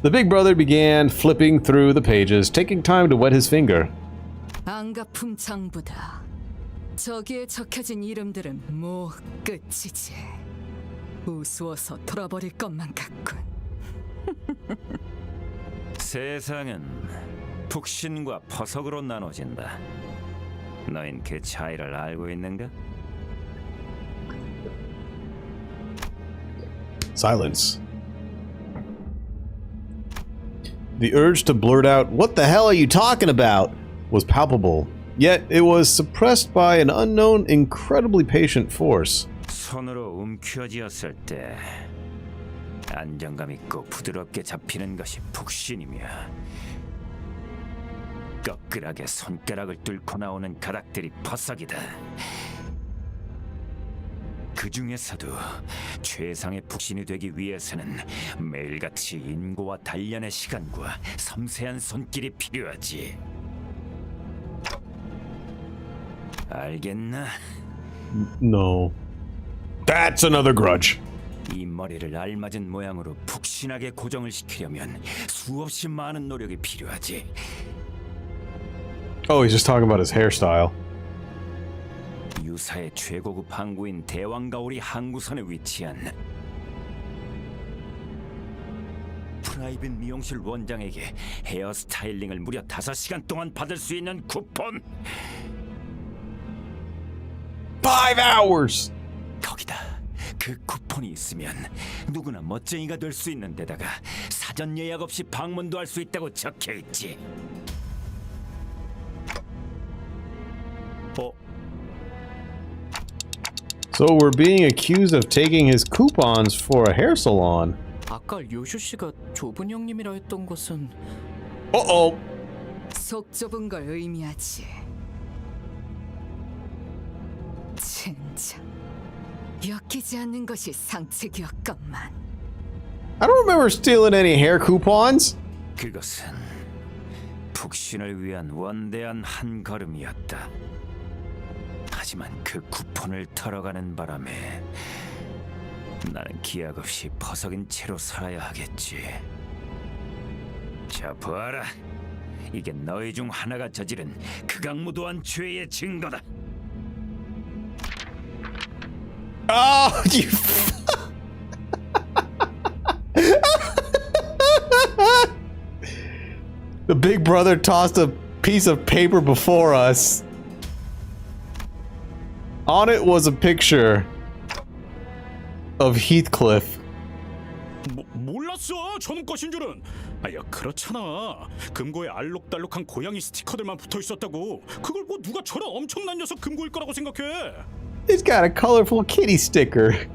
The big brother began flipping through the pages, taking time to wet his finger. 안가품 장부다. 저기에 적혀진 이름들은 뭐 끝이지. 우스워서 돌아버릴 것만 같군. 세상은 북신과 퍼석으로 나눠진다. 너흰 그 차이를 알고 있는가? Silence. The urge to blurt out, "What the hell are you talking about?" was palpable, yet it was suppressed by an unknown, incredibly patient force. 손으로 움켜쥐었을 때 안정감 있고 부드럽게 잡히는 것이 북신이며 꺼끌하게 손가락을 뚫고 나오는 가닥들이 퍼석이다. 그 중에서도 최상의 북신이 되기 위해서는 매일같이 인고와 단련의 시간과 섬세한 손길이 필요하지. 알겠나? No. That's another grudge. 이 머리를 알맞은 모양으로 푹신하게 고정을 시키려면 수없이 많은 노력이 필요하지. Oh, he's just talking about his hairstyle. 유사의 최고급 항구인 대왕가오리 항구선에 위치한 프라이빗 미용실 원장에게 헤어스타일링을 무려 5시간 동안 받을 수 있는 쿠폰. 5 hours! 거기다 그 쿠폰이 있으면 누구나 멋쟁이가 될 수 있는 데다가 사전 예약 없이 방문도 할 수 있다고 적혀있지. So we're being accused of taking his coupons for a hair salon. 아까 요슈 씨가 좁은 형님이라 했던 것은 Uh-oh. 속 좁은 걸 의미하지. 진짜 엮이지 않는 것이 상책이었건만. I don't remember stealing any hair coupons. 그것은 북신을 위한 원대한 한 걸음이었다. 하지만 그 쿠폰을 털어가는 바람에 나는 기약 없이 퍼석인 채로 살아야 하겠지. 자, 보아라. 이게 너희 중 하나가 저지른 극악무도한 죄의 증거다. Oh, you. The big brother tossed a piece of paper before us. On it was a picture of Heathcliff. 몰랐어. 저놈 것인 줄은. 아야 그렇잖아. 금고에 알록달록한 고양이 스티커들만 붙어 있었다고. 그걸 뭐 누가 저런 엄청난 녀석 금고일 거라고 생각해? It's got a colorful kitty sticker.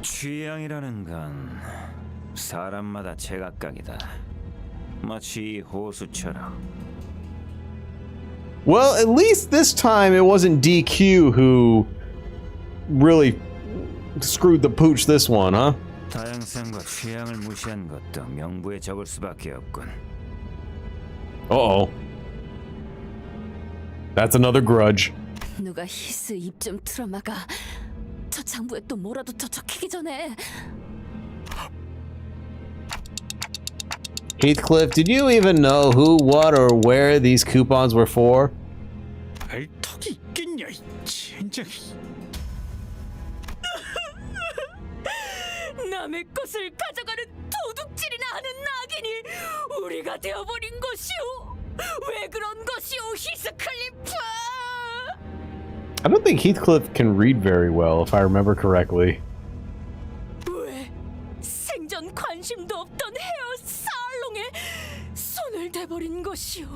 취향이라는 건 사람마다 제각각이다. 마치 호수처럼. Well, at least this time it wasn't DQ who really screwed the pooch this one, huh? 다양성과 취향을 무시한 것도 명부에 적을 수밖에 없군. Uh-oh. That's another grudge. 누가 히스 입 좀 틀어막아. 저 장부에 또 뭐라도 더 적히기 전에. Heathcliff, did you even know who, what, or where these coupons were for? 알턱이 있겠냐, 이 젠장. 남의 것을 가져가는 도둑질이나 하는 낙인이 우리가 되어버린 것이오. 왜 그런 것이오, 히스클리프? I don't think Heathcliff can read very well, if I remember correctly. 왜 생전 관심도 없던 헤어 살롱에 손을 대버린 것이오.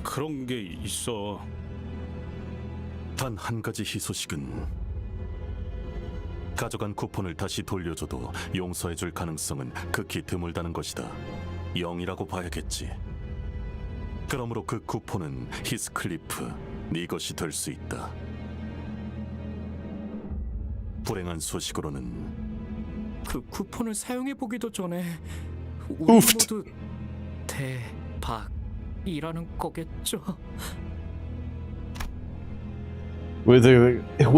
그런 게 있어. 단 한 가지 희소식은 가져간 쿠폰을 다시 돌려줘도 용서해줄 가능성은 극히 드물다는 것이다. 0이라고 봐야겠지. 그러므로 그 쿠폰은 히스클리프, 네 것이 될 수 있다. 불행한 소식으로는 그 쿠폰을 사용해 보기도 전에 우리 모두 대박이라는 거겠죠. With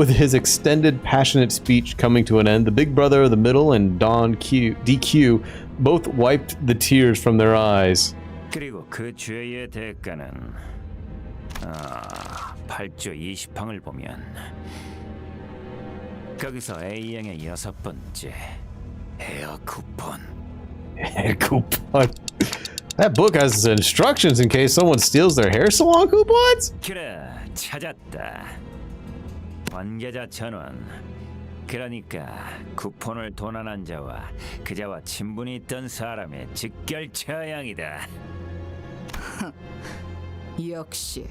his extended, passionate speech coming to an end, the big brother of the middle and DQ both wiped the tears from their eyes. 그리고 그 죄의 대가는 8조 20항을 보면 거기서 A형의 6번째 헤어 쿠폰. Coupon. That book has instructions in case someone steals their hair salon coupons? 그래, 찾았다. 관계자 전원. 그러니까 쿠폰을 도난한 자와 그자와 친분이 있던 사람의 직결 처형이다. 역시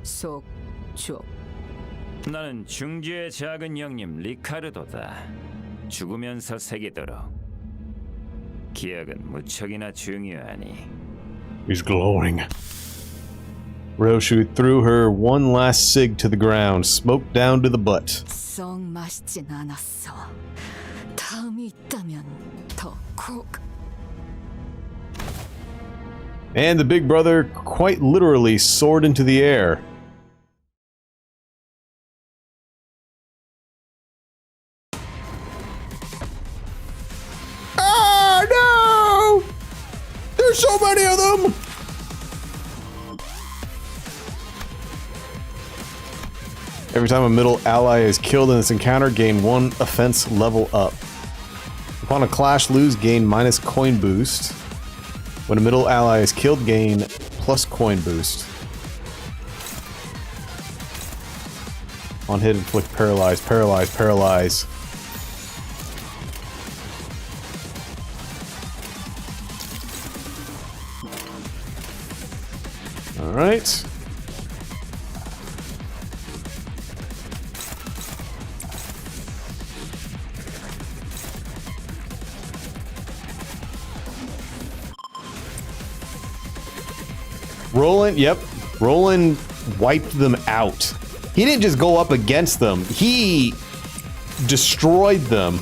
속좁. 나는 중주의 작은 형님 리카르도다. 죽으면서 새기도록. 기억은 무척이나 중요하니. He's glowing. Roshu threw her one last cig to the ground, smoke down to the butt. 썩 맛있진 않았어. 다음이 있다면 더 콕. And the big brother quite literally soared into the air. Ah, no! There's so many of them! Every time a middle ally is killed in this encounter, gain 1 offense level up. Upon a clash, lose, gain minus coin boost. When a middle ally is killed, gain plus coin boost. On hit, inflict paralyze, paralyze, paralyze. Alright. Roland, yep. Roland wiped them out. He didn't just go up against them. He destroyed them.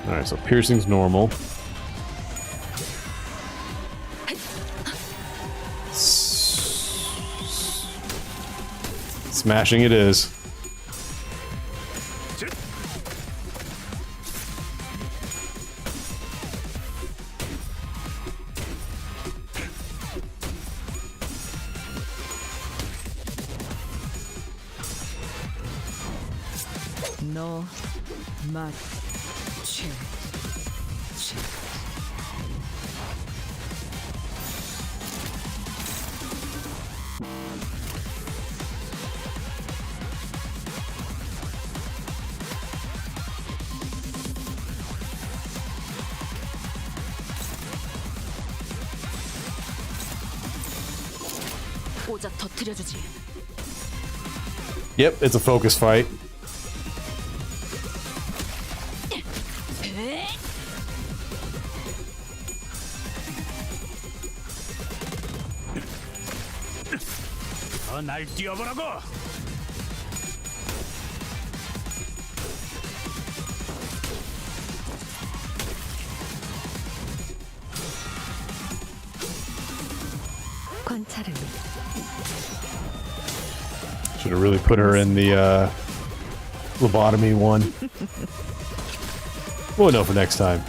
Alright, so piercing's normal. Smashing it is. 너 맛, 최. 오자 터뜨려주지. Yep, it's a focus fight. 날 뛰어보라고. 관찰은 Should have really put her in the lobotomy one. We'll know for next time.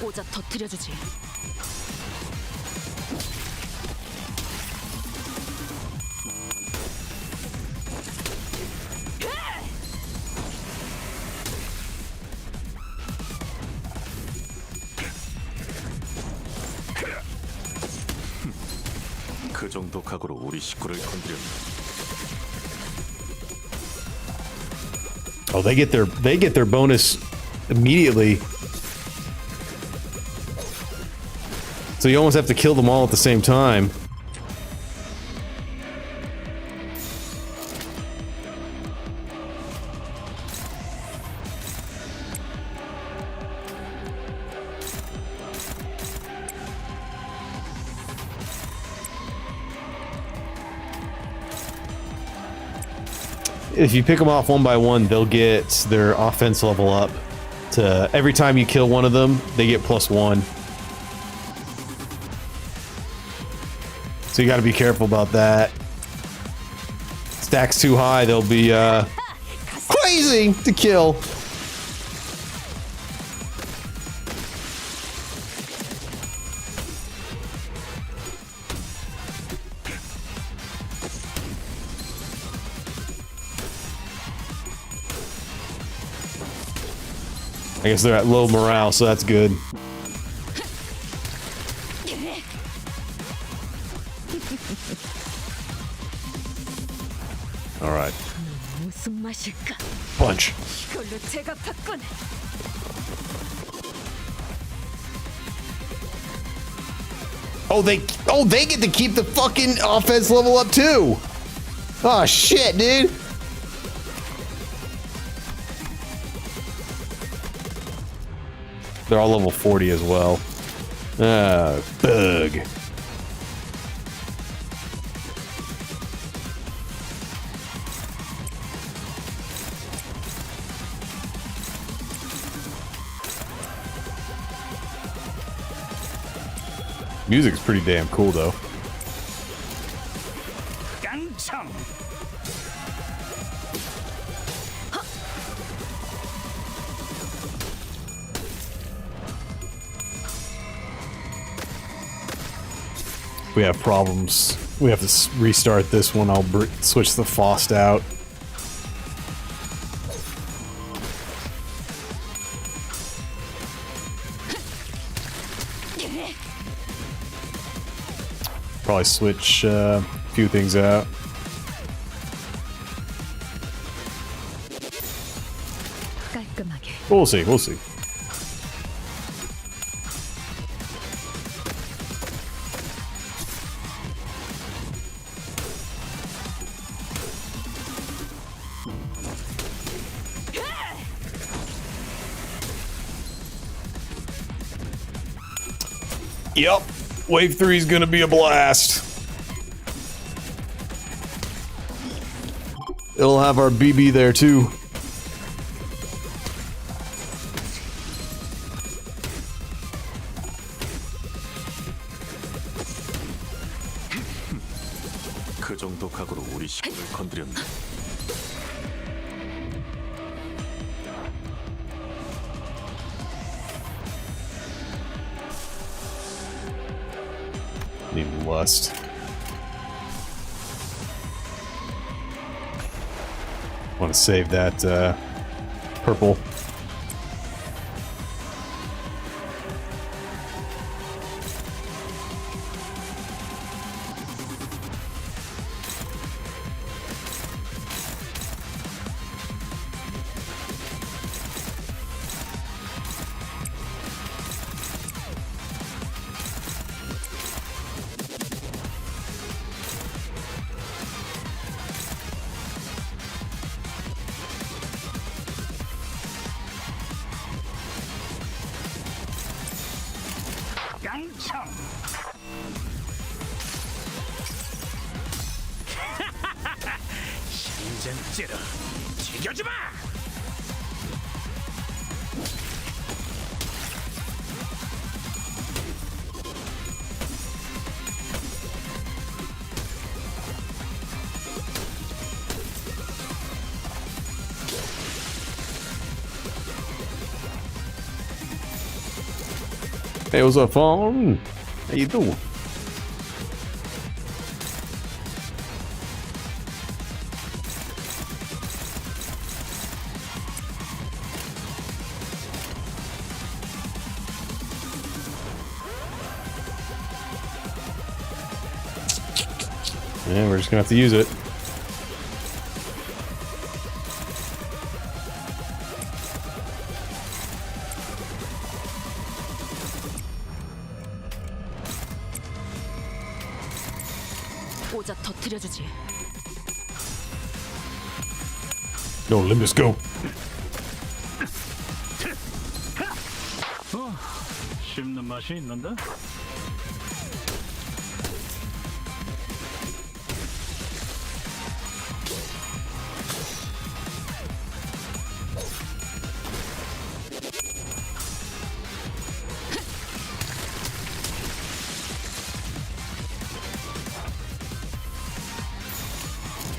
오자 터뜨려주지. 그 정도 각오로 우리 식구를 건드렸나? Oh, they get their bonus immediately. So you almost have to kill them all at the same time. If you pick them off one by one, they'll get their offense level up to every time you kill one of them, they get +1. So you gotta be careful about that. Stacks too high, they'll be crazy to kill. I guess they're at low morale, so that's good. All right. 무슨 맛일까? Punch. 이걸로 제가 받군. Oh, they get to keep the fucking offense level up too. Oh shit, dude. They're all level 40 as well. Ah, bug. Music's pretty damn cool though. 깡총. We have problems. We have to restart this one. I'll switch the Faust out. Probably switch a few things out. 깔끔하게. We'll see. We'll see. Yup. Wave 3 is gonna be a blast. It'll have our BB there too. 그 정도 각오로 우리 식구를 건드렸네. Need lust. Want to save that purple. 깡총. 심장찌러 죽여주마. Hey, what's up, phone? How you doing? Yeah, we're just gonna have to use it. 오자 터뜨려주지. Go, Limbus, go. 씹는 맛이 있는데?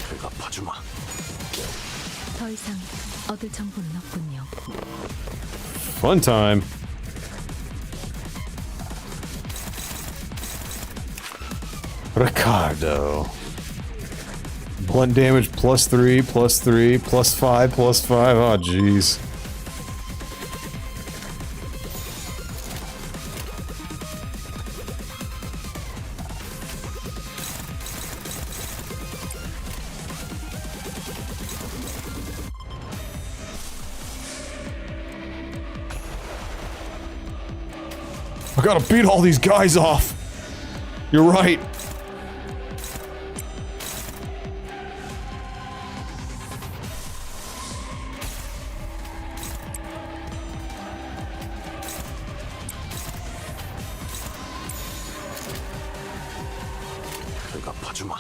대답하주마. 더 이상 얻을 정보는 없군요. Fun time. Ricardo. Blunt damage +3, +3, +5, +5. Oh, jeez. I gotta beat all these guys off. You're right. 대답하주마.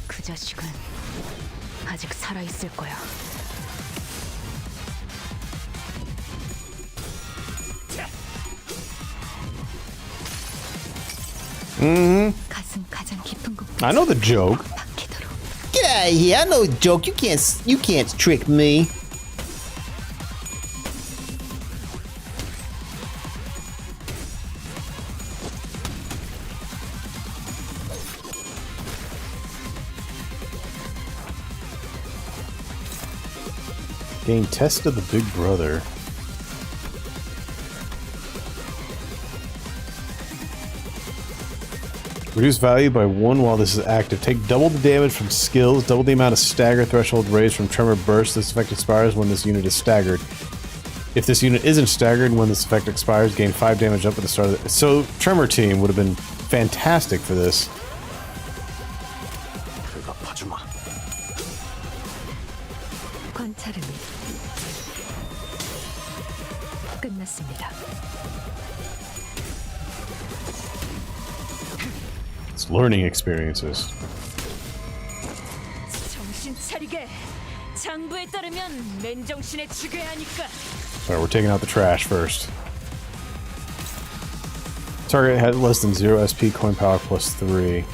그 자식은 아직 살아 있을 거야. 가슴 가장 깊은 곳. I know the joke. Get out of here! I know the joke. You can't trick me. Gain test of the Big Brother. Reduce value by 1 while this is active. Take double the damage from skills, double the amount of stagger threshold raised from tremor burst. This effect expires when this unit is staggered. If this unit isn't staggered when this effect expires, gain 5 damage up at the start of the... So, Tremor Team would have been fantastic for this. 관찰은 끝났습니다. It's learning experiences. 정신 차리게. 장부에 따르면 맨정신에 죽여야 하니까. Alright, we're taking out the trash first. Target had less than 0 SP, coin power plus 3.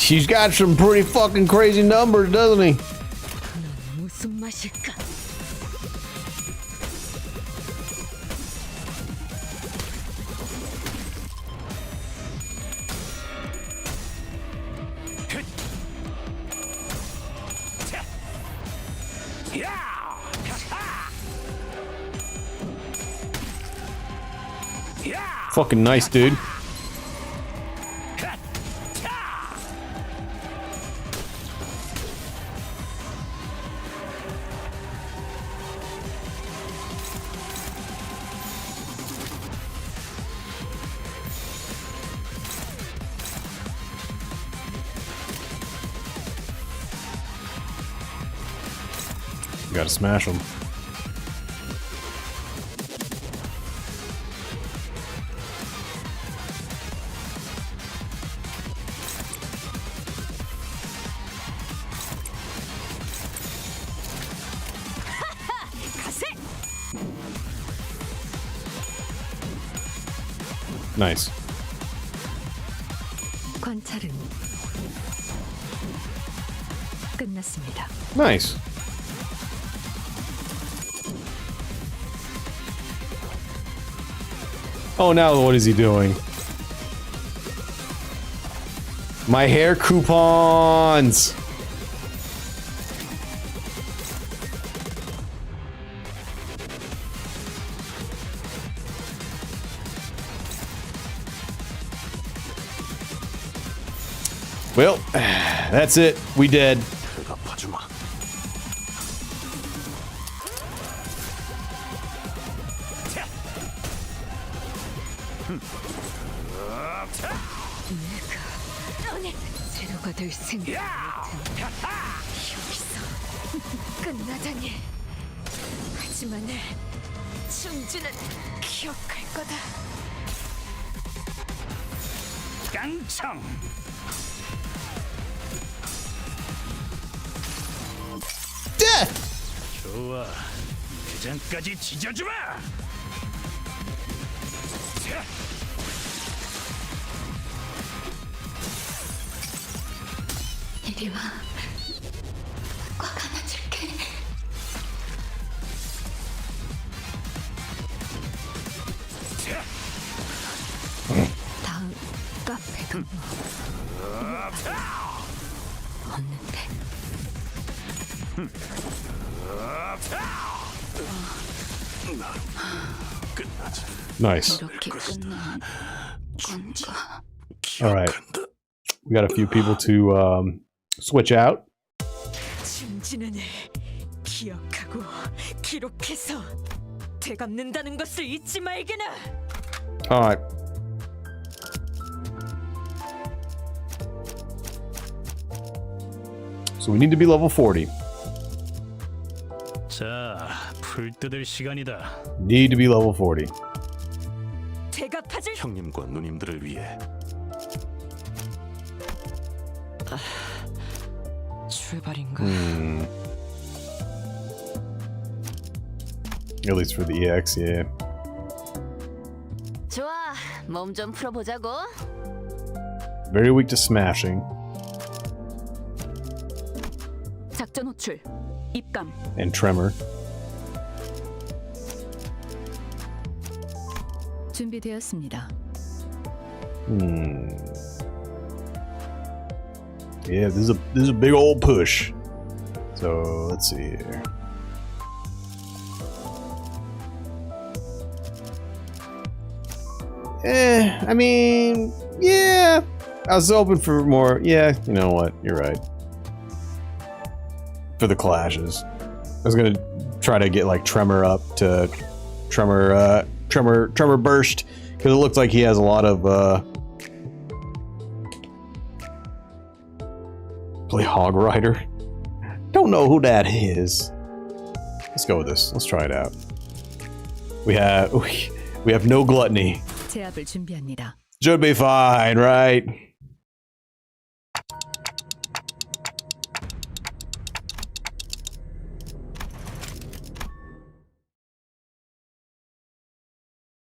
He's got some pretty fucking crazy numbers, doesn't he? 무슨 맛일까? Fucking nice, dude. Gotta smash them. Nice. 관찰은 끝났습니다. Nice. Oh, now what is he doing? My hair coupons! Well, that's it. We dead. 제로가 될 생각. 여기서 끝나다니. 하지만 충주는 기억할 거다. 깡총. 좋아, 내장까지 지져주마. 이리 와. 꽉 안아줄게. 다음 카페도 없는데. Nice. 이렇게 끝나는 건가? Alright. We got a few people to switch out. 충주는 기억하고 기록해서 되갚는다는 것을 잊지 말게나. Alright. So we need to be level 40. 자, 풀 뜯을 시간이다. Need to be level 40. 대갚아줄 형님과 누님들을 위해. 출발인가? At least for the EX, yeah. 좋아. 몸 좀 풀어보자고. Very weak to smashing. 작전 호출. 입감. And tremor. 준비되었습니다. Yeah, this is a big old push. So let's see here. I mean, yeah. I was hoping for more. Yeah, you know what? You're right. For the clashes, I was gonna try to get like Tremor up to Tremor burst because it looks like he has a lot of play Hog Rider. Don't know who that is. Let's go with this. Let's try it out. We have no gluttony. 제압을 준비합니다. Should be fine, right?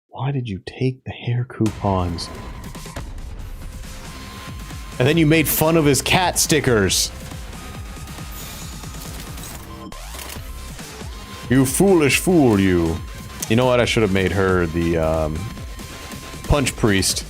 Why did you take the hair coupons? And then you made fun of his cat stickers. You foolish fool, you. You know what? I should have made her the punch priest.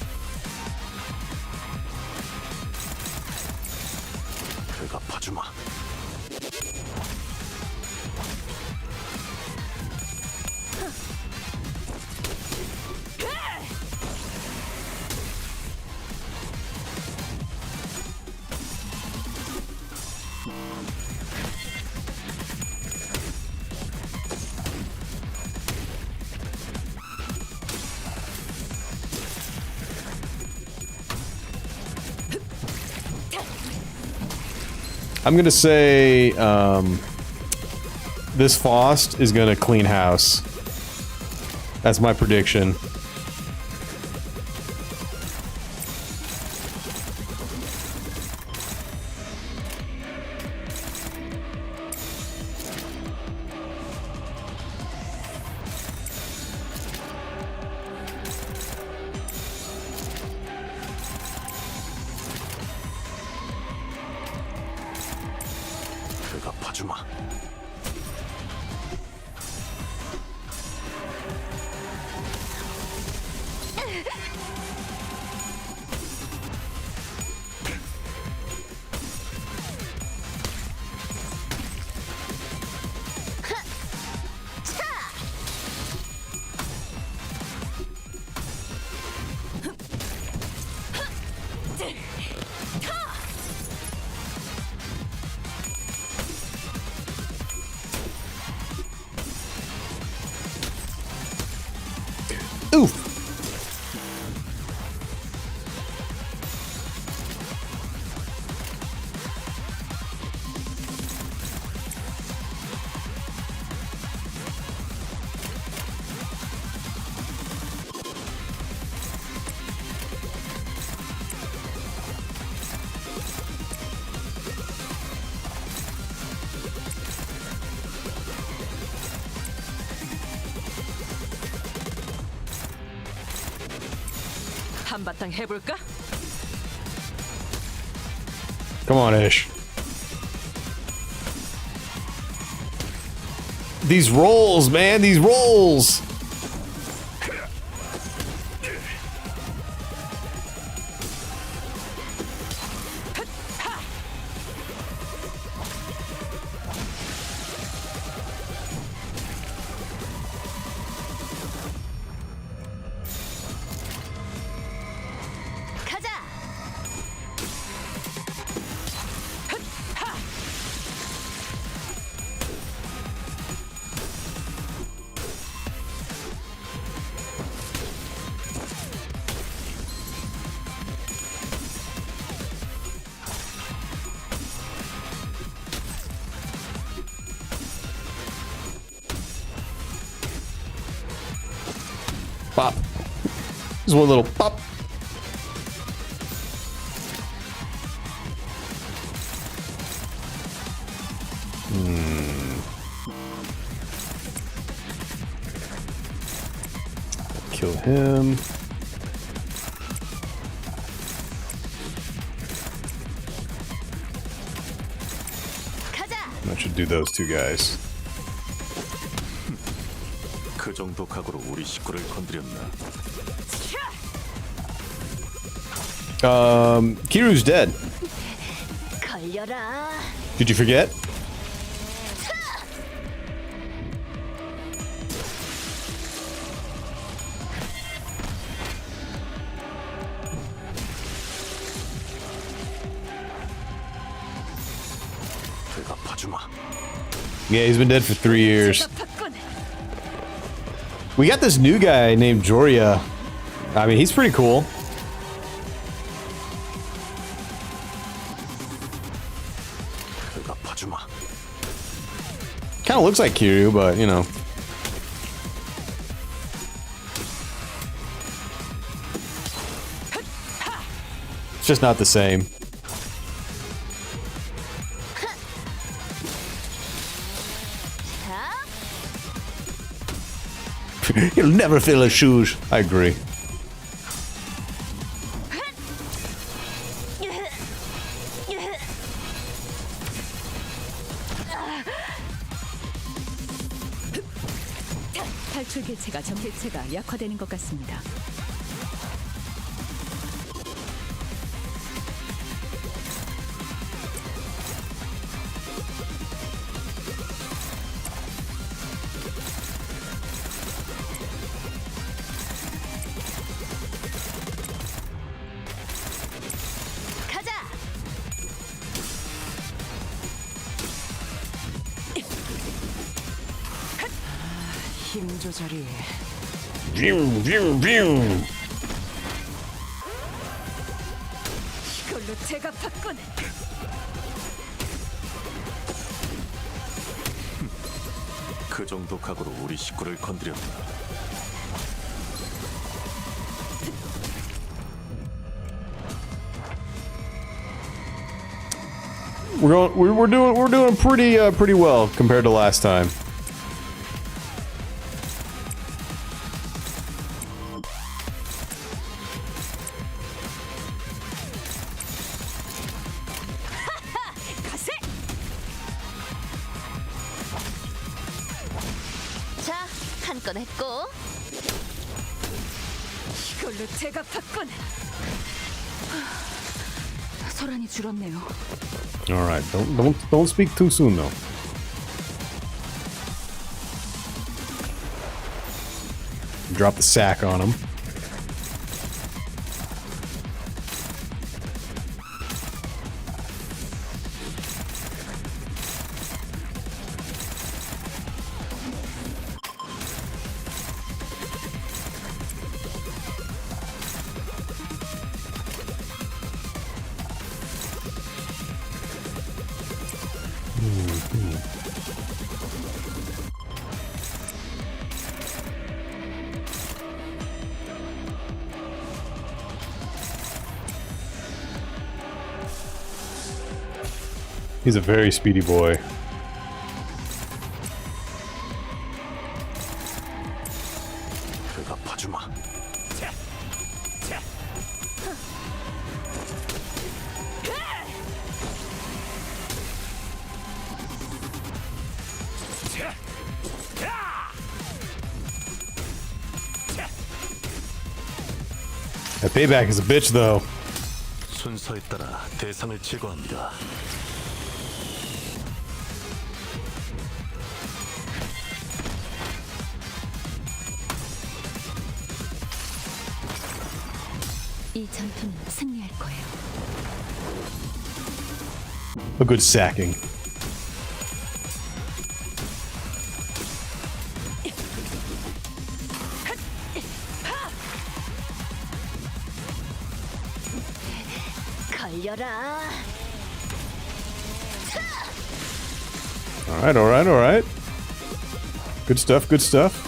I'm gonna say this Faust is gonna clean house. That's my prediction. Oof. 한바탕 해볼까? Come on, Ish. These rolls, man, these rolls. Pop. Just one little pop. Kill him. That should do those two guys. 그 정도 각오로 우리 식구를 건드렸나? Kiru's dead. 걸려라. Did you forget? Yeah, he's been dead for 3 years. We got this new guy named Joria. I mean, he's pretty cool. Kind of looks like Kiryu, but you know. It's just not the same. He'll never fill his shoes. I agree. 탈출 개체가 전 개체가 약화되는 것 같습니다. 힘 조절이 이걸로 제가 받군. 그 정도 각오로 우리 식구를 건드렸나? We're doing pretty well compared to last time. 자, 한 건 했고. 이걸로 제가 받군. 소란이 줄었네요. All right, don't speak too soon though. Drop the sack on him. He's a very speedy boy. That payback is a bitch though. 순서에 따라 대상을 제거합니다. 이 전투는 승리할 거예요. A good sacking. 걸려라. All right. Good stuff, good stuff.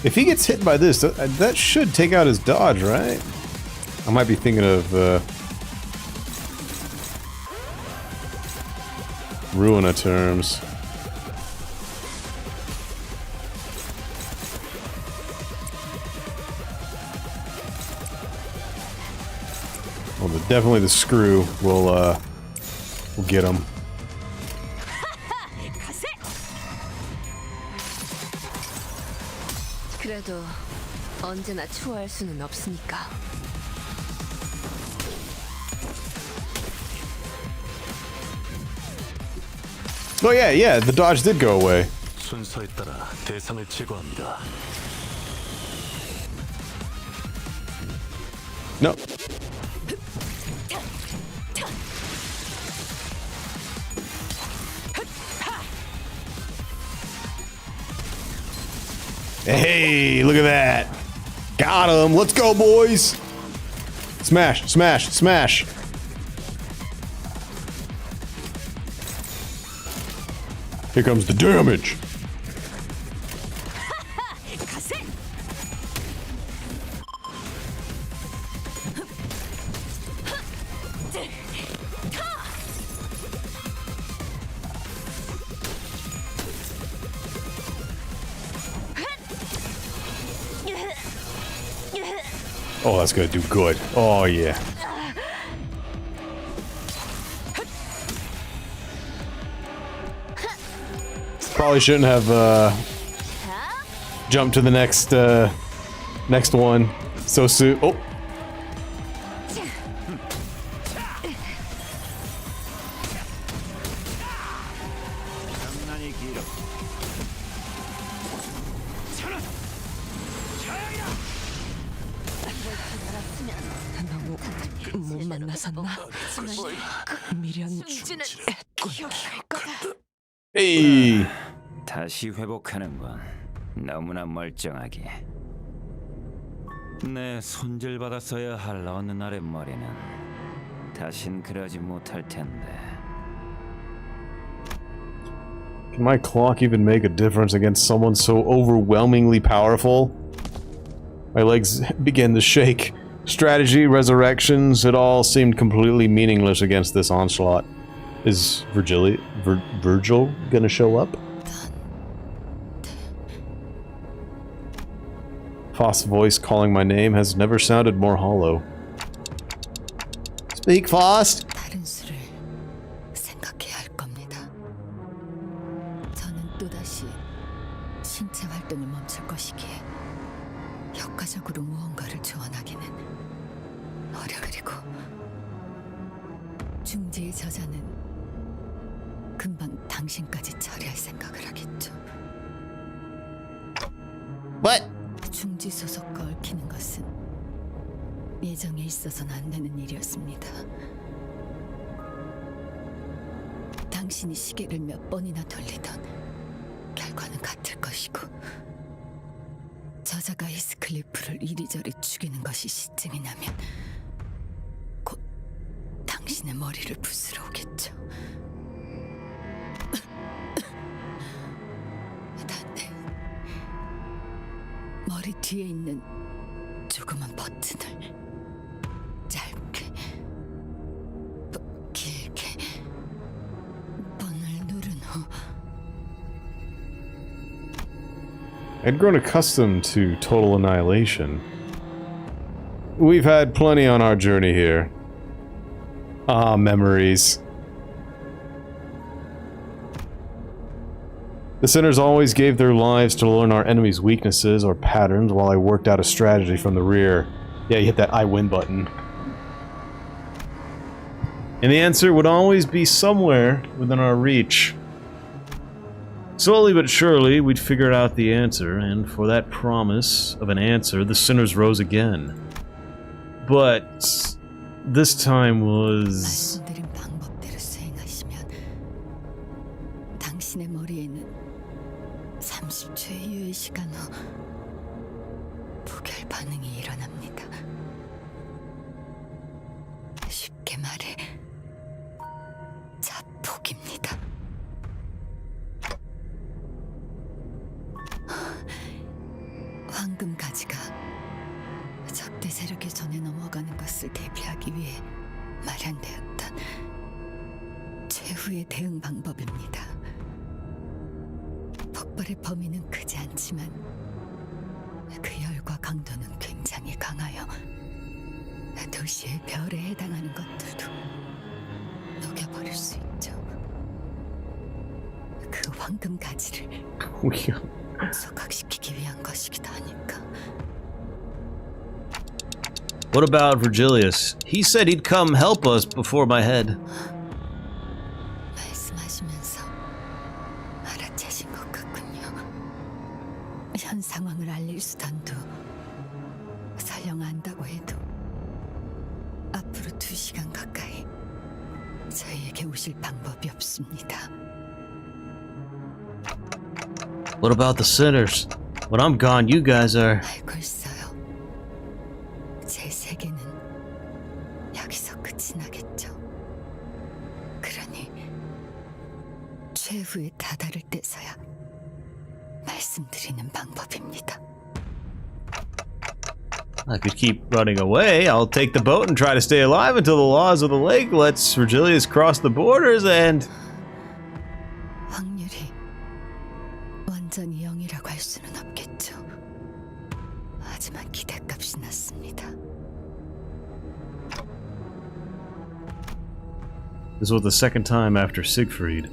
If he gets hit by this, that should take out his dodge, right? I might be thinking of Ruina terms. Well, definitely the screw will get him. 그래도 언제나 추월할 수는 없으니까. Oh yeah, the dodge did go away. 순서에 따라 대상을 제거합니다. No. Hey, look at that. Got him. Let's go, boys. Smash, smash, smash. Here comes the damage. Oh, that's gonna do good. Oh, yeah. Probably shouldn't have jumped to the next one so soon. Oh. 너무 못 만나섰나? 미련 Hey. 다시 회복하는군. 너무나 멀쩡하게. 내 손질받았어야 할 어느 날의 머리는 다신 그러지 못할 텐데. Can my clock even make a difference against someone so overwhelmingly powerful? My legs began to shake. Strategy, resurrections, it all seemed completely meaningless against this onslaught. Is Virgil gonna show up? Foss' voice calling my name has never sounded more hollow. Speak, Foss! 다른 수를 생각해야 할 겁니다. 저는 또다시 신체 활동을 멈출 것이기에 효과적으로 무언가를 조언하기는 그리고 중지의 저자는 금방 당신까지 처리할 생각을 하겠죠. What? 중지 소속과 얽히는 것은 예정에 있어서는 안 되는 일이었습니다. 당신이 시계를 몇 번이나 돌리던 결과는 같을 것이고 저자가 히스클리프를 이리저리 죽이는 것이 시증이 나면 곧 당신의 머리를 부수러 오겠죠. 단데 머리 뒤에 있는 조그만 버튼을 짧게 길게 번을 누른 후 I'd grown accustomed to total annihilation. We've had plenty on our journey here. Ah, memories. The sinners always gave their lives to learn our enemies' weaknesses or patterns while I worked out a strategy from the rear. Yeah, you hit that I win button. And the answer would always be somewhere within our reach. Slowly but surely, we'd figured out the answer, and for that promise of an answer, the sinners rose again. But this time was... 말씀드린 방법대로 수행하시면 당신의 머리에는 30초의 유예 시간 후 부결 반응이 일어납니다. 쉽게 말해 자폭입니다. 황금 가지가 적대 세력의 전에 넘어가는 것을 대비하기 위해 마련되었던 최후의 대응 방법입니다. 폭발의 범위는 크지 않지만 그 열과 강도는 굉장히 강하여 도시의 별에 해당하는 것들도 녹여버릴 수 있죠. 그 황금 가지를 소각시키기 위한 것이기도 하니까. What about Virgilius? He said he'd come help us before my head. 말씀하시면서 알아채신 것 같군요. 현 상황을 알릴 수단도 설령 안다고 해도 앞으로 2시간 가까이 저희에게 오실 방법이 없습니다. What about the sinners? When I'm gone, you guys are... 알고 있어요. 제 세계는 여기서 끝이 나겠죠. 그러니 최후에 다다를 때서야 말씀드리는 방법입니다. I could keep running away. I'll take the boat and try to stay alive until the laws of the lake lets Virgilius cross the borders and... 확률이 완전히 0이라고 할 수는 없겠죠. 하지만 기대값이 났습니다. This was the second time after Siegfried.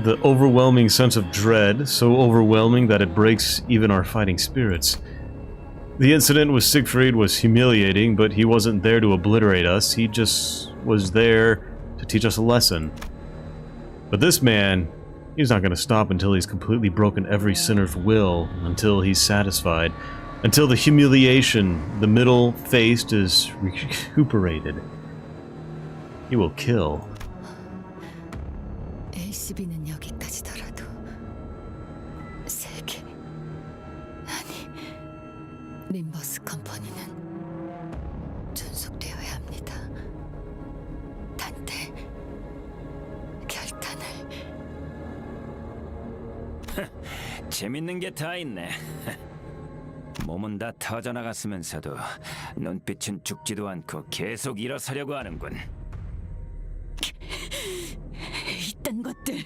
The overwhelming sense of dread, so overwhelming that it breaks even our fighting spirits. The incident with Siegfried was humiliating, but he wasn't there to obliterate us, he just was there to teach us a lesson. But this man, he's not going to stop until he's completely broken every sinner's will, until he's satisfied, until the humiliation, the middle faced, is recuperated. He will kill. LCB는 여기까지더라도 세계, 아니 림버스 컴퍼니는 존속되어야 합니다. 단테 결단을. 재밌는 게 다 있네. 몸은 다 터져나갔으면서도 눈빛은 죽지도 않고 계속 일어서려고 하는군. 이딴 것들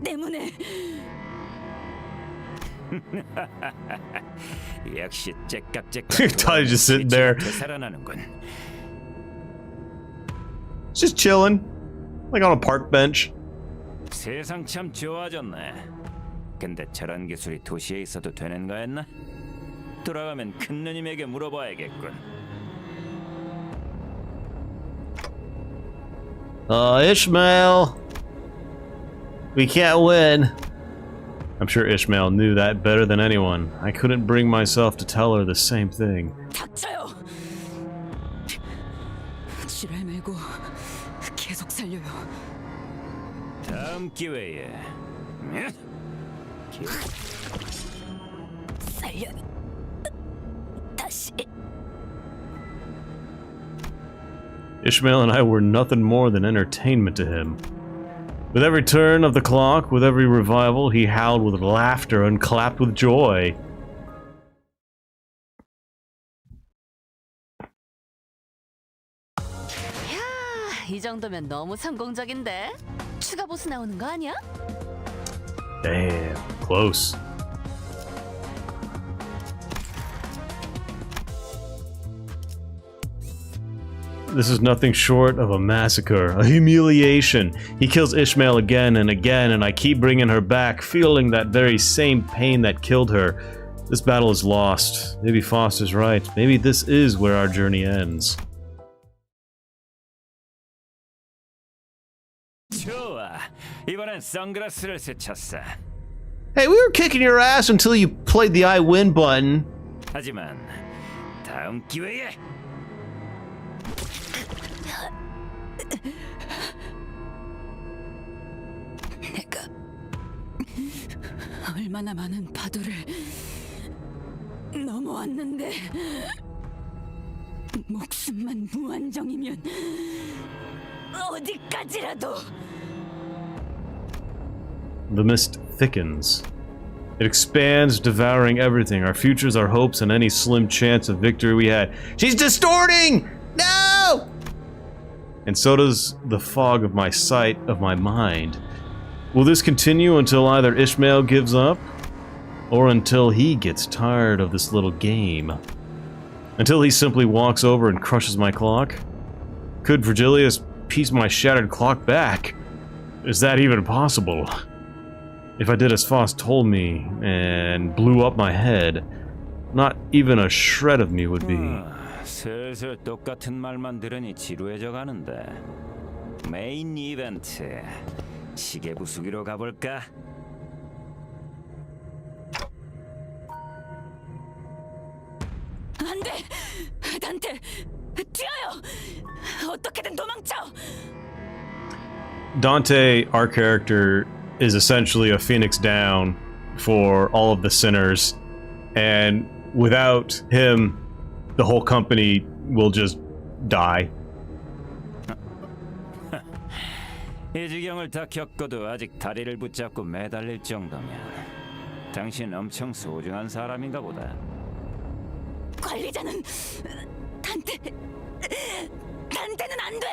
때문에. 역시 째깍째깍. Toddy's just sitting there. 되살아나는군. Just chilling, like on a park bench. 세상 참 좋아졌네. 근데 저런 기술이 도시에 있어도 되는 거였나? 돌아가면 큰 누님에게 물어봐야겠군. Ishmael, we can't win. I'm sure Ishmael knew that better than anyone. I couldn't bring myself to tell her the same thing. 닥쳐요. 지랄 말고 계속 살려요. 다음 기회에. 살려. 다시. Ishmael and I were nothing more than entertainment to him. With every turn of the clock, with every revival, he howled with laughter and clapped with joy. 야, 이 정도면 너무 성공적인데? 추가 보스 나오는 거 아니야? Damn, close. This is nothing short of a massacre, a humiliation. He kills Ishmael again and again, and I keep bringing her back, feeling that very same pain that killed her. This battle is lost. Maybe Foster's right. Maybe this is where our journey ends. 좋아. 이번엔 선글라스를 스쳤어. Hey, we were kicking your ass until you played the I win button. 하지만 다음 기회에. 내가 얼마나 많은 파도를 넘어왔는데 목숨만 무한정이면 어디까지라도. The mist thickens. It expands, devouring everything, our futures, our hopes, and any slim chance of victory we had. She's distorting! No! And so does the fog of my sight, of my mind. Will this continue until either Ishmael gives up, or until he gets tired of this little game? Until he simply walks over and crushes my clock? Could Virgilius piece my shattered clock back? Is that even possible? If I did as Foss told me and blew up my head, not even a shred of me would be. 슬슬 똑같은 말만 들으니 지루해져 가는데. 메인 이벤트 시계 부수기로 가볼까? 안 돼! 단테! 뛰어요! 어떻게든 도망쳐! Dante, our character, is essentially a phoenix down for all of the sinners, and without him, the whole company will just die. 이 지경을 다 겪어도 아직 다리를 붙잡고 매달릴 정도면 당신 엄청 소중한 사람인가 보다. 관리자는 단테는 안 돼.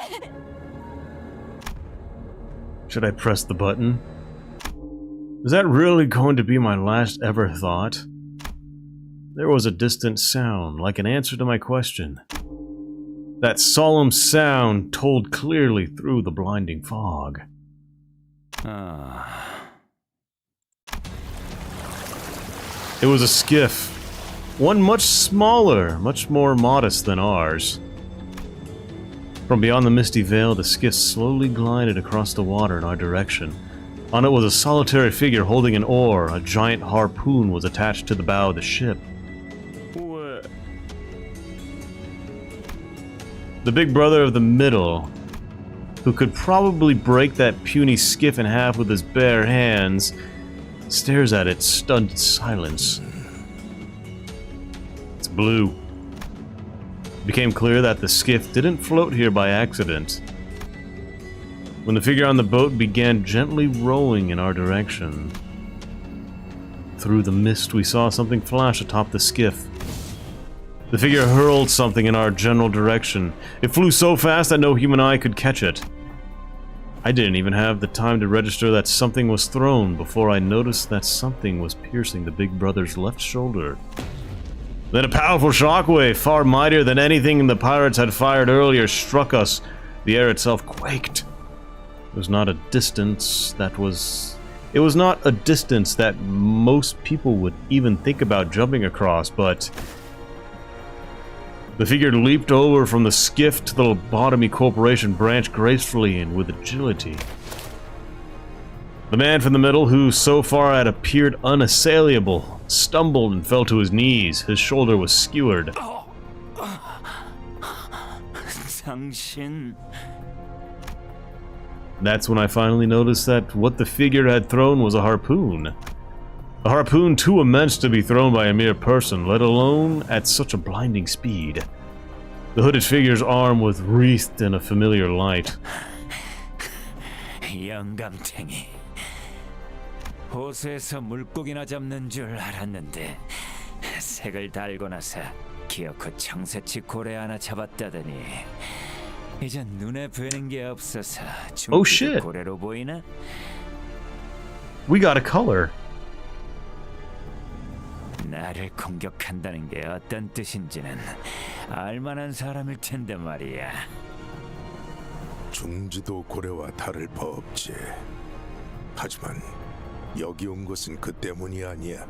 Should I press the button? Is that really going to be my last ever thought? There was a distant sound, like an answer to my question. That solemn sound told clearly through the blinding fog. It was a skiff. One much smaller, much more modest than ours. From beyond the misty veil, the skiff slowly glided across the water in our direction. On it was a solitary figure holding an oar. A giant harpoon was attached to the bow of the ship. The big brother of the middle, who could probably break that puny skiff in half with his bare hands, stares at it, stunned silence. It's blue. It became clear that the skiff didn't float here by accident. When the figure on the boat began gently rowing in our direction, through the mist we saw something flash atop the skiff. The figure hurled something in our general direction. It flew so fast that no human eye could catch it. I didn't even have the time to register that something was thrown before I noticed that something was piercing the big brother's left shoulder. Then a powerful shockwave, far mightier than anything the pirates had fired earlier, struck us. The air itself quaked. It was not a distance that most people would even think about jumping across, but the figure leaped over from the skiff to the Lobotomy Corporation branch gracefully and with agility. The man from the middle, who so far had appeared unassailable, stumbled and fell to his knees. His shoulder was skewered. 당신. That's when I finally noticed that what the figure had thrown was a harpoon. A harpoon too immense to be thrown by a mere person, let alone at such a blinding speed. The hooded figure's arm was wreathed in a familiar light. 영감탱이. 호수에서 물고기나 잡는 줄 알았는데 색을 달고 나서 기어코 청새치 고래 하나 잡았다더니 이제 눈에 뵈는 게 없어서 Oh shit. 고래로 보이나? We got a color. 나를 공격한다는 게 어떤 뜻인지는 알만한 사람일 텐데 말이야. 중지도 고래와 다를 바 없지. 하지만 여기 온 것은 그 때문이 아니야.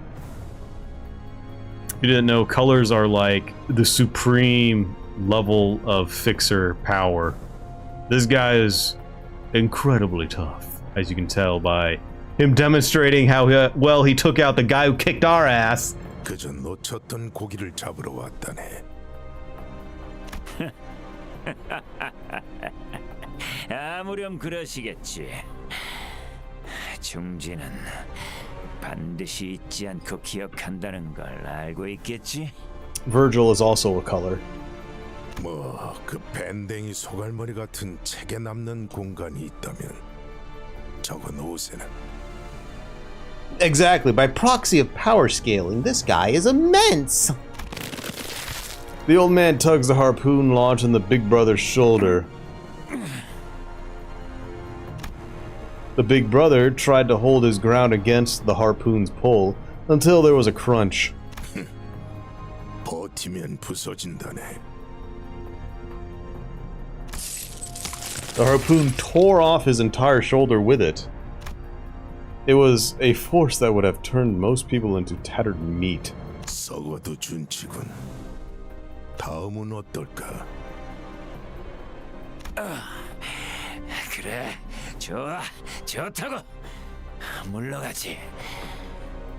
You didn't know colors are like the supreme level of fixer power. This guy is incredibly tough, as you can tell by him demonstrating how well he took out the guy who kicked our ass. 그저 놓쳤던 고기를 잡으러 왔다네. 아무렴 그러시겠지. 중지는 반드시 잊지 않고 기억한다는 걸 알고 있겠지? Virgil is also a color. 그 밴댕이 소갈머리 같은 책에 남는 공간이 있다면 적은 옷에는. Exactly. By proxy of power scaling, this guy is immense. The old man tugs the harpoon lodged in the big brother's shoulder. The big brother tried to hold his ground against the harpoon's pull until there was a crunch. 버티면 부서진다네. The harpoon tore off his entire shoulder with it. It was a force that would have turned most people into tattered meat. 썩어도 준치군. 다음은 어떨까? 그래, 좋아, 좋다고. 물러가지.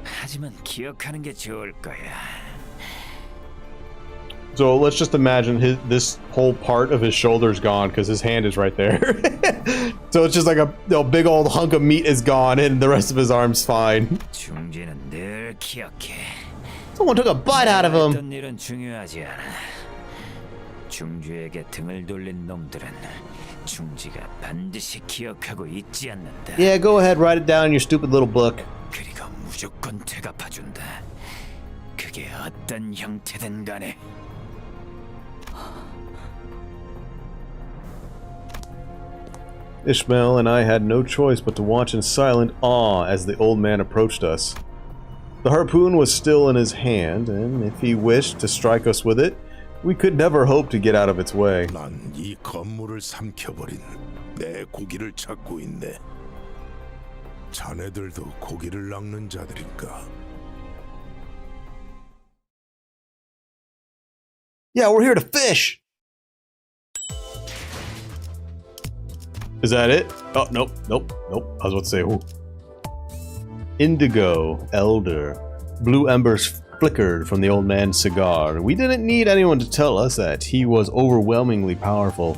하지만 기억하는 게 좋을 거야. So let's just imagine this whole part of his shoulder's gone because his hand is right there. So it's just like a big old hunk of meat is gone and the rest of his arm's fine. 중지는 늘 기억해. Someone took a bite out of him. 어떤 일은 중요하지 않아. 중주에게 등을 돌린 놈들은 중지가 반드시 기억하고 잊지 않는다. Yeah, go ahead, write it down in your stupid little book. 그리고 무조건 되갚아준다. 그게 어떤 형태든 간에. Ishmael and I had no choice but to watch in silent awe as the old man approached us. The harpoon was still in his hand, and if he wished to strike us with it, we could never hope to get out of its way. 난 이 건물을 삼켜버린 내 고기를 찾고 있네. 자네들도 고기를 낚는 자들인가? Yeah, we're here to fish. Is that it? Oh, nope. I was about to say, ooh. Indigo, elder. Blue embers flickered from the old man's cigar. We didn't need anyone to tell us that he was overwhelmingly powerful.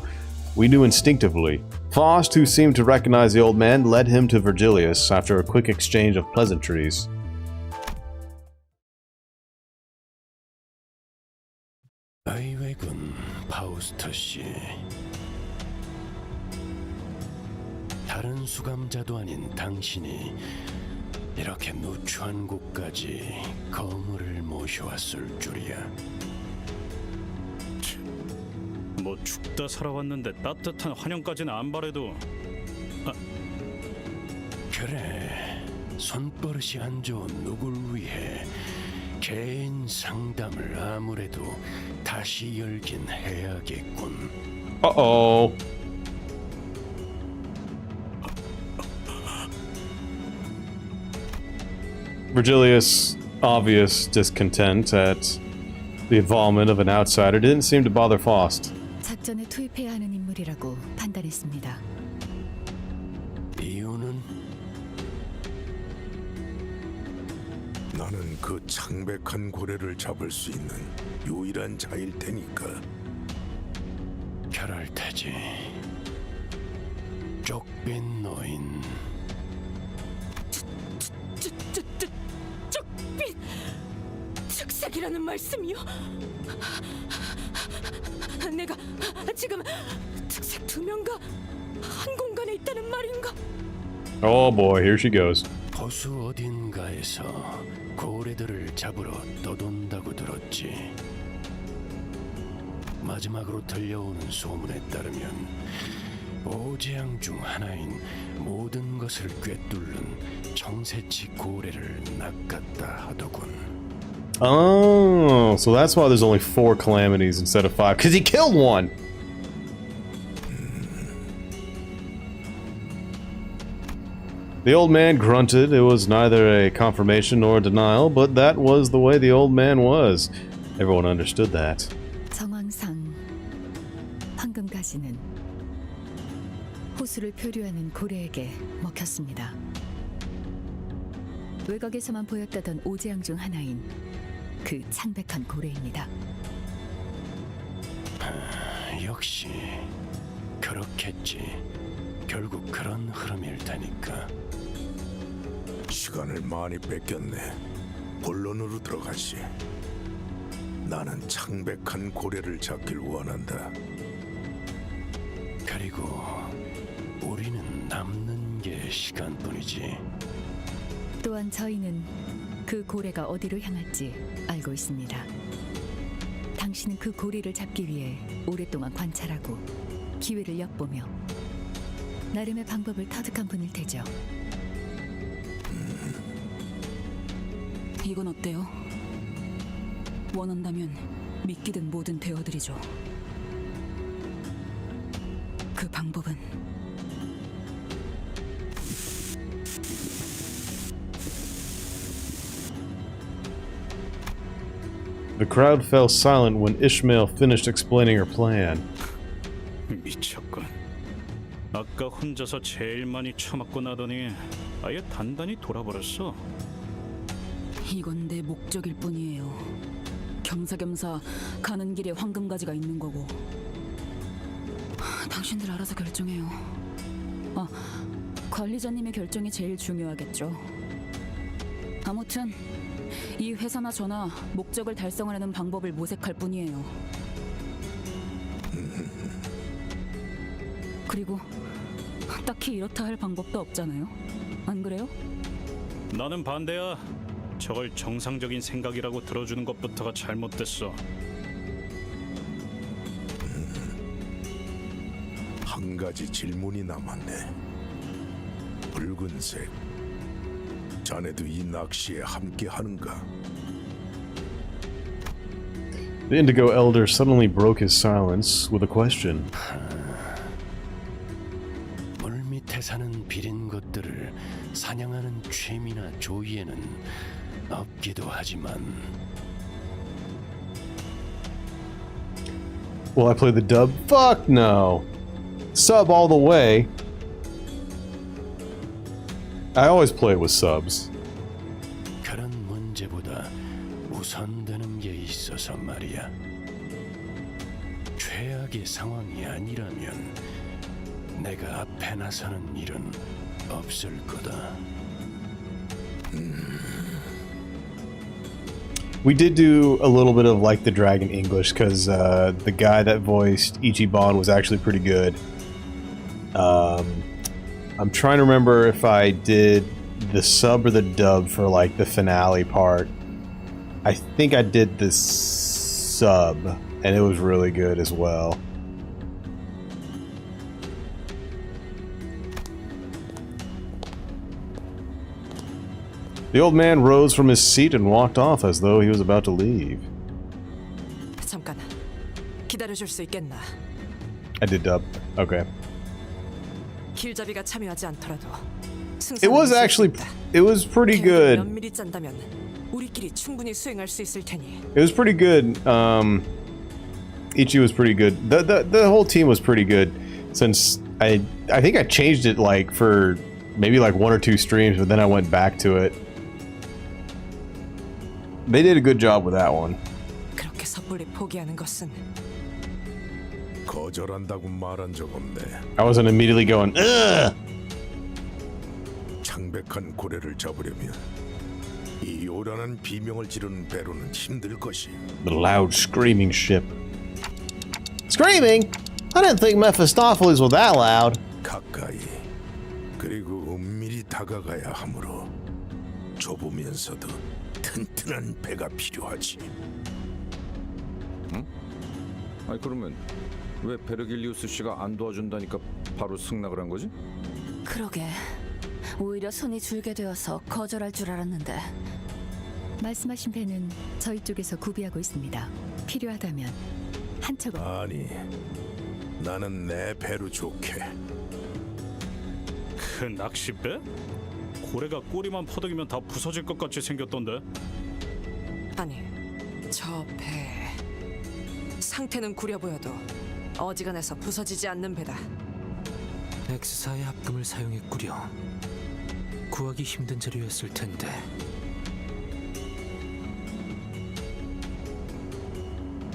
We knew instinctively. Faust, who seemed to recognize the old man, led him to Virgilius after a quick exchange of pleasantries. 아이웨군 파우스터 씨. 다른 수감자도 아닌 당신이 이렇게 누추한 곳까지 거물을 모셔왔을 줄이야. 뭐 죽다 살아왔는데 따뜻한 환영까지는 안 바래도. 그래, 손버릇이 안 좋은 누굴 위해 개인 상담을 아무래도 다시 열긴 해야겠군. Uh-oh. Virgilius' obvious discontent at the involvement of an outsider didn't seem to bother Faust. 작전에 투입해야 하는 인물이라고 판단했습니다. 이유는? 나는 그 창백한 고래를 잡을 수 있는 유일한 자일 테니까. 그럴 테지. 쪽빈 노인. 쪽빛 즉색이라는 말씀이요? 내가 지금 즉색 두 명과 한 공간에 있다는 말인가? Oh boy, here she goes. 호수 어딘가에서 고래들을 잡으러 떠돈다고 들었지. 마지막으로 들려오는 소문에 따르면 오재앙 중 하나인 모든 것을 꿰뚫는 청새치 고래를 낚았다 하더군. Oh, so that's why there's only 4 calamities instead of 5. Because he killed one! The old man grunted. It was neither a confirmation nor a denial, but that was the way the old man was. Everyone understood that. 정황상 황금가지는 호수를 표류하는 고래에게 먹혔습니다. 외곽에서만 보였다던 오재앙 중 하나인 그 창백한 고래입니다. 역시 그렇겠지. 결국 그런 흐름일 테니까. 시간을 많이 뺏겼네. 본론으로 들어가시. 나는 창백한 고래를 잡길 원한다. 그리고 우리는 남는 게 시간뿐이지. 또한 저희는 그 고래가 어디로 향할지 알고 있습니다. 당신은 그 고래를 잡기 위해 오랫동안 관찰하고 기회를 엿보며 나름의 방법을 터득한 분일 테죠. 이건 어때요? 원한다면 믿기든 뭐든 되어드리죠. 그 방법은 The crowd fell silent when Ishmael finished explaining her plan. 미쳤군. 아까 혼자서 제일 많이 처맞고 나더니 아예 단단히 돌아버렸어. 이건 내 목적일 뿐이에요. 겸사겸사 가는 길에 황금가지가 있는 거고. 당신들 알아서 결정해요. 아, 관리자님의 결정이 제일 중요하겠죠. 아무튼 이 회사나 저나 목적을 달성하려는 방법을 모색할 뿐이에요. 그리고 딱히 이렇다 할 방법도 없잖아요. 안 그래요? 나는 반대야. 저걸 정상적인 생각이라고 들어주는 것부터가 잘못됐어. 한 가지 질문이 남았네. 붉은색. 자네도 이 낚시에 함께 하는가? The Indigo Elder suddenly broke his silence with a question. 물 밑에 사는 비린 것들을 사냥하는 취미나 조이에는 없기도 하지만. Will I play the dub? Fuck no! Sub all the way. I always play with subs. 그런 문제보다 우선되는 게 있어서 말이야. 최악의 상황이 아니라면 내가 앞에 나서는 일은 없을 거다. We did do a little bit of like the Dragon English because the guy that voiced Ichiban was actually pretty good. I'm trying to remember if I did the sub or the dub for like the finale part. I think I did the sub, and it was really good as well. The old man rose from his seat and walked off as though he was about to leave. 잠깐. 기다려줄 수 있겠나? I did dub. Okay. 길잡이가 참여하지 않더라도 It was actually, it was pretty good. 면밀히 짠다면 우리끼리 충분히 수행할 수 있을 테니. It was pretty good. Ichi was pretty good. The whole team was pretty good. Since I think I changed it like for maybe like 1 or 2 streams, but then I went back to it. They did a good job with that one. 그렇게 섣불리 포기하는 것은 거절한다고 말한 적 없네. I wasn't immediately going, ugh! 창백한 고래를 잡으려면 이 요란한 비명을 지르는 배로는 힘들 것이. The loud screaming ship. Screaming? I didn't think Mephistopheles was that loud. 가까이 그리고 은밀히 다가가야 하므로 좁으면서도 튼튼한 배가 필요하지. 응? 아니 그러면 왜 베르길리우스 씨가 안 도와준다니까 바로 승낙을 한 거지? 그러게. 오히려 손이 줄게 되어서 거절할 줄 알았는데. 말씀하신 배는 저희 쪽에서 구비하고 있습니다. 필요하다면 한 척. 아니, 나는 내 배로 좋게. 그 낚싯배? 고래가 꼬리만 퍼덕이면 다 부서질 것 같이 생겼던데. 아니, 저 배 상태는 구려 보여도 어지간해서 부서지지 않는 배다. 엑스사의 합금을 사용했구려. 구하기 힘든 재료였을 텐데.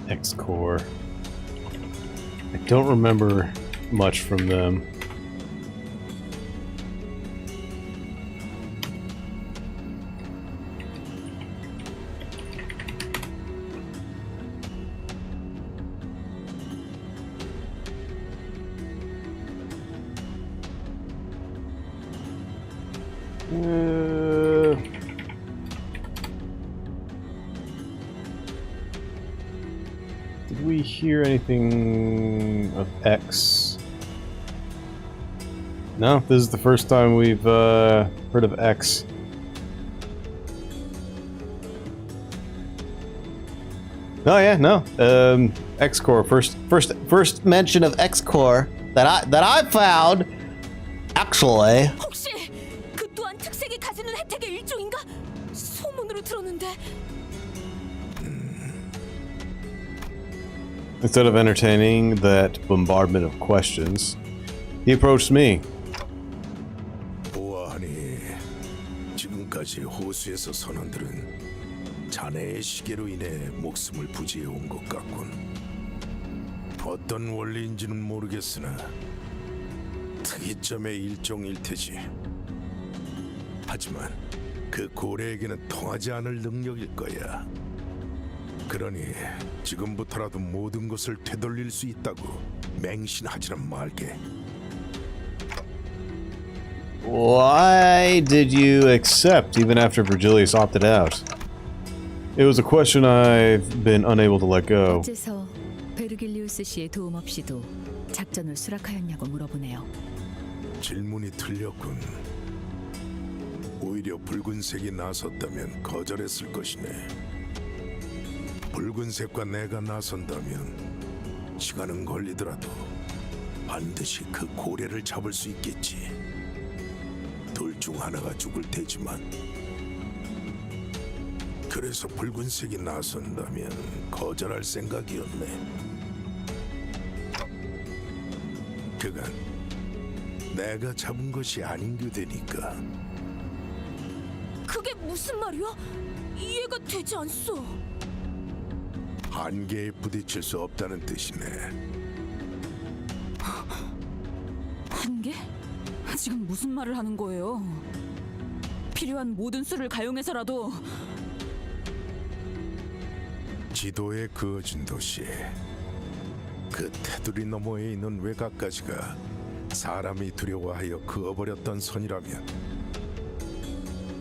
X-Core. I don't remember much from them. Did we hear anything of X? No, this is the first time we've heard of X. Oh yeah, no. X-Core, first mention of X-Core that I found. Actually. 혹시 그 또한 특색이 가지는 혜택의 일종인가? 소문으로 들었는데. Instead of entertaining that bombardment of questions, he approached me. 보아하니 지금까지 호수에서 선원들은 자네의 시계로 인해 목숨을 부지해온 것 같군. 어떤 원리인지는 모르겠으나 특이점의 일종일 테지. 하지만 그 고래에게는 통하지 않을 능력일 거야. 그러니 지금부터라도 모든 것을 되돌릴 수 있다고 맹신하지는 말게. Why did you accept even after Virgilius opted out? It was a question I've been unable to let go. 어째서 베르길리우스 씨의 도움 없이도 작전을 수락하였냐고 물어보네요. 질문이 틀렸군. 오히려 붉은색이 나섰다면 거절했을 것이네. 붉은색과 내가 나선다면 시간은 걸리더라도 반드시 그 고래를 잡을 수 있겠지. 둘 중 하나가 죽을 테지만. 그래서 붉은색이 나선다면 거절할 생각이었네. 그간 내가 잡은 것이 아닌 게 되니까. 그게 무슨 말이야? 이해가 되지 않소. 한계에 부딪힐 수 없다는 뜻이네. 한계? 지금 무슨 말을 하는 거예요? 필요한 모든 수를 가용해서라도 지도에 그어진 도시, 그 테두리 너머에 있는 외곽까지가 사람이 두려워하여 그어버렸던 선이라면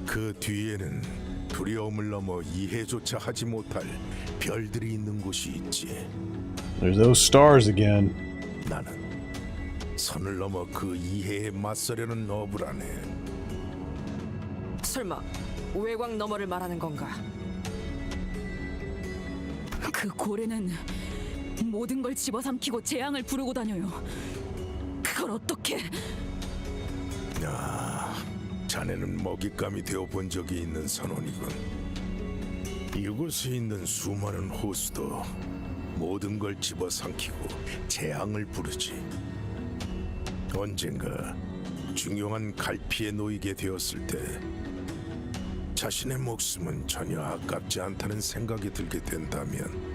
그 뒤에는 두려움을 넘어 이해조차 하지 못할 별들이 있는 곳이 있지. There's those stars again. 나는 선을 넘어 그 이해에 맞서려는 너브라네. 설마 외곽 너머를 말하는 건가? 그 고래는 모든 걸 집어삼키고 재앙을 부르고 다녀요. 그걸 어떻게? 자네는 먹잇감이 되어본 적이 있는 선원이군. 이곳에 있는 수많은 호수도 모든 걸 집어삼키고 재앙을 부르지. 언젠가 중요한 갈피에 놓이게 되었을 때 자신의 목숨은 전혀 아깝지 않다는 생각이 들게 된다면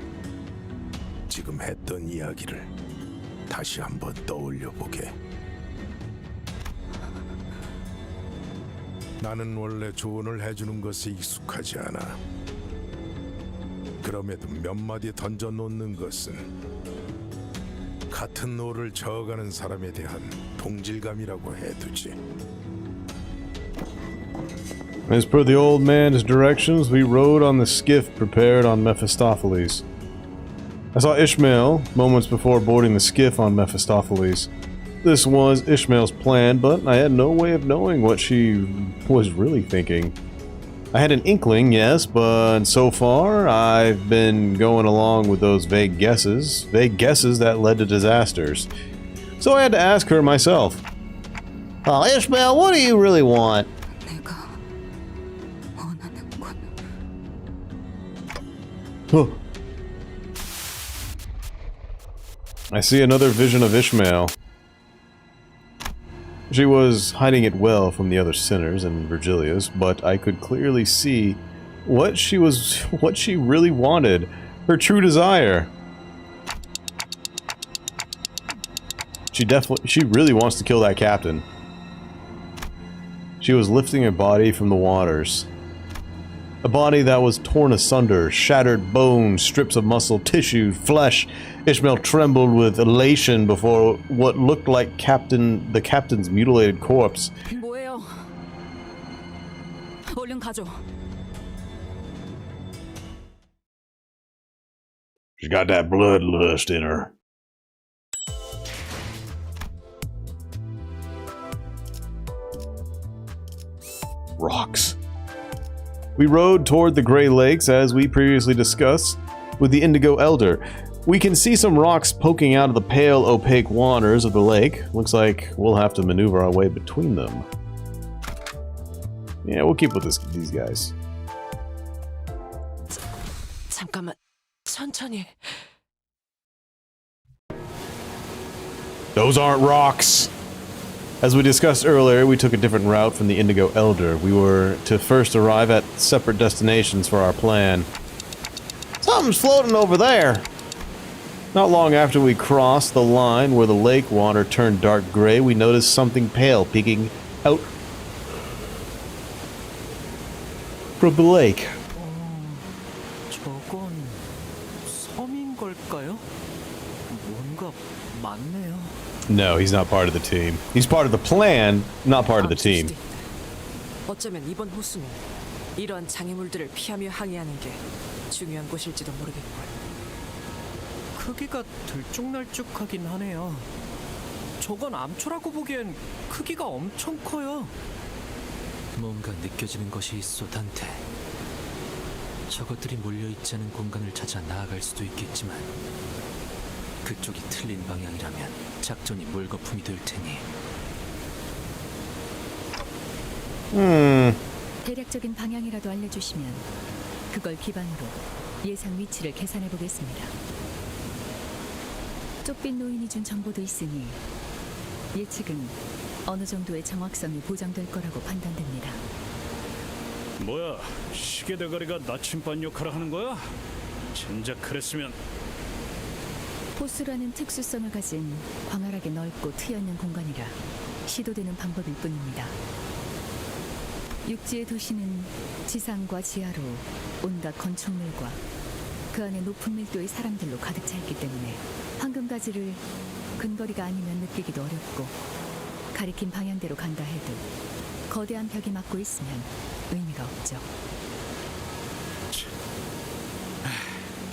지금 했던 이야기를 다시 한번 떠올려 보게. 나는 원래 조언을 해주는 것에 익숙하지 않아. 그럼에도 몇 마디 던져놓는 것은 같은 노를 저어가는 사람에 대한 동질감이라고 해두지. As per the old man's directions, we rode on the skiff prepared on Mephistopheles. I saw Ishmael moments before boarding the skiff on Mephistopheles. This was Ishmael's plan, but I had no way of knowing what she was really thinking. I had an inkling, yes, but so far I've been going along with those vague guesses that led to disasters. So I had to ask her myself. Oh, Ishmael, what do you really want? Huh. I see another vision of Ishmael. She was hiding it well from the other sinners and Virgilius, but I could clearly see what she really wanted, her true desire. She really wants to kill that captain. She was lifting a body from the waters. A body that was torn asunder, shattered bones, strips of muscle, tissue, flesh. Ishmael trembled with elation before what looked like the captain's mutilated corpse. 뭐예요? 얼른 가죠. She's got that bloodlust in her. Rocks. We rowed toward the Gray Lakes as we previously discussed. with the Indigo Elder. We can see some rocks poking out of the pale, opaque waters of the lake. Looks like we'll have to maneuver our way between them. Yeah, we'll keep with these guys. 잠깐만, 천천히. Those aren't rocks! As we discussed earlier, we took a different route from the Indigo Elder. We were to first arrive at separate destinations for our plan. Something's floating over there. Not long after we crossed the line where the lake water turned dark gray, we noticed something pale peeking out from the lake. 저건 섬인 걸까요? 뭔가 많네요. No, he's not part of the team. He's part of the plan, not part of the team. 어쩌면 이번 호수는 이러한 장애물들을 피하며 항해하는 게 중요한 곳일지도 모르겠고. 크기가 들쭉날쭉하긴 하네요. 저건 암초라고 보기엔 크기가 엄청 커요. 뭔가 느껴지는 것이 있어, 단테. 저것들이 몰려있지 않은 공간을 찾아 나아갈 수도 있겠지만 그쪽이 틀린 방향이라면 작전이 물거품이 될 테니. 대략적인 방향이라도 알려주시면 그걸 기반으로 예상 위치를 계산해 보겠습니다. 쪽빛 노인이 준 정보도 있으니 예측은 어느 정도의 정확성이 보장될 거라고 판단됩니다. 뭐야, 시계 대가리가 나침반 역할을 하는 거야? 진작 그랬으면. 호수라는 특수성을 가진 광활하게 넓고 트여있는 공간이라 시도되는 방법일 뿐입니다. 육지의 도시는 지상과 지하로 온갖 건축물과 그 안에 높은 밀도의 사람들로 가득 차 있기 때문에 황금가지를 근거리가 아니면 느끼기도 어렵고 가리킨 방향대로 간다 해도 거대한 벽이 막고 있으면 의미가 없죠.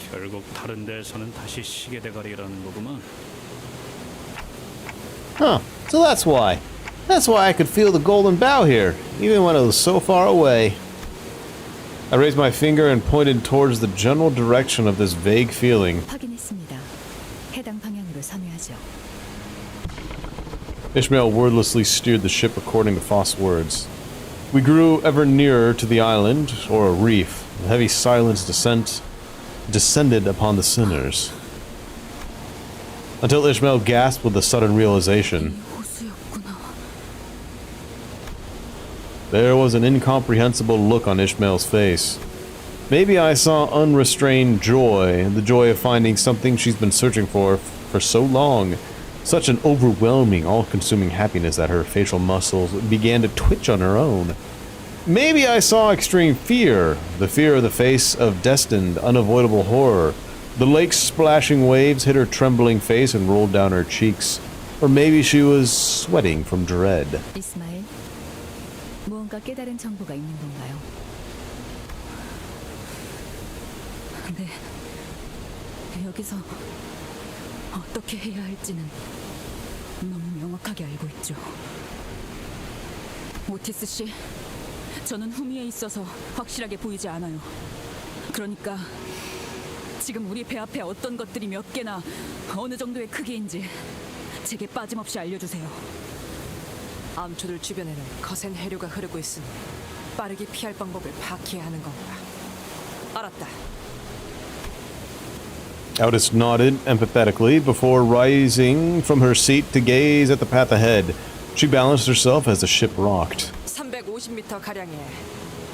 결국 다른 데에서는 다시 시계 대가리라는 거구만. Huh, so that's why. That's why I could feel the golden bow here, even when it was so far away. I raised my finger and pointed towards the general direction of this vague feeling. 확인했습니다. 해당 방향으로 선회하죠. Ishmael wordlessly steered the ship according to Foss' words. We grew ever nearer to the island, or a reef. A heavy silence descended upon the sinners. Until Ishmael gasped with a sudden realization. There was an incomprehensible look on Ishmael's face. Maybe I saw unrestrained joy, the joy of finding something she's been searching for so long. Such an overwhelming, all-consuming happiness that her facial muscles began to twitch on her own. Maybe I saw extreme fear, the fear of the face of destined, unavoidable horror. The lake's splashing waves hit her trembling face and rolled down her cheeks. Or maybe she was sweating from dread. 이스마엘, 무언가 깨달은 정보가 있는 건가요? 네, 여기서 어떻게 해야 할지는 너무 명확하게 알고 있죠. 오티스 씨, 저는 후미에 있어서 확실하게 보이지 않아요. 그러니까 지금 우리 배 앞에 어떤 것들이 몇 개나 어느 정도의 크기인지 제게 빠짐없이 알려주세요. 암초들 주변에는 거센 해류가 흐르고 있으니 빠르게 피할 방법을 파악해야 하는 건가. 알았다. Aldous nodded empathetically before rising from her seat to gaze at the path ahead. She balanced herself as the ship rocked. 350m 가량의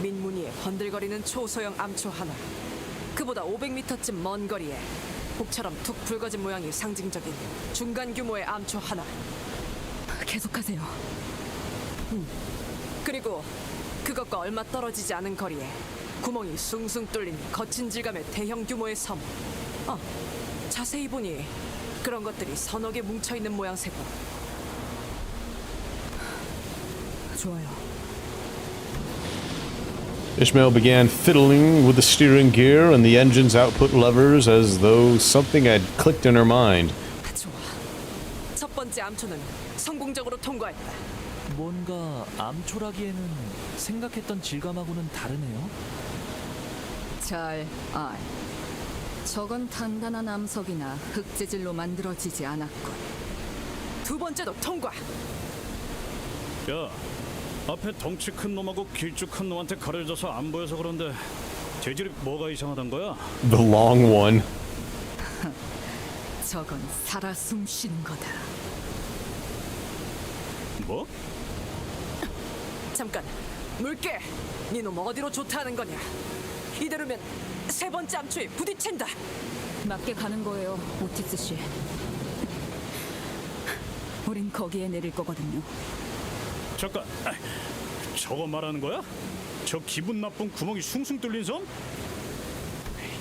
민무늬에 번들거리는 초소형 암초 하나. 그보다 500m쯤 먼 거리에 복처럼 툭 붉어진 모양이 상징적인 중간 규모의 암초 하나. 계속하세요. 그리고 그것과 얼마 떨어지지 않은 거리에 구멍이 숭숭 뚫린 거친 질감의 대형 규모의 섬. 자세히 보니 그런 것들이 서너 개 뭉쳐있는 모양새고. 좋아요. Ishmael began fiddling with the steering gear and the engine's output levers as though something had clicked in her mind. 좋아. 첫 번째 암초는 성공적으로 통과했다. 뭔가 암초라기에는 생각했던 질감하고는 다르네요. 잘, 저건 단단한 암석이나 흑재질로 만들어지지 않았군. 두 번째도 통과. 야, 앞에 덩치 큰 놈하고 길쭉한 놈한테 가려져서 안 보여서 그런데 재질이 뭐가 이상하단 거야? The long one. 저건 살아 숨쉬는 거다. 뭐? 잠깐, 물개. 니놈 어디로 좋다는 거냐? 이대로면 세 번째 암초에 부딪힌다. 맞게 가는 거예요, 오티스 씨. 우린 거기에 내릴 거거든요. 잠깐, 저거 말하는 거야? 저 기분 나쁜 구멍이 숭숭 뚫린 섬?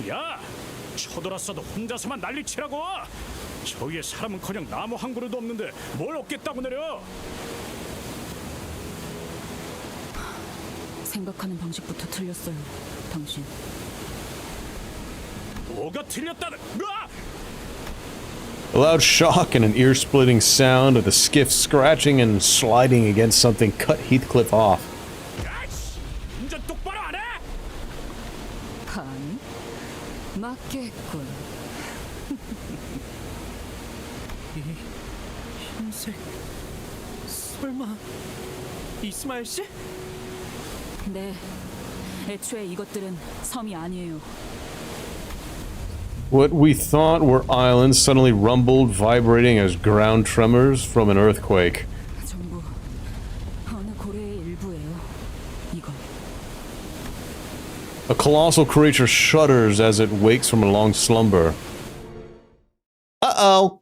야, 쳐들었어도 혼자서만 난리치라고! 저기에 사람은커녕 나무 한 그루도 없는데 뭘 얻겠다고 내려? 생각하는 방식부터 틀렸어요, 당신. 뭐가 틀렸다는? 으아! A loud shock and an ear-splitting sound of the skiff scratching and sliding against something cut Heathcliff off. 운전 똑바로 안 해? 아니, 맞겠군. 흰색... 설마... 이스마엘 씨? 네, 애초에 이것들은 섬이 아니에요. What we thought were islands suddenly rumbled, vibrating as ground tremors from an earthquake. 전부 어느 고래의 일부예요. 이건. A colossal creature shudders as it wakes from a long slumber. Uh-oh!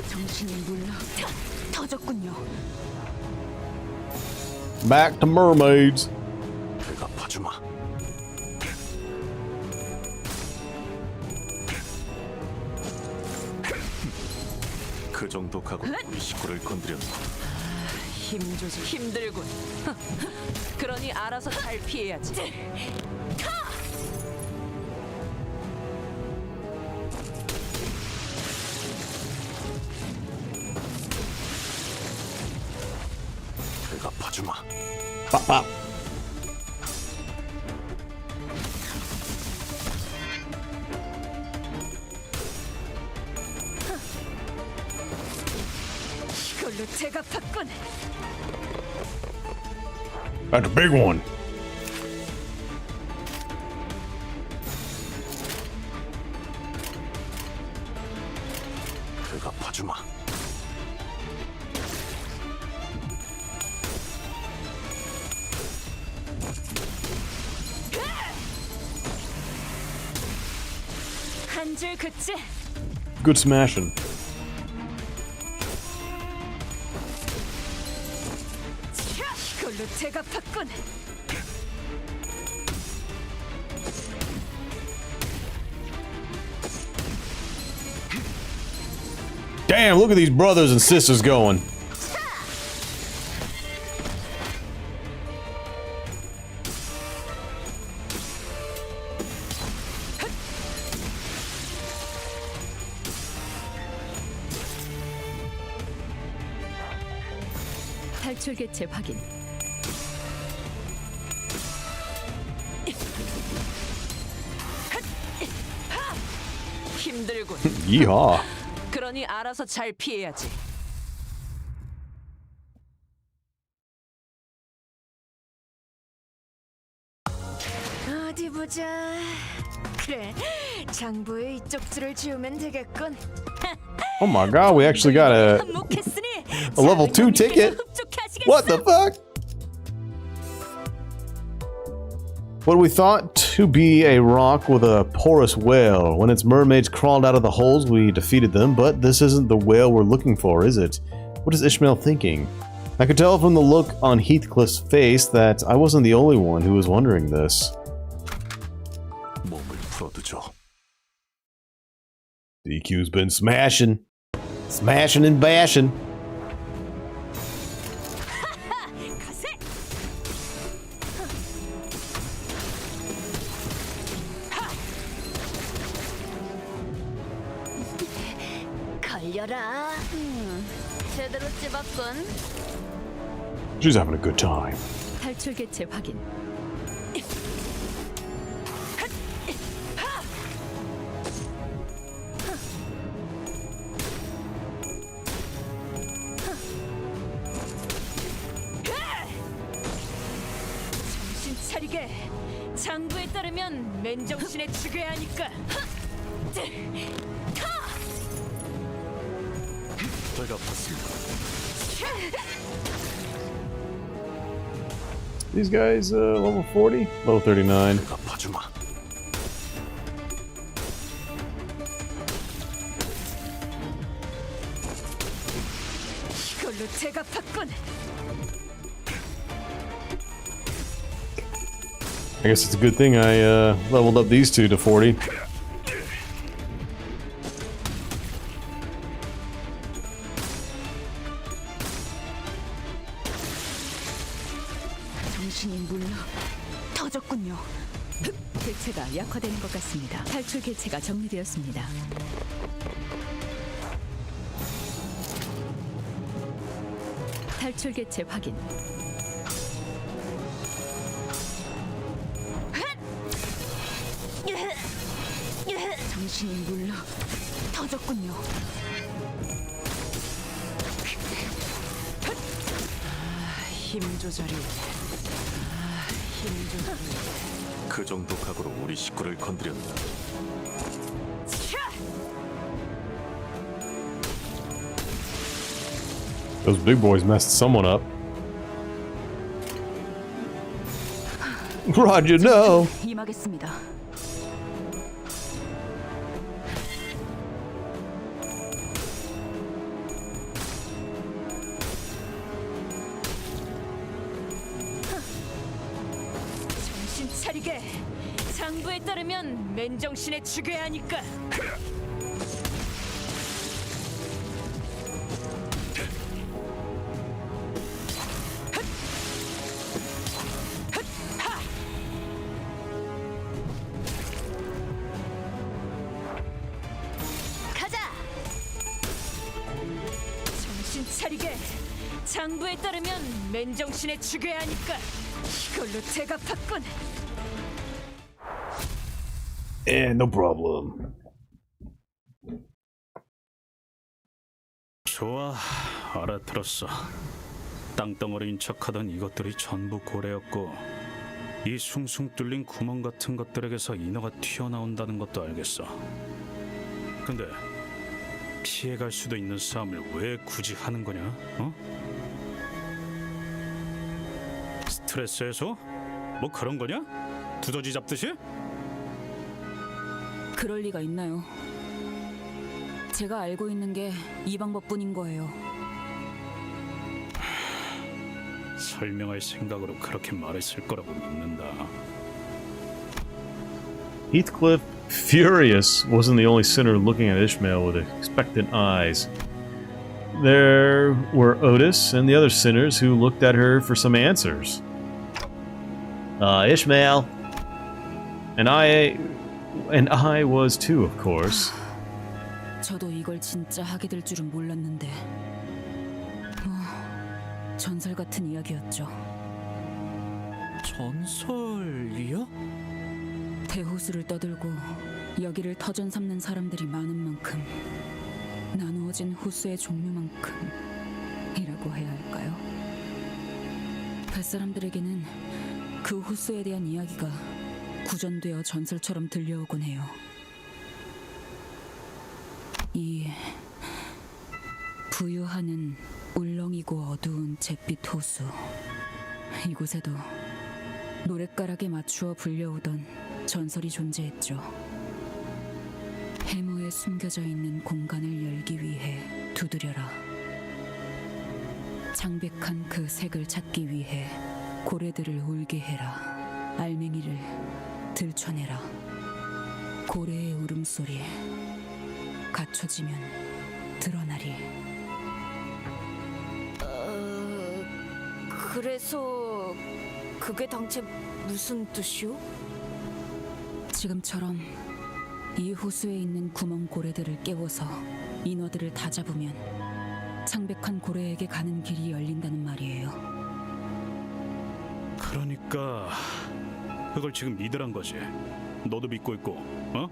정신이 물러 터졌군요. Back to mermaids. 대갚아주마. 그 정도 각오 우리 식구를 건드렸고. 힘 조절 힘들군. 그러니 알아서 잘 피해야지. 대갚아주마. Pop. 이걸로 대갚았군. That's a big one. 대갚아주마. 한 줄 긋지. Good smashing. 이걸로 대갚았군. Damn, look at these brothers and sisters going. 탈출 개체 확인. 힘들군. Yeehaw. 그러니 알아서 잘 피해야지. 어디 보자. 그래, 장부에 이쪽 줄을 지우면 되겠군. Oh my god, we actually got a level 2 ticket. What the fuck? What we thought to be a rock with a porous whale. When its mermaids crawled out of the holes, we defeated them, but this isn't the whale we're looking for, is it? What is Ishmael thinking? I could tell from the look on Heathcliff's face that I wasn't the only one who was wondering this. 몸을 풀어두죠. DQ's been smashing. Smashing and bashing. 가세. 걸려라. 제대로 찝었군. She's having a good time. 탈출 개체 확인. 정신 차리게. 장부에 따르면 맨정신에 죽여야 하니까. 제가 봤습니다. These guys, level 40? Level 39. 내가 봐주마. 이걸로 제가 봤군. I guess it's a good thing I leveled up these two to 40. 정신이 물러 터졌군요. 개체가 약화되는 것 같습니다. 탈출 개체가 정리되었습니다. 탈출 개체 확인. 정신이 물러 터졌군요. 힘 조절이. 힘 조절이. 그 정도 각오로 우리 식구를 건드렸다. Those big boys messed someone up. Roger, no. 임하겠습니다. 정신 차리게. 장부에 따르면 맨정신에 죽여야 하니까. 가자. 정신 차리게. 장부에 따르면 맨정신에 죽여야 하니까. 이걸로 제가 봤군. No problem. 좋아, 알아들었어. 땅덩어리인 척하던 이것들이 전부 고래였고 이 숭숭 뚫린 구멍 같은 것들에게서 인어가 튀어나온다는 것도 알겠어. 근데 피해갈 수도 있는 싸움을 왜 굳이 하는 거냐? 어? 스트레스 해소? 뭐 그런 거냐? 두더지 잡듯이? 그럴 리가 있나요? 제가 알고 있는 게 이 방법뿐인 거예요. 설명할 생각으로 그렇게 말했을 거라고 믿는다. Heathcliff, furious, wasn't the only sinner looking at Ishmael with expectant eyes. There were Otis and the other sinners who looked at her for some answers. Ishmael. And I was too, of course. 저도 이걸 진짜 하게 될 줄은 몰랐는데 전설 같은 이야기였죠. 전설이요? 대호수를 떠들고 여기를 터전 삼는 사람들이 많은 만큼 나누어진 호수의 종류만큼이라고 해야 할까요? 뱃사람들에게는 그 호수에 대한 이야기가 구전되어 전설처럼 들려오곤 해요. 이 부유하는 울렁이고 어두운 잿빛 호수, 이곳에도 노랫가락에 맞추어 불려오던 전설이 존재했죠. 해무에 숨겨져 있는 공간을 열기 위해 두드려라. 창백한 그 색을 찾기 위해 고래들을 울게 해라. 알맹이를 들춰내라. 고래의 울음소리, 갖춰지면 드러나리. 그래서 그게 당최 무슨 뜻이오? 지금처럼 이 호수에 있는 구멍 고래들을 깨워서 인어들을 다 잡으면 창백한 고래에게 가는 길이 열린다는 말이에요. 그러니까 그걸 지금 믿으란 거지. 너도 믿고 있고, 어?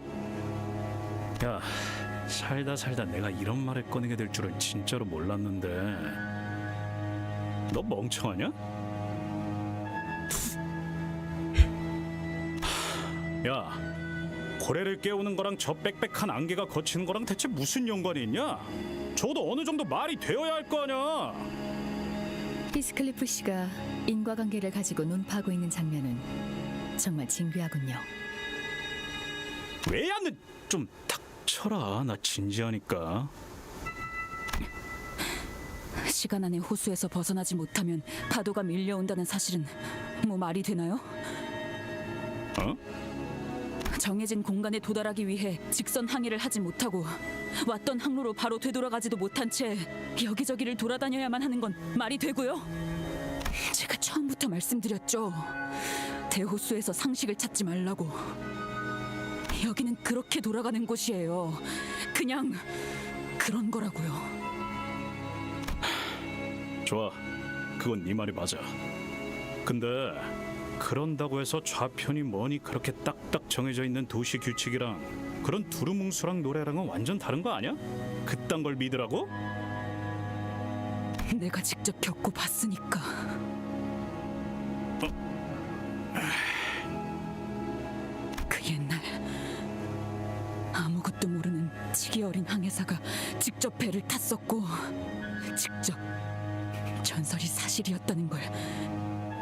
야, 살다 내가 이런 말을 꺼내게 될 줄은 진짜로 몰랐는데. 너 멍청하냐? 야, 고래를 깨우는 거랑 저 빽빽한 안개가 거치는 거랑 대체 무슨 연관이 있냐? 적어도 어느 정도 말이 되어야 할 거 아니야. 히스클리프 씨가 인과관계를 가지고 논파하고 있는 장면은 정말 진귀하군요. 왜야? 좀 닥쳐라. 나 진지하니까. 시간 안에 호수에서 벗어나지 못하면 파도가 밀려온다는 사실은 뭐 말이 되나요? 어? 정해진 공간에 도달하기 위해 직선 항해를 하지 못하고 왔던 항로로 바로 되돌아가지도 못한 채 여기저기를 돌아다녀야만 하는 건 말이 되고요? 제가 처음부터 말씀드렸죠. 대호수에서 상식을 찾지 말라고. 여기는 그렇게 돌아가는 곳이에요. 그냥 그런 거라고요. 좋아, 그건 네 말이 맞아. 근데 그런다고 해서 좌편이 뭐니 그렇게 딱딱 정해져 있는 도시 규칙이랑 그런 두루뭉술한 노래랑은 완전 다른 거 아니야? 그딴 걸 믿으라고? 내가 직접 겪고 봤으니까. 그 옛날 아무것도 모르는 치기 어린 항해사가 직접 배를 탔었고 직접 전설이 사실이었다는 걸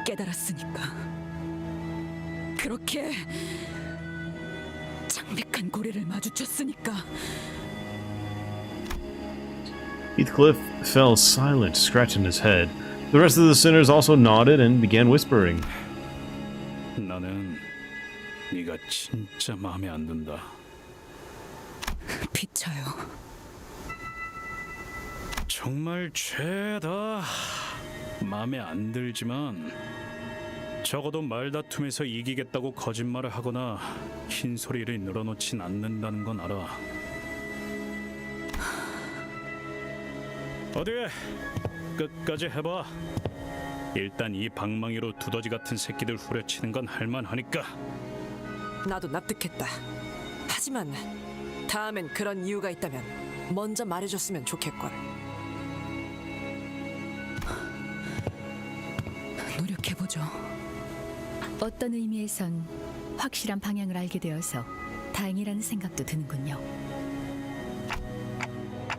깨달았으니까. 그렇게 창백한 고래를 마주쳤으니까. Heathcliff fell silent, scratching his head. The rest of the sinners also nodded and began whispering. 나는 네가 진짜 마음에 안 든다. 비쳐요. 정말 죄다 마음에 안 들지만 적어도 말다툼에서 이기겠다고 거짓말을 하거나 흰소리를 늘어놓진 않는다는 건 알아. 어디 끝까지 해봐. 일단 이 방망이로 두더지 같은 새끼들 후려치는 건 할만하니까. 나도 납득했다. 하지만 다음엔 그런 이유가 있다면 먼저 말해줬으면 좋겠걸. 노력해보죠. 어떤 의미에선 확실한 방향을 알게 되어서 다행이라는 생각도 드는군요.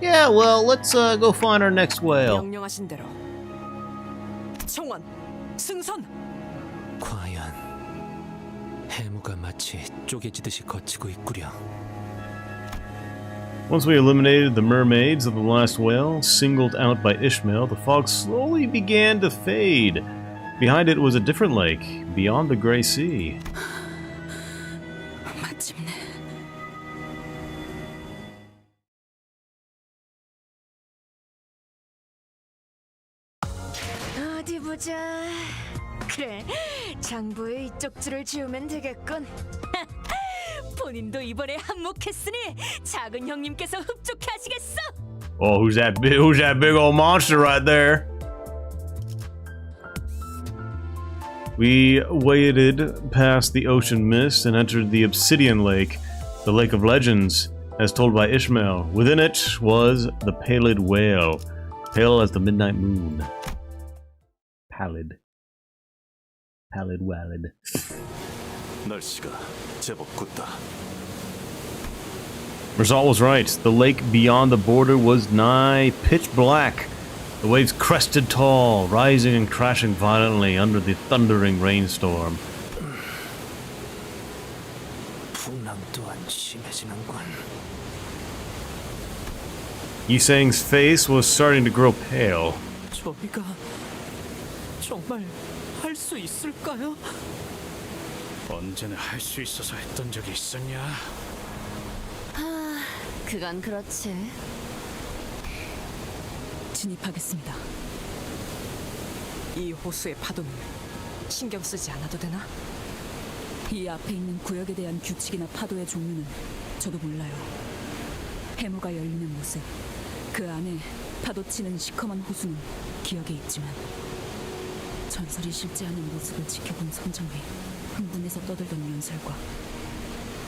Yeah, well, let's go find our next whale. 명령하신 대로. 청원, 승선. 과연 해무가 마치 쪼개지듯이 거치고 있구려. Once we eliminated the mermaids of the last whale, singled out by Ishmael, the fog slowly began to fade. Behind it was a different lake, beyond the Gray Sea. 마침내. 어디 보자. 그래, 장부에 이쪽 줄을 지우면 되겠군. 본인도 이번에 한몫했으니 작은 형님께서 흡족해 하시겠어. Oh, who's that big old monster right there? We waded past the ocean mist and entered the Obsidian Lake, the Lake of Legends, as told by Ishmael. Within it was the pallid whale, pale as the midnight moon. Pallid. Pallid wallid. 날씨가 제법 굿다. Result was right. The lake beyond the border was nigh pitch black. The waves crested tall, rising and crashing violently under the thundering rainstorm. 풍랑 또한 심해지는군. Yisang's face was starting to grow pale. 저희가 정말 할 수 있을까요? 언제나 할 수 있어서 했던 적이 있었냐? 그건 그렇지. 진입하겠습니다. 이 호수의 파도는 신경 쓰지 않아도 되나? 이 앞에 있는 구역에 대한 규칙이나 파도의 종류는 저도 몰라요. 해무가 열리는 모습, 그 안에 파도치는 시커먼 호수는 기억에 있지만 전설이 실제하는 모습을 지켜본 선정이 흥분해서 떠들던 연설과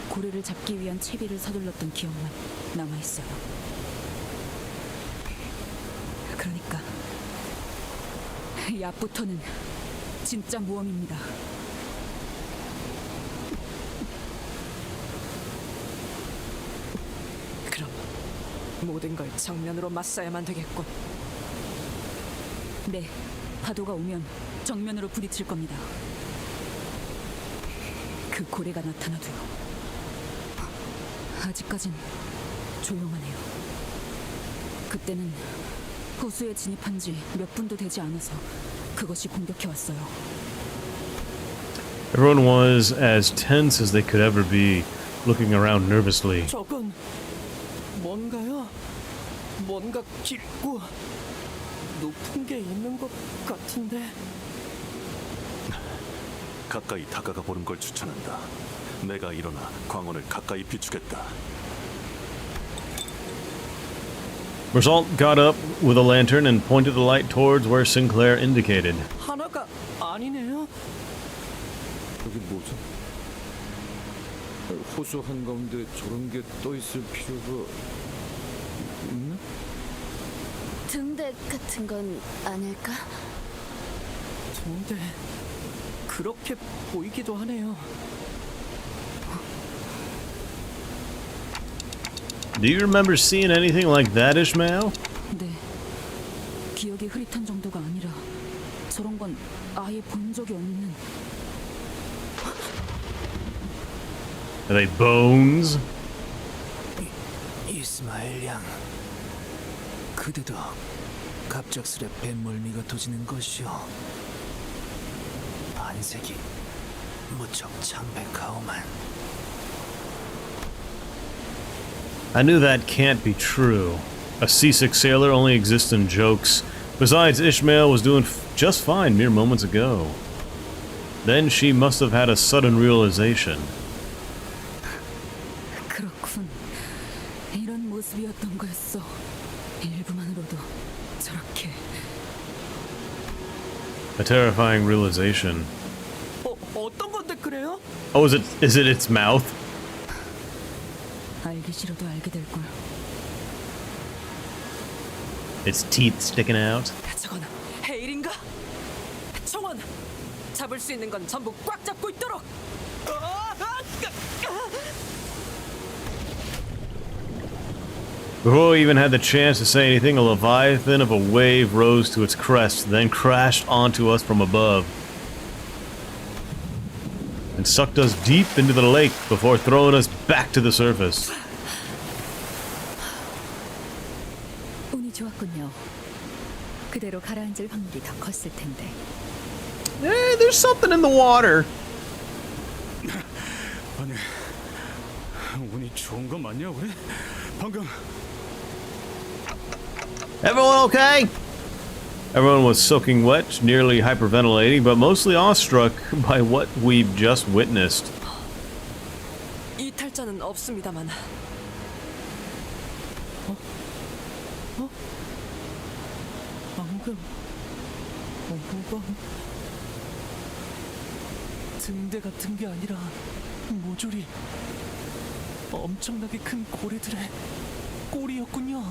고래를 잡기 위한 채비를 서둘렀던 기억만 남아있어요. 그러니까 이 앞부터는 진짜 모험입니다. 그럼 모든 걸 정면으로 맞서야만 되겠군. 네, 파도가 오면 정면으로 부딪힐 겁니다. 그 고래가 나타나도요. 아직까진 조용하네요. 그때는 호수에 진입한 지 몇 분도 되지 않아서 그것이 공격해왔어요. Everyone was as tense as they could ever be, looking around nervously. 저건 뭔가요? 뭔가 깊고 높은 게 있는 것 같은데. 가까이 다가가 보는 걸 추천한다. 내가 일어나 광원을 가까이 비추겠다. Result got up with a lantern and pointed the light towards where Sinclair indicated. 하나가 아니네요. 여기 뭐죠? 호수 한가운데 저런 게 떠 있을 필요가 있나? 등대 같은 건 아닐까? 근데 그렇게 보이기도 하네요. Do you remember seeing anything like that, Ishmael? 네, 기억이 흐릿한 정도가 아니라 저런 건 아예 본 적이 없는. Are they bones? 이스마엘 양, 그대도 갑작스레 뱃멀미가 도지는 것이오. 안색이 무척 창백하오만. I knew that can't be true. A seasick sailor only exists in jokes. Besides, Ishmael was doing just fine mere moments ago. Then she must have had a sudden realization. 그렇군. 이런 모습이었던 거였어. 일부만으로도 저렇게. A terrifying realization. 어떤 건데 그래요? Oh, is it its mouth? 알기 싫어도 알게 될 걸. Its teeth sticking out? 저건 헤일인가? 청원! 잡을 수 있는 건 전부 꽉 잡고 있도록! Before we even had the chance to say anything, a leviathan of a wave rose to its crest, then crashed onto us from above, and sucked us deep into the lake before throwing us back to the surface. 운이 좋았군요. 그대로 가라앉을 확률이 더 컸을 텐데. There's something in the water. 아니, 운이 좋은 거 맞냐 우리? 방금 Everyone okay? Everyone was soaking wet, nearly hyperventilating, but mostly awestruck by what we've just witnessed. 이탈자는 없습니다만. 방금 뭐가 등대 같은 게 아니라 모조리 엄청나게 큰 고래들의 꼬리였군요.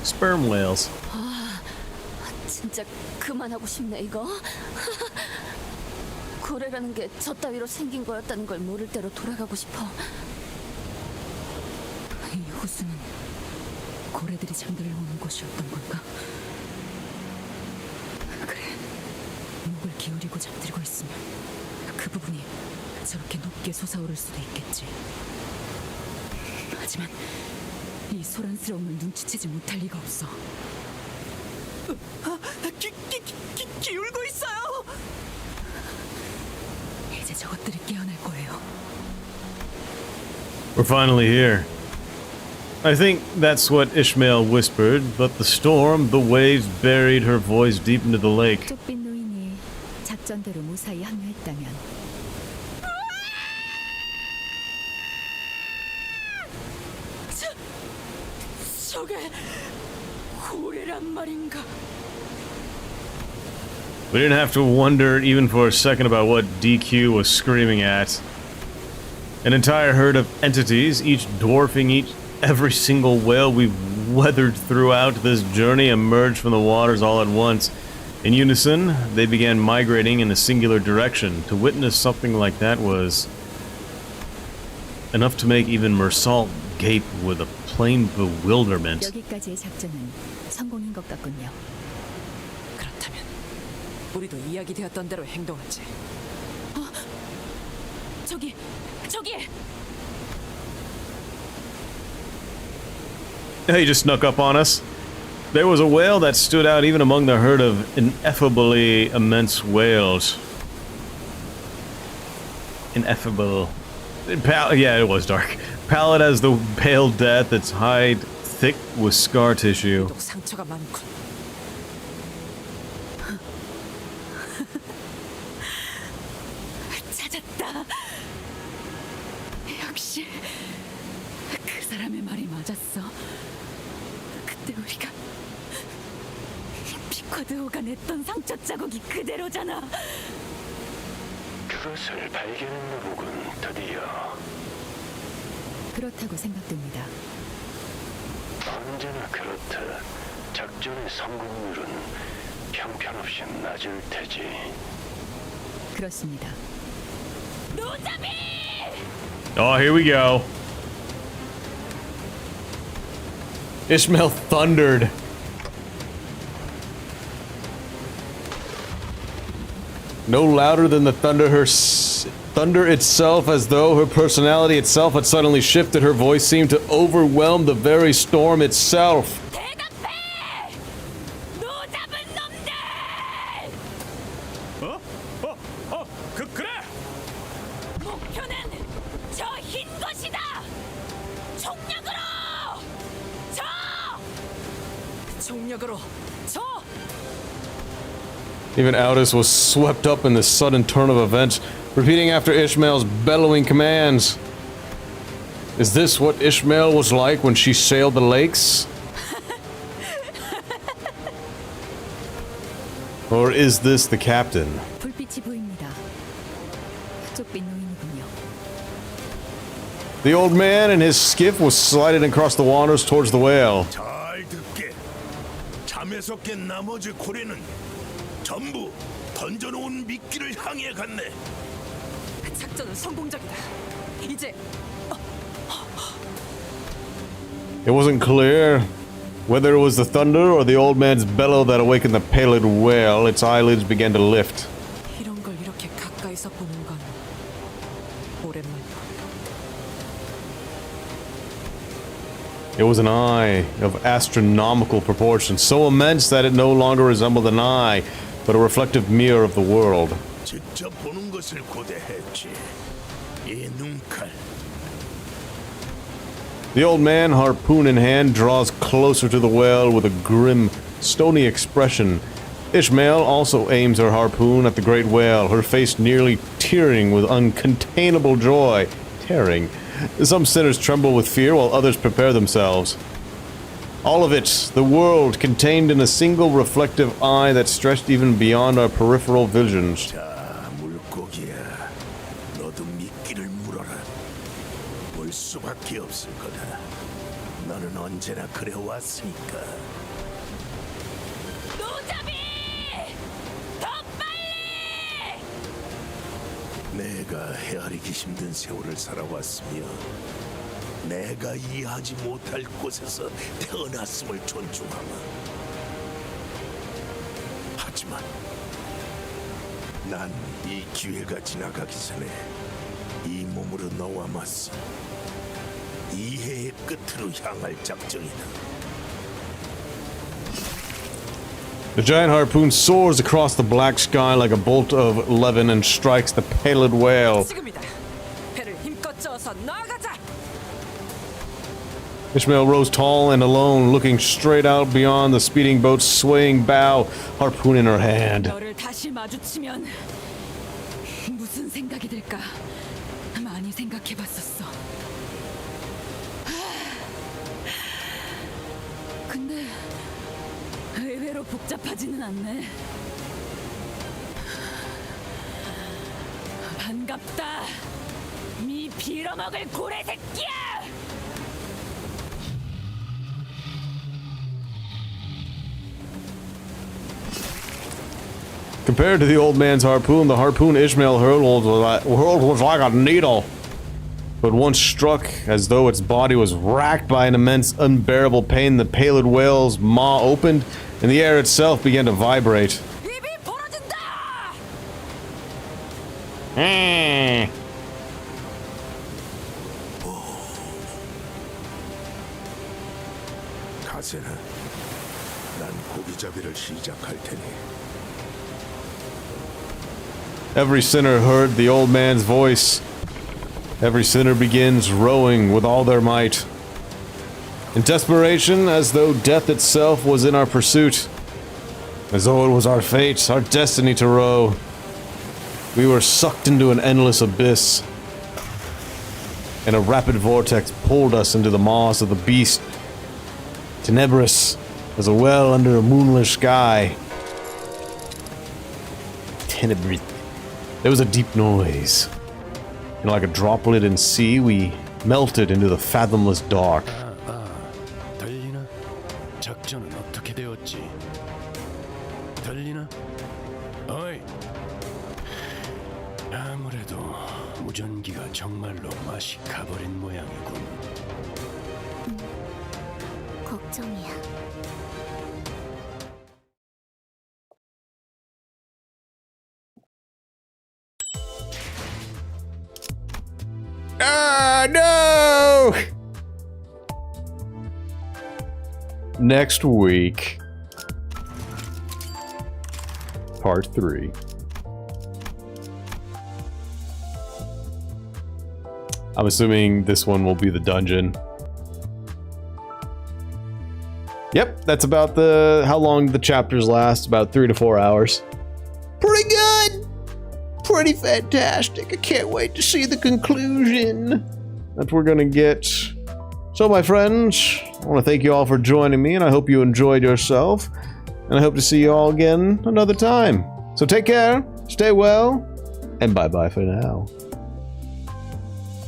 Sperm whales. 아, 진짜 그만하고 싶네 이거. 고래라는 게 저 따위로 생긴 거였다는 걸 모를 대로 돌아가고 싶어. 이 호수는 고래들이 잠들러 오는 곳이었던 건가? 그래, 목을 기울이고 잠들고 있으면 그 부분이 저렇게 높게 솟아오를 수도 있겠지. 하지만 이 소란스러움을 눈치채지 못할 리가 없어. 기울고 있어요. 이제 저것들이 깨어날 거예요. We're finally here. I think that's what Ishmael whispered, but the storm, the waves buried her voice deep into the lake. 쪽빛 노인이 작전대로 무사히 합류했다면 저게 고래란 말인가? We didn't have to wonder even for a second about what DQ was screaming at. An entire herd of entities, each dwarfing every single whale we've weathered throughout this journey, emerged from the waters all at once. In unison, they began migrating in a singular direction. To witness something like that was enough to make even Mersault gape with a plain bewilderment. 여기까지의 작전은 성공인 것 같군요. 그렇다면 우리도 이야기되었던 대로 행동하지. 저기 He just snuck up on us. There was a whale that stood out even among the herd of ineffably immense whales. Ineffable. Yeah, it was dark. Pallid as the pale death, its hide thick with scar tissue. 유독 상처가 많군. 찾았다. 역시 그 사람의 말이 맞았어. 그때 우리가 피쿼드호가 냈던 상처 자국이 그대로잖아. 그것을 발견했노군 드디어. 그렇다고 생각됩니다. 언제나 그렇듯 작전의 성공률은 형편없이 낮을 테지. 그렇습니다. 노자비! Oh, here we go. Ishmael thundered. No louder than the thunder, thunder itself, as though her personality itself had suddenly shifted. Her voice seemed to overwhelm the very storm itself. 그래! 목표는 저 흰 것이다. 총력으로! 총력으로 저! Even Aldous was swept up in this sudden turn of events, repeating after Ishmael's bellowing commands. Is this what Ishmael was like when she sailed the lakes? Or is this the captain? 불빛이 보입니다. 쪽빛 노인이군요. The old man and his skiff was sliding across the waters towards the whale. 잘 듣게. 잠에서 깬 나머지 고래는 전부 던져놓은 미끼를 향해 갔네. 작전은 성공적이다. 이제 It wasn't clear whether it was the thunder or the old man's bellow that awakened the pallid whale. Its eyelids began to lift. 이런 걸 이렇게 가까이서 보는 건 오랜만이야. It was an eye of astronomical proportions, so immense that it no longer resembled an eye, but a reflective mirror of the world. 직접 보는 것을 고대했지. 이 눈칼. The old man, harpoon in hand, draws closer to the whale with a grim, stony expression. Ishmael also aims her harpoon at the great whale, her face nearly tearing with uncontainable joy. Tearing. Some sinners tremble with fear, while others prepare themselves. All of it, the world, contained in a single reflective eye that stretched even beyond our peripheral visions. 자, 물고기야. 너도 미끼를 물어라. 물 수밖에 없을 거다. 너는 언제나 그래왔으니까. 노자비! 더 빨리! 내가 헤아리기 힘든 세월을 살아왔으며 내가 이해하지 못할 곳에서 태어났음을 존중하마. 하지만 난 이 기회가 지나가기 전에 이 몸으로 너와 맞서 이해의 끝으로 향할 작정이다. The giant harpoon soars across the black sky like a bolt of levin and strikes the pallid whale. 지금이다. 배를 힘껏 저어서 나아가자. Ishmael rose tall and alone, looking straight out beyond the speeding boat's swaying bow, harpoon in her hand. 너를 다시 마주치면 무슨 생각이 들까? 많이 생각해봤었어. 근데 의외로 복잡하지는 않네. 반갑다, 미 빌어먹을 고래 새끼야! Compared to the old man's harpoon, the harpoon Ishmael hurled was like a needle. But once struck, as though its body was racked by an immense, unbearable pain, the pallid whale's maw opened, and the air itself began to vibrate. 가세는 난 고기잡이를 시작할 테니. Every sinner heard the old man's voice. Every sinner begins rowing with all their might. In desperation, as though death itself was in our pursuit. As though it was our fate, our destiny to row. We were sucked into an endless abyss. And a rapid vortex pulled us into the maws of the beast. Tenebrous as a well under a moonless sky. Tenebrous. There was a deep noise. And like a droplet in sea, we melted into the fathomless dark. 들리나? 작전은 어떻게 되었지? 들리나? 어이! 아무래도 무전기가 정말로 맛이 가버린 모양이군. 걱정이야. Ah, no! Next week. Part 3. I'm assuming this one will be the dungeon. Yep, that's about how long the chapters last, about 3 to 4 hours. Pretty good! Pretty fantastic. I can't wait to see the conclusion. That we're gonna get. So, my friends, I want to thank you all for joining me, and I hope you enjoyed yourself. And I hope to see you all again another time. So take care, stay well, and bye-bye for now.